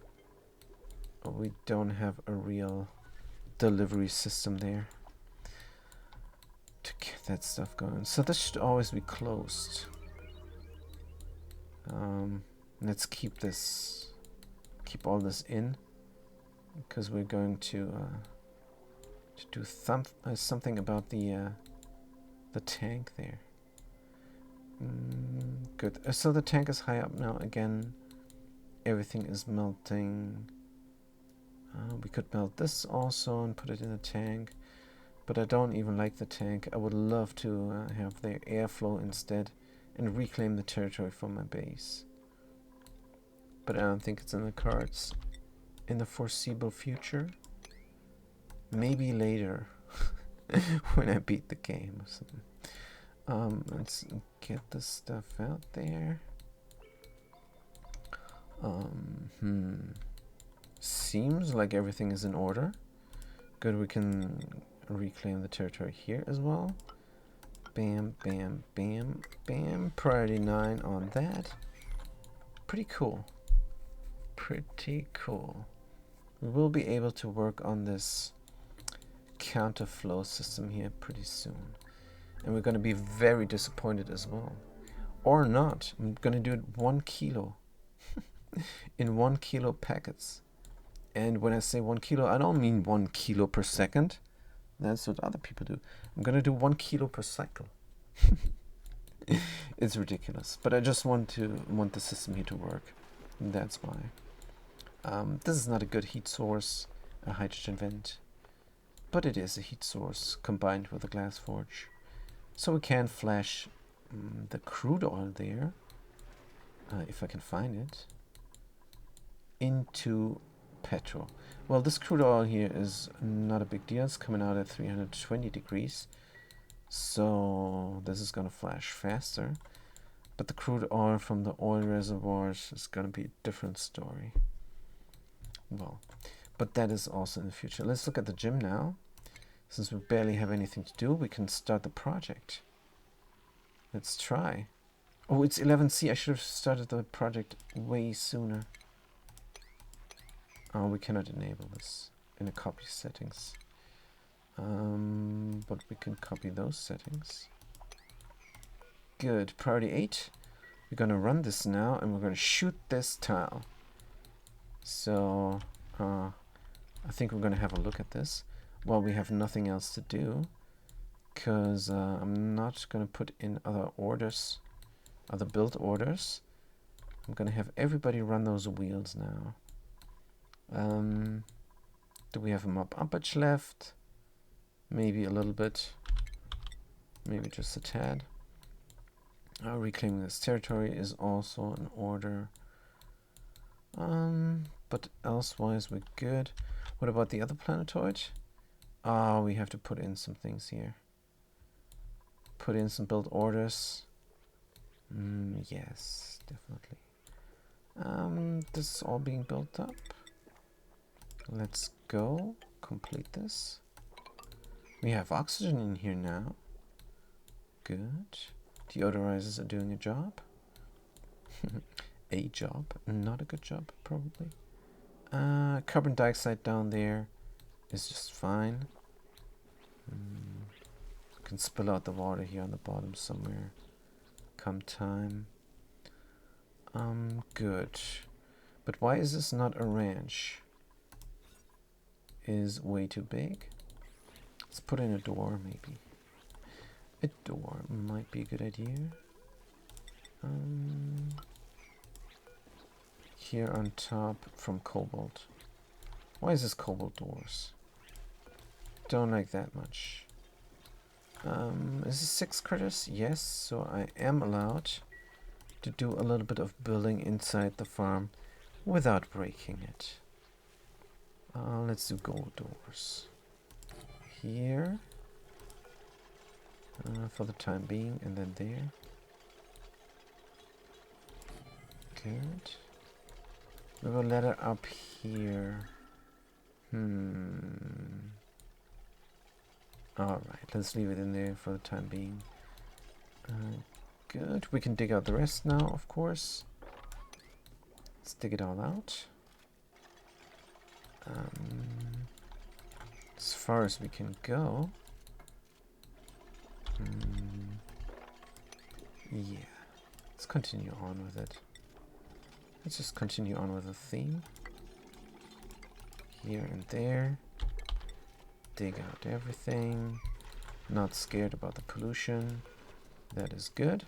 we don't have a real delivery system there to get that stuff going. So this should always be closed. Let's keep all this in, because we're going to do something about the tank there. Good. So the tank is high up now again. Everything is melting. We could melt this also and put it in the tank. But I don't even like the tank. I would love to have the airflow instead and reclaim the territory from my base. But I don't think it's in the cards in the foreseeable future. Maybe later when I beat the game or something. Let's get this stuff out there. Seems like everything is in order. Good, we can reclaim the territory here as well. Bam, bam, bam, bam. Priority 9 on that. Pretty cool. Pretty cool. We will be able to work on this counterflow system here pretty soon. And we're going to be very disappointed as well. Or not. I'm going to do it 1 kilo. In 1 kilo packets. And when I say 1 kilo, I don't mean 1 kilo per second. That's what other people do. I'm going to do 1 kilo per cycle. It's ridiculous. But I just want the system here to work. And that's why. This is not a good heat source, a hydrogen vent. But it is a heat source combined with a glass forge. So we can flash the crude oil there, if I can find it, into petrol. Well, this crude oil here is not a big deal. It's coming out at 320 degrees. So this is going to flash faster. But the crude oil from the oil reservoirs is going to be a different story. Well, but that is also in the future. Let's look at the gym now. Since we barely have anything to do, we can start the project. Let's try. Oh, it's 11C. I should have started the project way sooner. Oh, we cannot enable this in the copy settings. But we can copy those settings. Good. Priority 8. We're going to run this now, and we're going to shoot this tile. So, I think we're going to have a look at this. Well, we have nothing else to do, because I'm not going to put in other orders, other build orders. I'm going to have everybody run those wheels now. Do we have a mob uppage left? Maybe a little bit. Maybe just a tad. Reclaiming this territory is also in order. But elsewise we're good. What about the other planetoid? We have to put in some things here. Put in some build orders. Yes, definitely. This is all being built up. Let's go complete this. We have oxygen in here now. Good. Deodorizers are doing a job. A job, not a good job, probably. Carbon dioxide down there is just fine. Can spill out the water here on the bottom somewhere come time. Good. But why is this not a ranch? Is way too big. Let's put in a door, maybe. A door might be a good idea. Here on top from cobalt. Why is this cobalt doors? Don't like that much. Is this 6 critters? Yes, so I am allowed to do a little bit of building inside the farm without breaking it. Let's do gold doors. Here. For the time being, and then there. Good. We have a ladder up here. Alright, let's leave it in there for the time being. Good. We can dig out the rest now, of course. Let's dig it all out. As far as we can go. Yeah. Let's continue on with it. Let's just continue on with the theme. Here and there. Dig out everything. Not scared about the pollution. That is good.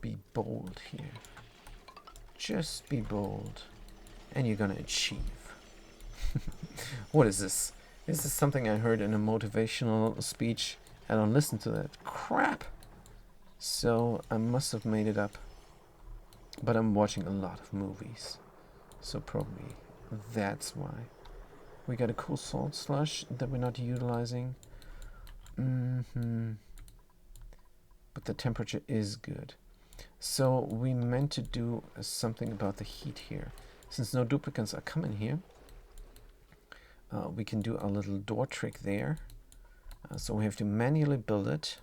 be bold here. Just be bold. And you're gonna achieve. What is this? Is this something I heard in a motivational speech? I don't listen to that crap. So I must have made it up. But I'm watching a lot of movies. So probably that's why. We got a cool salt slush that we're not utilizing. But the temperature is good. So we meant to do something about the heat here. Since no duplicates are coming here, we can do a little door trick there. So we have to manually build it.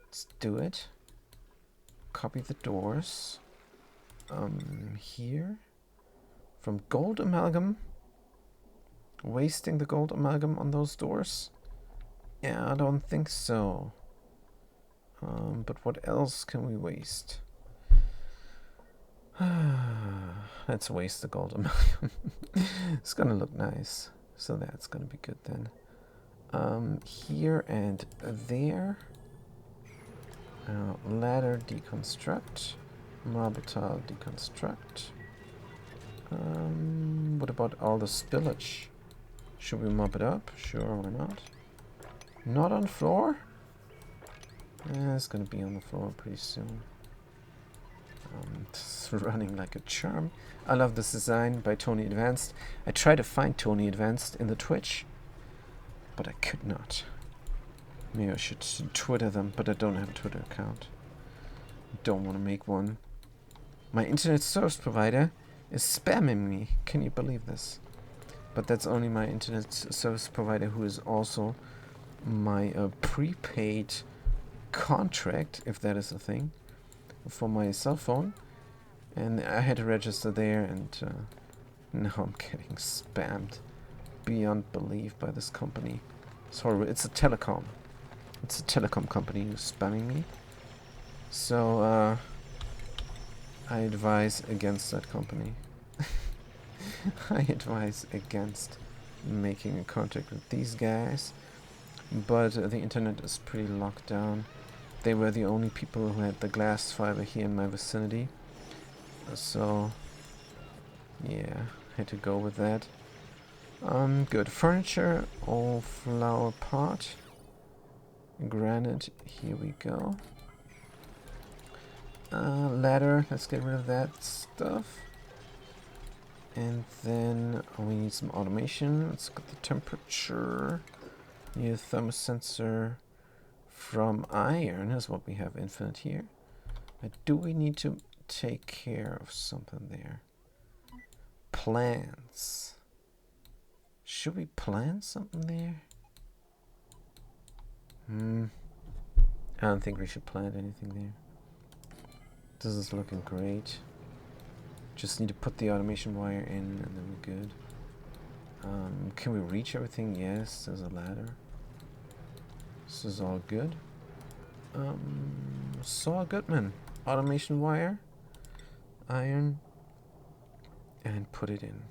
Let's do it. Copy the doors. Here. From gold amalgam. Wasting the gold amalgam on those doors? Yeah, I don't think so. But what else can we waste? Let's waste the gold amalgam. It's gonna look nice. So that's gonna be good then. Here and there. Ladder deconstruct. Marble tile deconstruct. What about all the spillage? Should we mop it up? Sure, why not? Not on floor? It's gonna be on the floor pretty soon. It's running like a charm. I love this design by Tony Advanced. I tried to find Tony Advanced in the Twitch, but I could not. Maybe I should Twitter them, but I don't have a Twitter account. Don't want to make one. My internet service provider is spamming me. Can you believe this? But that's only my internet service provider, who is also my prepaid contract, if that is a thing, for my cell phone. And I had to register there, and now I'm getting spammed beyond belief by this company. It's horrible. It's a telecom. It's a telecom company who's spamming me. So I advise against that company. I advise against making a contact with these guys. But the internet is pretty locked down. They were the only people who had the glass fiber here in my vicinity. So yeah, had to go with that. Good. Furniture, all flower pot. Granite, here we go. Ladder, let's get rid of that stuff. And then we need some automation. Let's get the temperature. Need a thermosensor from iron is what we have infinite here. But do we need to take care of something there? Plants. Should we plant something there? I don't think we should plant anything there. This is looking great. Just need to put the automation wire in and then we're good. Can we reach everything? Yes, there's a ladder. This is all good. Saul Goodman. Automation wire. Iron. And put it in.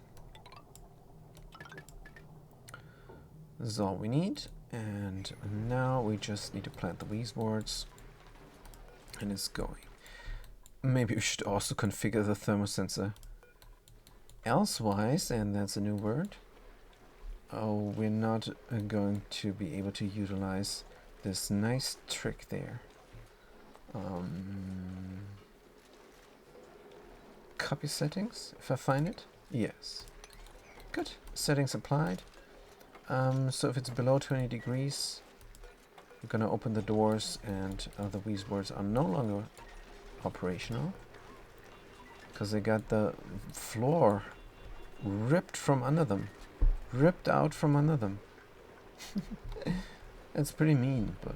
This is all we need. And now we just need to plant the weeze boards. And it's going. Maybe we should also configure the thermosensor elsewise, and that's a new word. Oh, we're not going to be able to utilize this nice trick there. Copy settings, if I find it. Yes. Good. Settings applied. So if it's below 20 degrees, we're going to open the doors, and the weeze boards are no longer operational because they got the floor ripped from under them. Ripped out from under them. It's pretty mean, but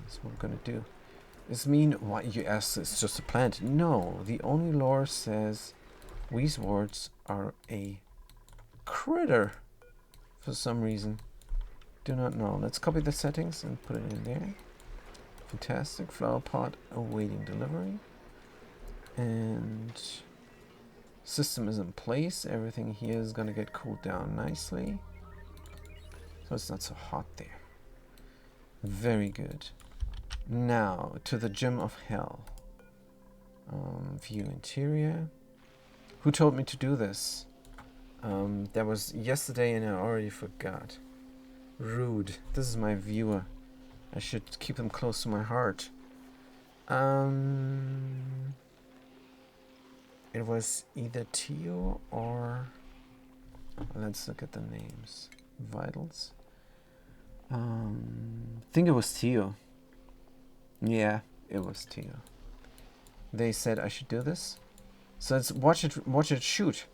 that's what we're gonna do. It's mean. Why, you ask? It's just a plant. No, the only lore says weeze boards are a critter for some reason. Do not know. Let's copy the settings and put it in there. Fantastic. Flower pot awaiting delivery. And system is in place. Everything here is gonna get cooled down nicely. So it's not so hot there. Very good. Now to the gym of hell. View interior. Who told me to do this? That was yesterday and I already forgot. Rude. This is my viewer. I should keep them close to my heart. It was either Tio or... Let's look at the names. Vitals. I think it was Tio. Yeah, it was Tio. They said I should do this. So let's watch it shoot.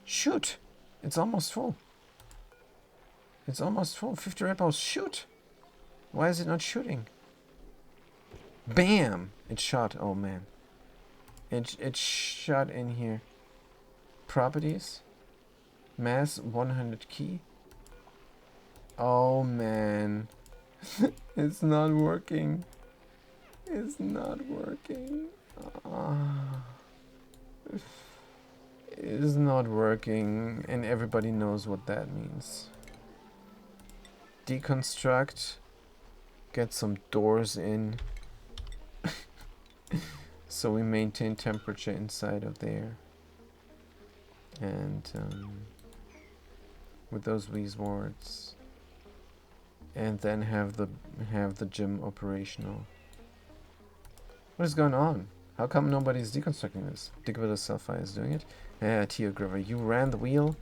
Shoot! It's almost full. It's almost full. 50 red balls. Shoot! Why is it not shooting? Bam! It shot. Oh man. It shot in here. Properties. Mass 100 key. Oh man. It's not working. It's not working. It is not working, and everybody knows what that means. Deconstruct. Get some doors in. So we maintain temperature inside of there. And with those Wheeze wards. And then have the gym operational. What is going on? How come nobody's deconstructing this? Digvilla Selfie is doing it. Yeah, Tio Griver, you ran the wheel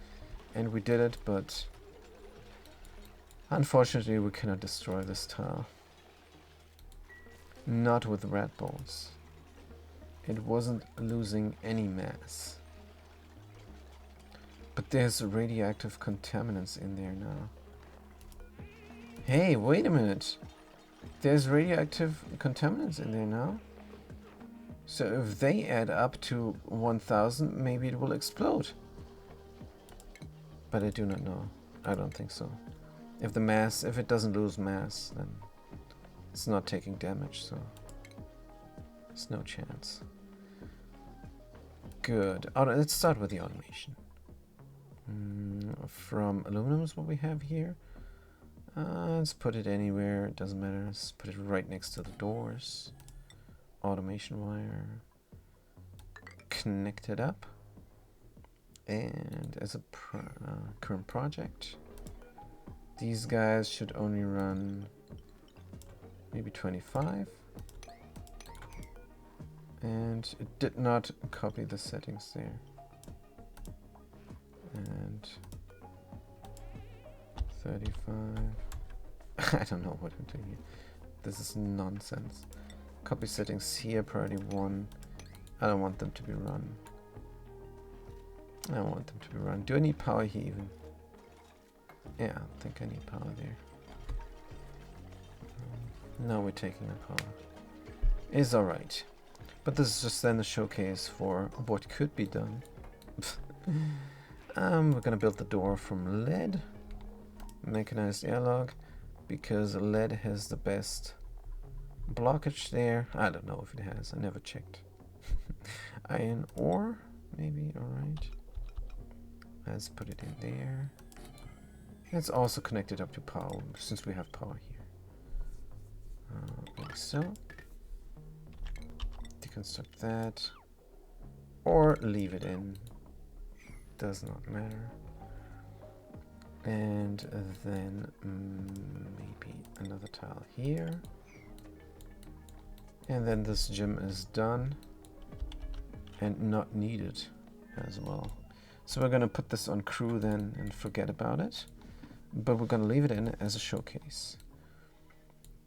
and we did it, but unfortunately we cannot destroy this tile. Not with rat balls. It wasn't losing any mass. But there's radioactive contaminants in there now. Hey, wait a minute. There's radioactive contaminants in there now. So if they add up to 1000, maybe it will explode. But I do not know. I don't think so. If it doesn't lose mass, then it's not taking damage, so there's no chance. Good. Let's start with the automation. From aluminum is what we have here. Let's put it anywhere, it doesn't matter. Let's put it right next to the doors. Automation wire. Connect it up. And as a current project, these guys should only run maybe 25. And it did not copy the settings there. And 35. I don't know what I'm doing here. This is nonsense. Copy settings here, priority 1. I don't want them to be run. I don't want them to be run. Do I need power here even? Yeah, I think I need power there. No, we're taking the power. It's alright. But this is just then the showcase for what could be done. We're gonna build the door from lead. Mechanized airlock. Because lead has the best blockage there. I don't know if it has. I never checked. Iron ore, maybe. Alright. Let's put it in there. It's also connected up to power, since we have power here. Like so. Deconstruct that. Or leave it in. Does not matter. And then maybe another tile here. And then this gym is done. And not needed as well. So we're gonna put this on crew then and forget about it. But we're gonna leave it in as a showcase.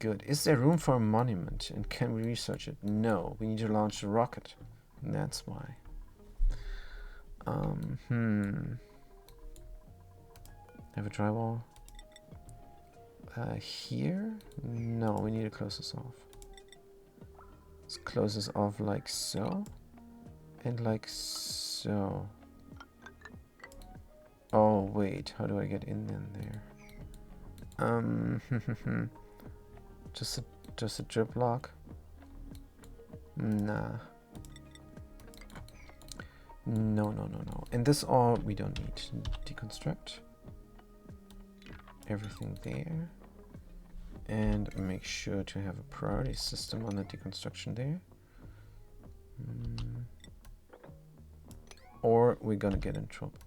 Good. Is there room for a monument? And can we research it? No. We need to launch a rocket. And that's why. Have a drywall. Here? No, we need to close this off. Let's close this off like so. And like so. Oh, wait. How do I get in there? Just a drip lock? Nah. No. And this all we don't need. Deconstruct. Everything there. And make sure to have a priority system on the deconstruction there. Or we're gonna get in trouble.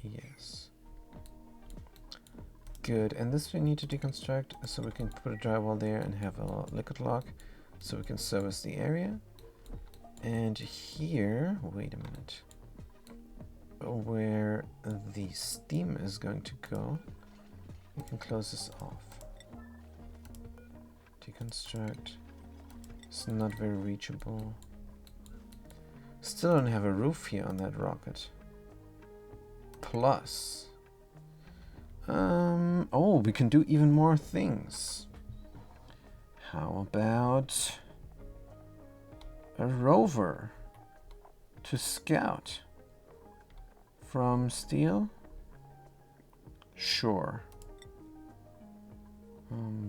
Yes. Good, and this we need to deconstruct so we can put a drywall there and have a liquid lock so we can service the area. And here, wait a minute, where the steam is going to go, we can close this off. Deconstruct. It's not very reachable. Still don't have a roof here on that rocket. Plus, oh, we can do even more things. How about a rover to scout from steel? Sure.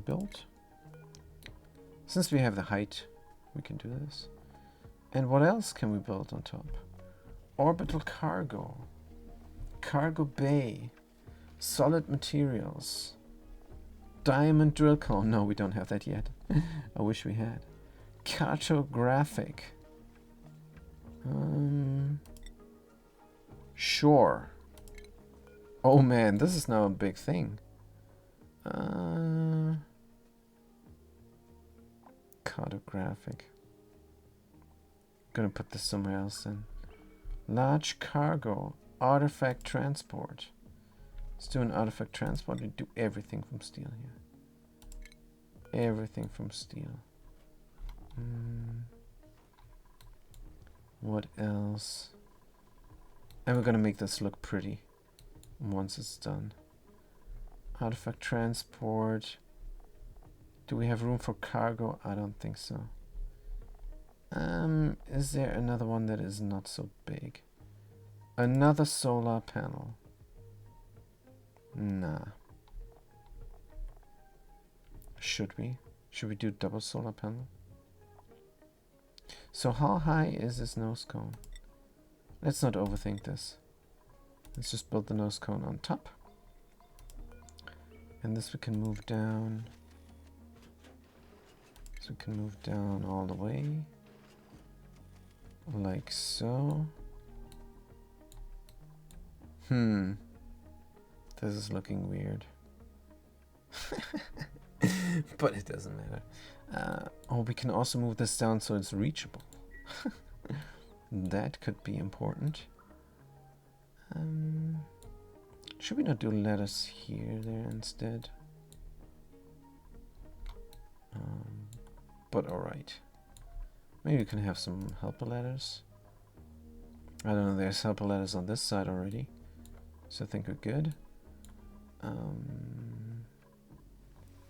Build. Since we have the height, we can do this. And what else can we build on top? Orbital cargo. Cargo bay. Solid materials. Diamond drill cone. No, we don't have that yet. I wish we had. Cartographic. Sure. Oh man, this is now a big thing. Cartographic. Gonna put this somewhere else then. Large cargo. Artifact transport. Let's do an artifact transport. We do everything from steel here. Everything from steel. What else? And we're gonna make this look pretty once it's done. Artifact transport. Do we have room for cargo? I don't think so. Is there another one that is not so big? Another solar panel. Nah. Should we? Should we do double solar panel? So how high is this nose cone? Let's not overthink this. Let's just build the nose cone on top. And this we can move down. So we can move down all the way. Like so. This is looking weird. But it doesn't matter. Oh, we can also move this down so it's reachable. That could be important. Should we not do letters here, there instead? But alright. Maybe we can have some helper letters. I don't know, there's helper letters on this side already. So I think we're good.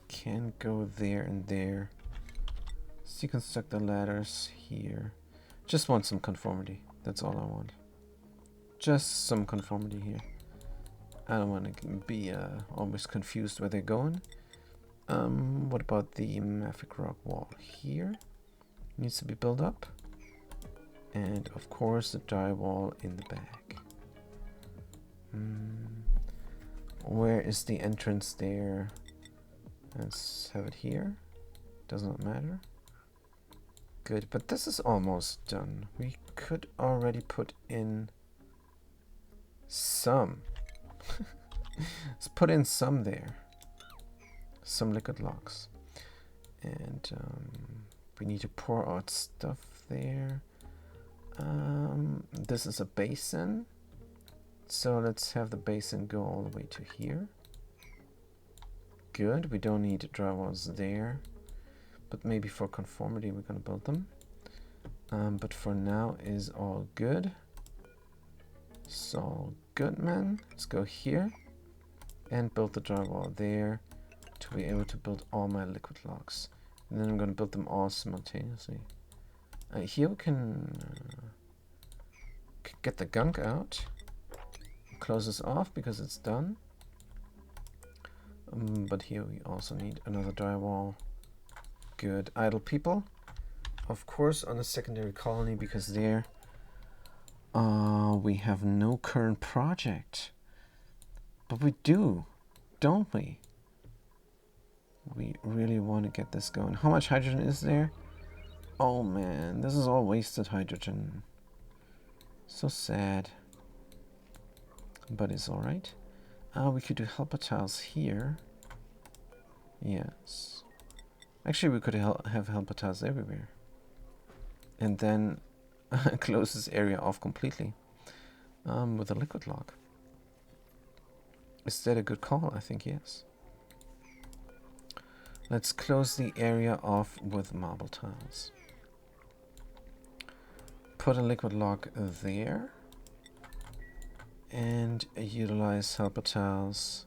Can go there and there. Let's deconstruct the ladders here. Just want some conformity. That's all I want. Just some conformity here. I don't want to be always confused where they're going. What about the mafic rock wall here? Needs to be built up. And of course the drywall in the back. Where is the entrance there? Let's have it here. Does not matter. Good, but this is almost done. We could already put in some. Let's put in some there. Some liquid locks. And we need to pour out stuff there. This is a basin. So let's have the basin go all the way to here. Good, we don't need drywalls there. But maybe for conformity we're gonna build them. But for now is all good. It's all good, man. Let's go here and build the drywall there to be able to build all my liquid locks. And then I'm gonna build them all simultaneously. Here we can get the gunk out. Close this off because it's done. But here we also need another drywall. Good. Idle people. Of course on a secondary colony because there we have no current project. But we do, don't we? We really want to get this going. How much hydrogen is there? Oh man, this is all wasted hydrogen. So sad. But it's alright. We could do helper tiles here. Yes. Actually, we could have helper tiles everywhere. And then close this area off completely with a liquid lock. Is that a good call? I think yes. Let's close the area off with marble tiles. Put a liquid lock there. And utilize helper tiles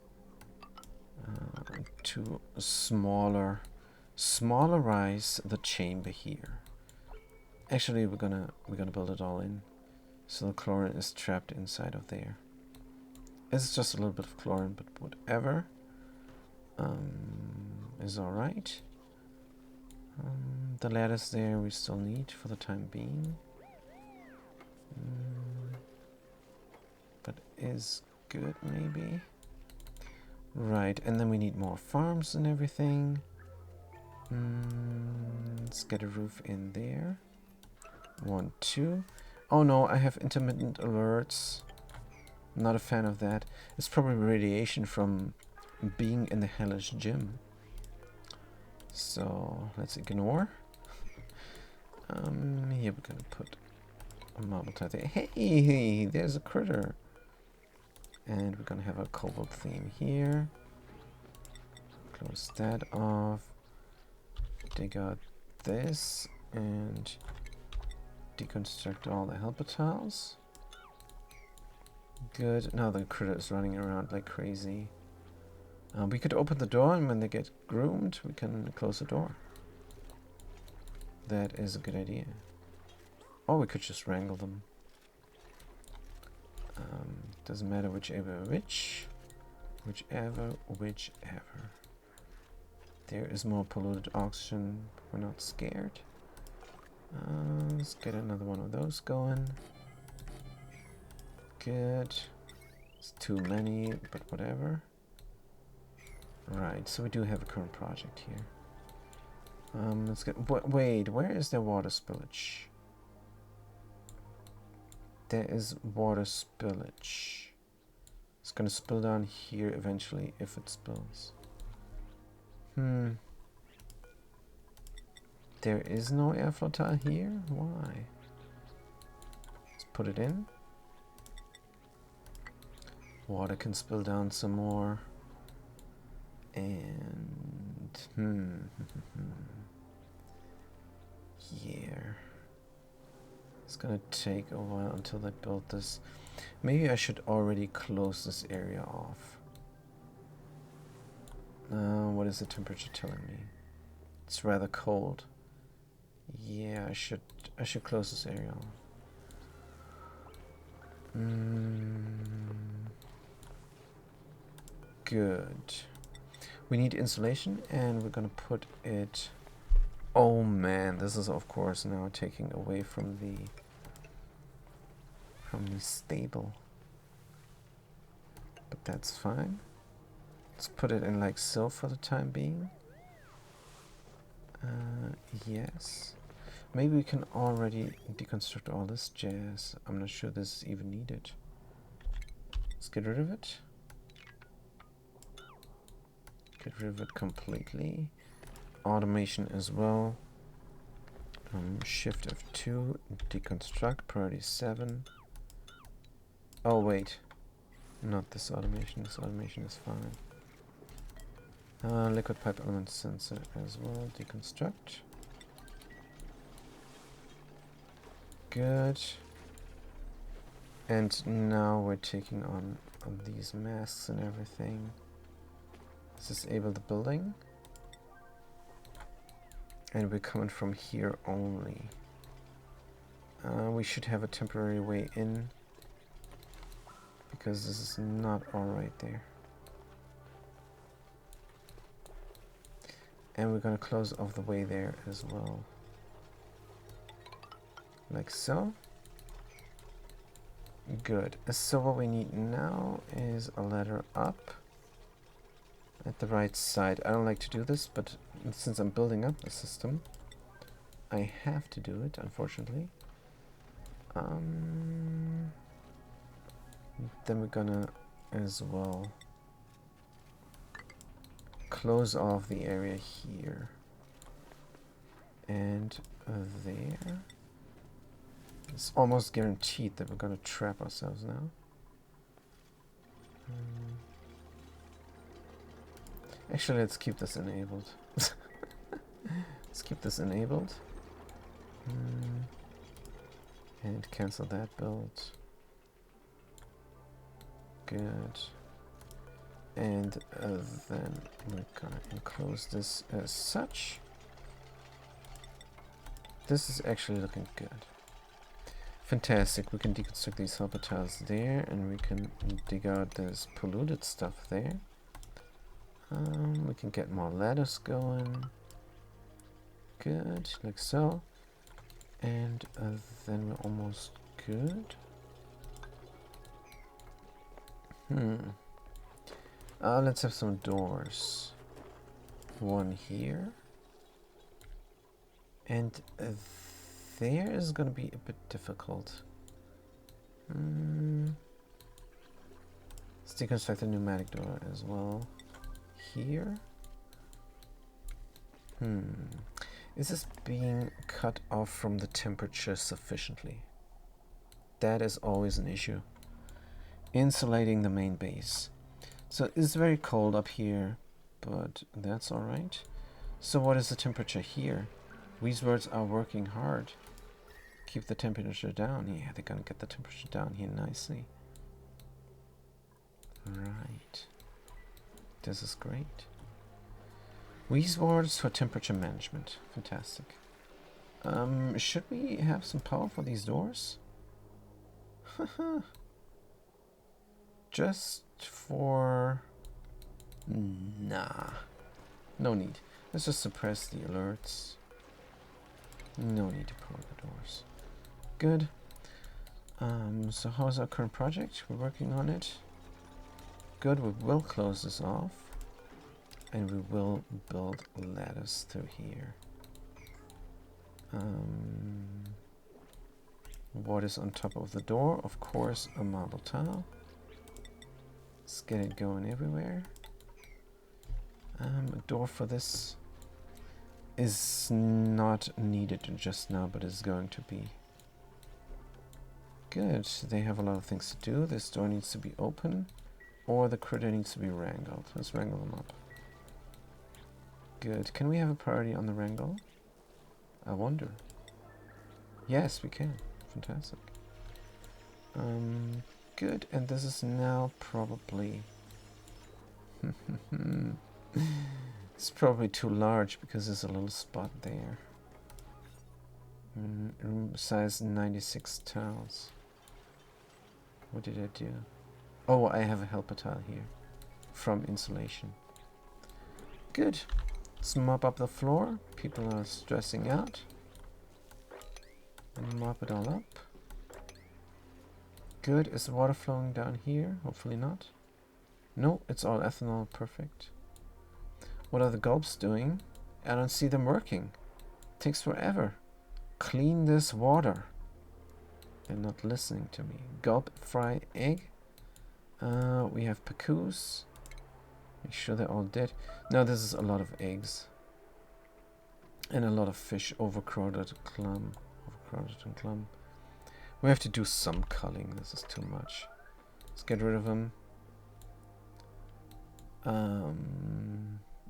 to smallerize the chamber here. Actually, we're gonna build it all in, so the chlorine is trapped inside of there. It's just a little bit of chlorine, but whatever is all right. The lattice there we still need for the time being, but is good maybe. Right, and then we need more farms and everything. Let's get a roof in there. 1, 2. Oh no, I have intermittent alerts. Not a fan of that. It's probably radiation from being in the hellish gym. So let's ignore. Here we're gonna put a marble tile there. Hey, there's a critter. And we're gonna have a cobalt theme here. Close that off. Dig out this and deconstruct all the helper tiles. Good. Now the critter is running around like crazy. We could open the door, and when they get groomed, we can close the door. That is a good idea. Or we could just wrangle them. Doesn't matter whichever. There is more polluted oxygen. We're not scared. Let's get another one of those going. Good. It's too many, but whatever. Right, so we do have a current project here. Let's get. Wait, where is there water spillage? There is water spillage. It's gonna spill down here eventually if it spills. There is no airflow tile here? Why? Let's put it in. Water can spill down some more. And yeah. It's gonna take a while until they build this. Maybe I should already close this area off. What is the temperature telling me? It's rather cold. Yeah, I should close this area off. Good. We need insulation, and we're gonna put it. Oh man, this is of course now taking away from the stable. But that's fine. Let's put it in like so for the time being. Yes. Maybe we can already deconstruct all this jazz. I'm not sure this is even needed. Let's get rid of it. Get rid of it completely. Automation as well. Shift F2, deconstruct, priority 7. Oh wait, not this automation. This automation is fine. Liquid pipe element sensor as well, deconstruct. Good. And now we're taking on these masks and everything. Let's disable the building. And we're coming from here only. We should have a temporary way in, because this is not all right there. And we're going to close off the way there as well. Like so. Good. So what we need now is a ladder up. at the right side. I don't like to do this, but since I'm building up the system, I have to do it, unfortunately. Then we're gonna as well close off the area here and there. It's almost guaranteed that we're gonna trap ourselves now. Actually, let's keep this enabled. Let's keep this enabled. And cancel that build. Good. And then we're gonna enclose this as such. This is actually looking good. Fantastic. We can deconstruct these helper tiles there, and we can dig out this polluted stuff there. We can get more ladders going. Good, like so. And then we're almost good. Let's have some doors. One here. And there is going to be a bit difficult. Let's deconstruct the pneumatic door as well. Here. Is this being cut off from the temperature sufficiently? That is always an issue. Insulating the main base. So it's very cold up here, but that's alright. So what is the temperature here? These words are working hard. Keep the temperature down. Yeah, they're gonna get the temperature down here nicely. Right. This is great. These words for temperature management. Fantastic. Should we have some power for these doors? Just for... Nah. No need. Let's just suppress the alerts. No need to power the doors. Good. So how's our current project? We're working on it. Good, we will close this off. And we will build ladders through here. What is on top of the door? Of course, a marble tile. Let's get it going everywhere. A door for this is not needed just now, but is going to be. Good. They have a lot of things to do. This door needs to be open, or the critter needs to be wrangled. Let's wrangle them up. Good. Can we have a priority on the wrangle? I wonder. Yes, we can. Fantastic. Good. And this is now probably... It's probably too large because there's a little spot there. Room size 96 tiles. What did I do? Oh, I have a helper tile here from insulation. Good. Let's mop up the floor. People are stressing out. And mop it all up. Good. Is the water flowing down here? Hopefully not. No, it's all ethanol. Perfect. What are the gulps doing? I don't see them working. Takes forever. Clean this water. They're not listening to me. Gulp, fry, egg. We have pacoos. Make sure they're all dead. Now this is a lot of eggs. And a lot of fish. Overcrowded clump. Overcrowded and clump. We have to do some culling. This is too much. Let's get rid of them.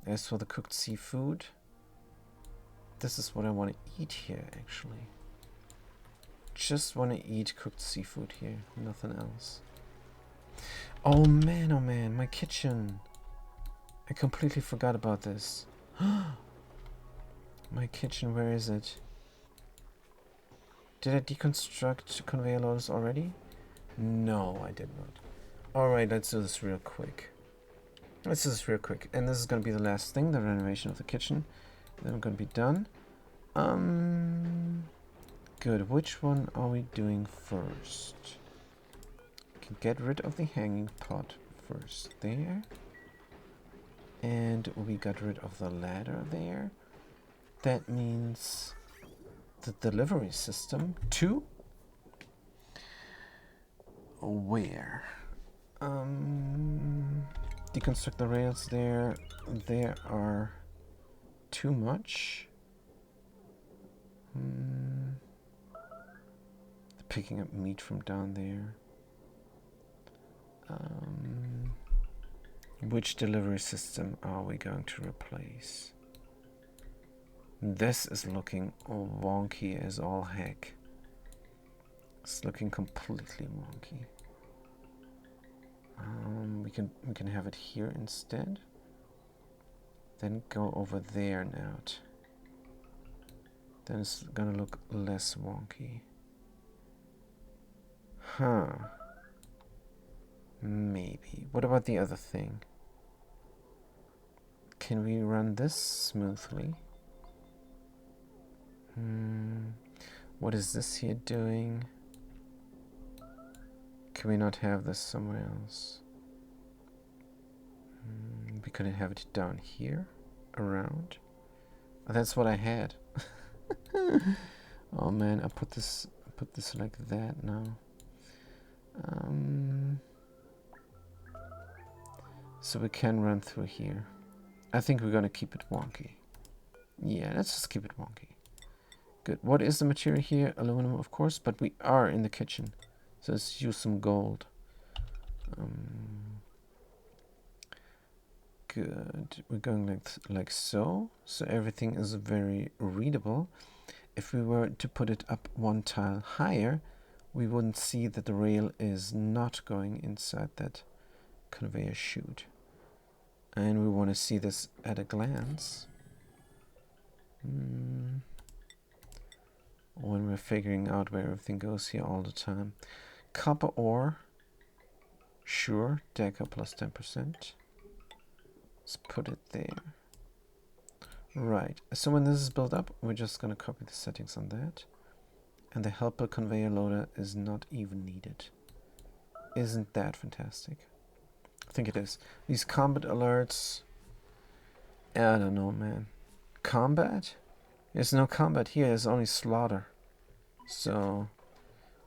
As for the cooked seafood, this is what I want to eat here, actually. Just want to eat cooked seafood here, nothing else. Oh man, my kitchen. I completely forgot about this. My kitchen, where is it? Did I deconstruct conveyor loaders already? No, I did not. Alright, let's do this real quick. Let's do this real quick. And this is going to be the last thing, the renovation of the kitchen. Then we're going to be done. Good. Which one are we doing first? We can get rid of the hanging pot first. There. and we got rid of the ladder there. That means the delivery system to where? Deconstruct the rails there. There are too much. Picking up meat from down there. Which delivery system are we going to replace? This is looking wonky as all heck. It's looking completely wonky. We can have it here instead. Then go over there now. Then it's gonna look less wonky. Huh. Maybe. What about the other thing? Can we run this smoothly? What is this here doing? Can we not have this somewhere else? We couldn't have it down here, around. Oh, that's what I had. Oh man, I put this like that now. So we can run through here. I think we're gonna keep it wonky. Yeah, let's just keep it wonky. Good. What is the material here? Aluminum, of course, but we are in the kitchen. So let's use some gold. Good. We're going like so. So everything is very readable. If we were to put it up one tile higher, we wouldn't see that the rail is not going inside that conveyor chute. And we want to see this at a glance. When we're figuring out where everything goes here all the time. Copper ore. Sure, Deca plus 10%. Let's put it there. Right, so when this is built up, we're just going to copy the settings on that. And the helper conveyor loader is not even needed. Isn't that fantastic? I think it is. These combat alerts. I don't know, man. Combat? There's no combat here, there's only slaughter. So,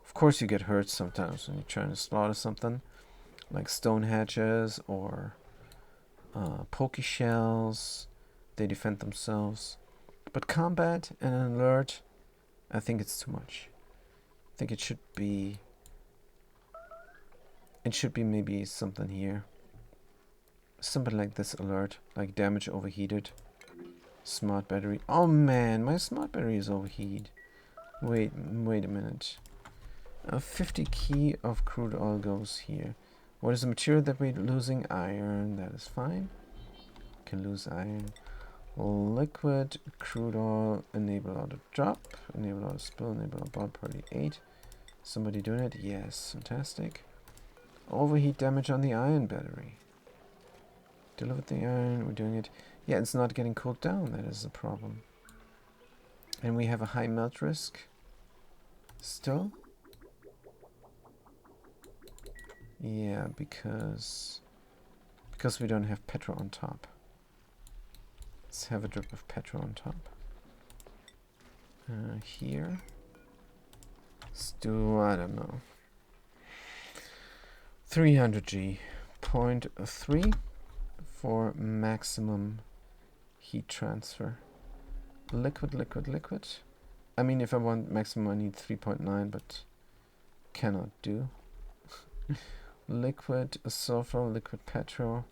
of course you get hurt sometimes when you're trying to slaughter something. Like stone hatches or pokey shells. They defend themselves. But combat and an alert, I think it's too much. I think it should be maybe something here. Something like this alert, like damage overheated. Smart battery. Oh man, my smart battery is overheated. Wait a minute. 50 key of crude oil goes here. What is the material that we're losing? Iron. That is fine. Can lose iron. Liquid, crude oil, enable auto drop, enable auto spill, enable auto ball party 8. Somebody doing it? Yes, fantastic. Overheat damage on the iron battery. Deliver the iron, we're doing it. Yeah, it's not getting cooled down, that is the problem. And we have a high melt risk. Still? Yeah, because we don't have petrol on top. Let's have a drip of petrol on top. Here. Let's do, I don't know. 300G. 0.3 for maximum heat transfer. Liquid. I mean, if I want maximum, I need 3.9, but cannot do. Liquid sulfur, liquid petrol.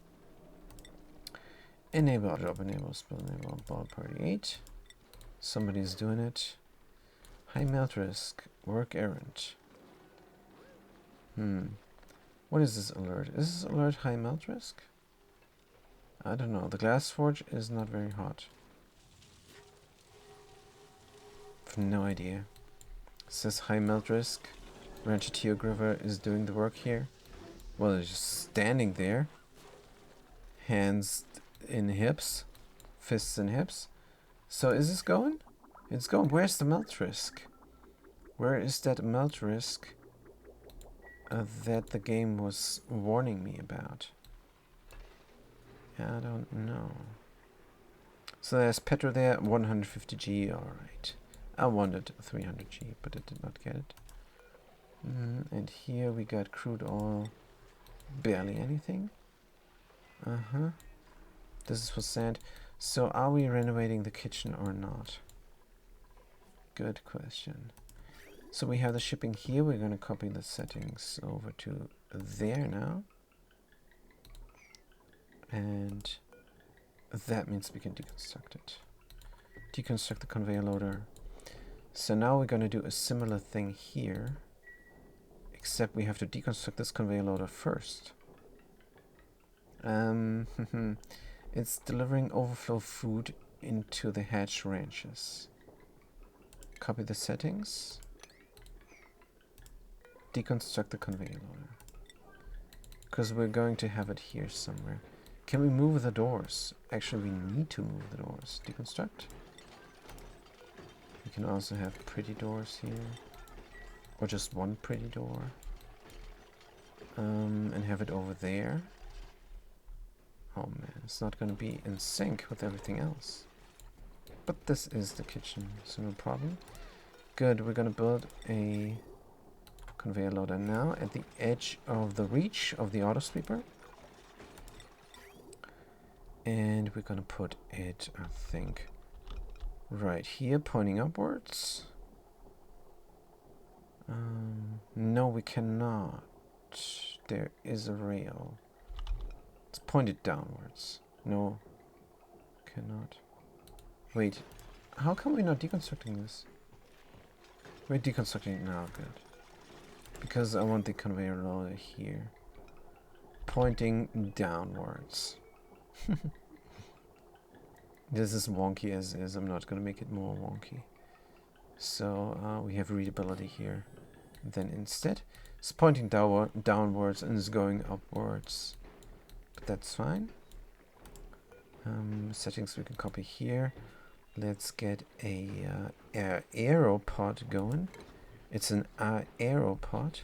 Enable drop, enable spill, enable ball party 8. Somebody's doing it. High melt risk, work errand. What is this alert? Is this alert high melt risk? I don't know. The glass forge is not very hot. I have no idea. It says high melt risk. Ranchitio Griver is doing the work here. Well, it's just standing there. Hands in hips. Fists in hips. So is this going? It's going. Where's the melt risk? Where is that melt risk that the game was warning me about? I don't know. So there's petro there, 150G, alright. I wanted 300G, but I did not get it. And here we got crude oil, barely anything. This is for sand. So are we renovating the kitchen or not? Good question. So we have the shipping here. We're going to copy the settings over to there now. And that means we can deconstruct it. Deconstruct the conveyor loader. So now we're going to do a similar thing here. Except we have to deconstruct this conveyor loader first. It's delivering overflow food into the hatch ranches. Copy the settings. Deconstruct the conveyor loader. Because we're going to have it here somewhere. Can we move the doors? Actually, we need to move the doors. Deconstruct. We can also have pretty doors here. Or just one pretty door. And have it over there. Oh man, it's not going to be in sync with everything else. But this is the kitchen, so no problem. Good, we're going to build a conveyor loader now at the edge of the reach of the auto sweeper. And we're going to put it, I think, right here, pointing upwards. No, we cannot. There is a rail. It's pointed downwards. No, cannot. Wait, how come we're not deconstructing this? We're deconstructing it now, good. Because I want the conveyor loader here. Pointing downwards. This is wonky as is. I'm not going to make it more wonky. So we have readability here. Then instead, it's pointing downwards and is going upwards. But that's fine. Settings we can copy here. Let's get a aeropod going. It's an aeropod.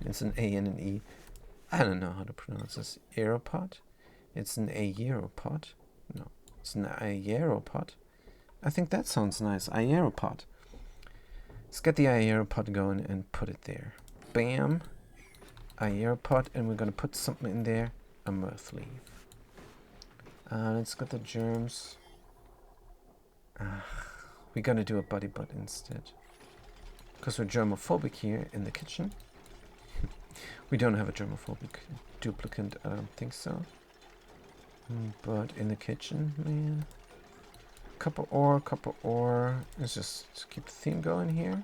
It's an A and an E. I don't know how to pronounce this. Aeropod. It's an aeropod. No, it's an aeropod. I think that sounds nice. Aeropod. Let's get the aeropod going and put it there. Bam. Aeropod, and we're gonna put something in there. A mirth leaf. Let's get the germs. We're gonna do a body butt instead. Because we're germophobic here in the kitchen. We don't have a germophobic duplicant, I don't think so. But in the kitchen, man. Copper ore. Let's just keep the theme going here.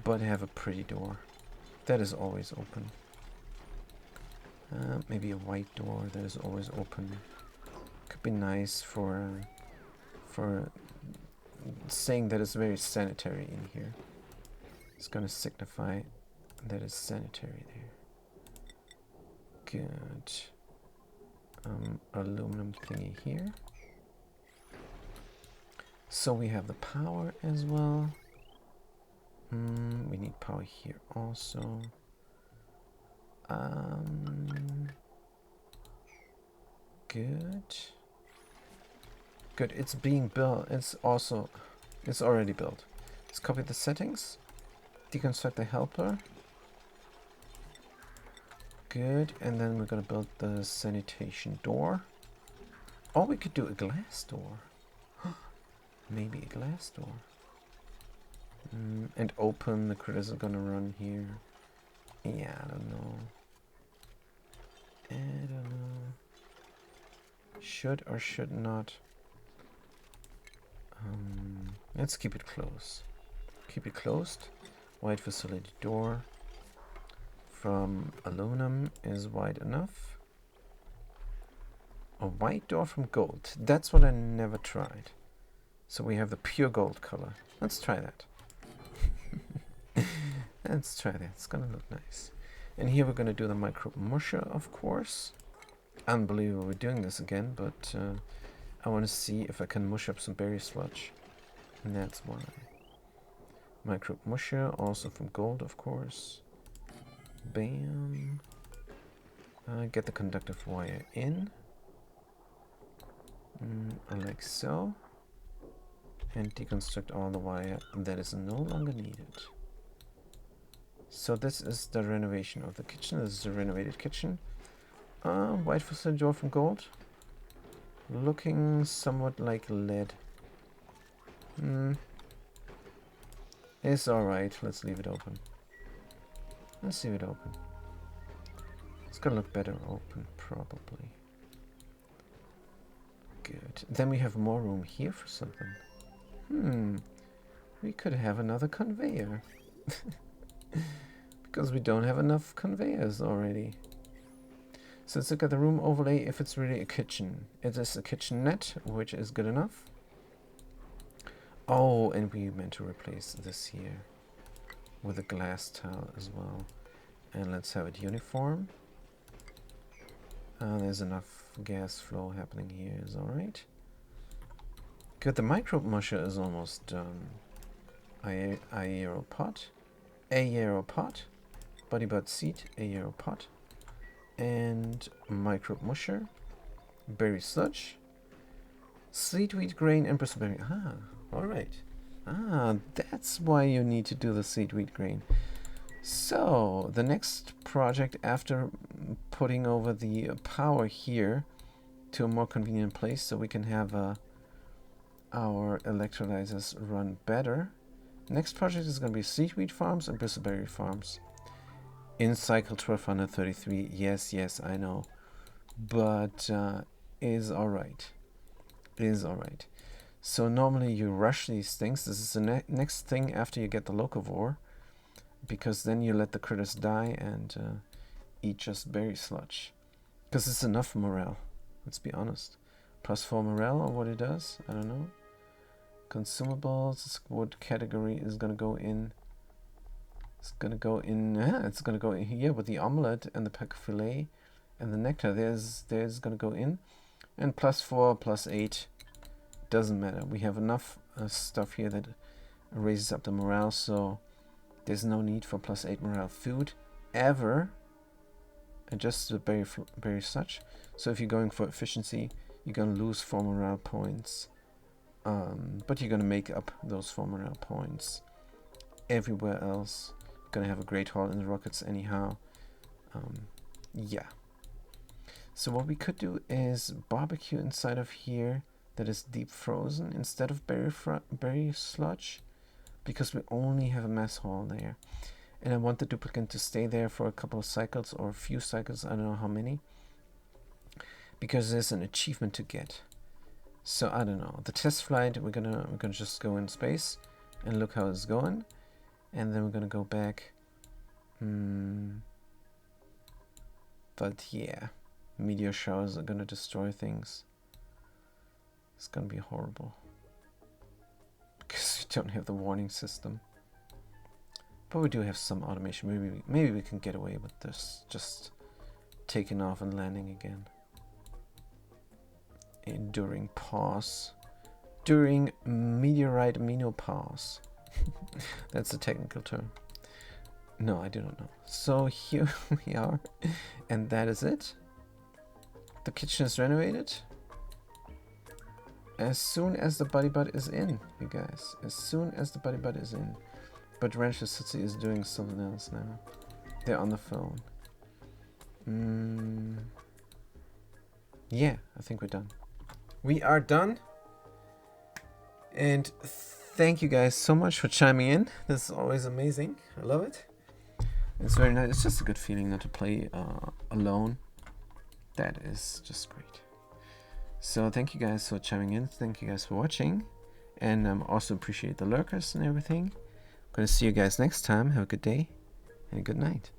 But have a pretty door. That is always open. Maybe a white door that is always open. Could be nice for saying that it's very sanitary in here. It's gonna signify that it's sanitary there. Good. Aluminum thingy here. So we have the power as well. We need power here also. Good. Good, it's being built. It's already built. Let's copy the settings. Deconstruct the helper. Good, and then we're gonna build the sanitation door. Or we could do a glass door. Maybe a glass door. And open, the critters are gonna run here. Yeah, I don't know. Should or should not. Let's keep it closed. Keep it closed. Wide facility door from aluminum is wide enough. A white door from gold. That's what I never tried. So we have the pure gold color. Let's try that. Let's try that. It's gonna look nice. And here we're gonna do the micro musher, of course. Unbelievable we're doing this again, but I want to see if I can mush up some berry sludge. And that's why. Micro musher, also from gold, of course. Bam. Get the conductive wire in. so. And deconstruct all the wire that is no longer needed. So this is the renovation of the kitchen. This is a renovated kitchen. White facade door from gold. Looking somewhat like lead. It's alright. Let's leave it open. Let's leave it open. It's gonna look better open, probably. Good. Then we have more room here for something. We could have another conveyor. Because we don't have enough conveyors already. So let's look at the room overlay if it's really a kitchen. It is a kitchenette, which is good enough. Oh, and we meant to replace this here with a glass tile as well. And let's have it uniform. There's enough gas flow happening here, is alright. Good, the microbe musher is almost done. Aeropod, bodybud seat, aeropod, and microbe musher, berry sludge, sweet wheat grain, and bristleberry. Alright. That's why you need to do the sweet wheat grain. So, the next project after putting over the power here to a more convenient place so we can have our electrolyzers run better. Next project is going to be sweet wheat farms and bristleberry farms. In cycle 1233, yes, I know. But is alright. Is alright. So normally you rush these things. This is the next thing after you get the locavore. Because then you let the critters die and eat just berry sludge. Because it's enough morale. Let's be honest. +4 morale or what it does. I don't know. Consumables. What category is going to go in? It's going to go in. It's going to go in here with the omelette and the pack filet and the nectar. There's going to go in. And +4, +8. Doesn't matter. We have enough stuff here that raises up the morale. So there's no need for +8 morale food ever. And just the berry sludge. So if you're going for efficiency, you're going to lose 4 morale points. But you're going to make up those 4 morale points everywhere else. You're going to have a great haul in the rockets anyhow. Yeah. So what we could do is barbecue inside of here that is deep frozen instead of berry sludge. Because we only have a mess hall there. And I want the duplicant to stay there for a couple of cycles or a few cycles, I don't know how many. Because there's an achievement to get. So I don't know. The test flight, we're gonna just go in space and look how it's going. And then we're gonna go back. But yeah, meteor showers are gonna destroy things. It's gonna be horrible. Because we don't have the warning system. But we do have some automation. Maybe we can get away with this. Just taking off and landing again. And during pause. During meteorite menopause. That's the technical term. No, I do not know. So here we are. And that is it. The kitchen is renovated. As soon as the bodybud is in, you guys. As soon as the bodybud is in. But Rancho City is doing something else now. They're on the phone. Yeah, I think we're done. We are done. And thank you guys so much for chiming in. This is always amazing. I love it. It's very nice. It's just a good feeling not to play alone. That is just great. So thank you guys for chiming in. Thank you guys for watching. And also appreciate the lurkers and everything. I'm going to see you guys next time. Have a good day and a good night.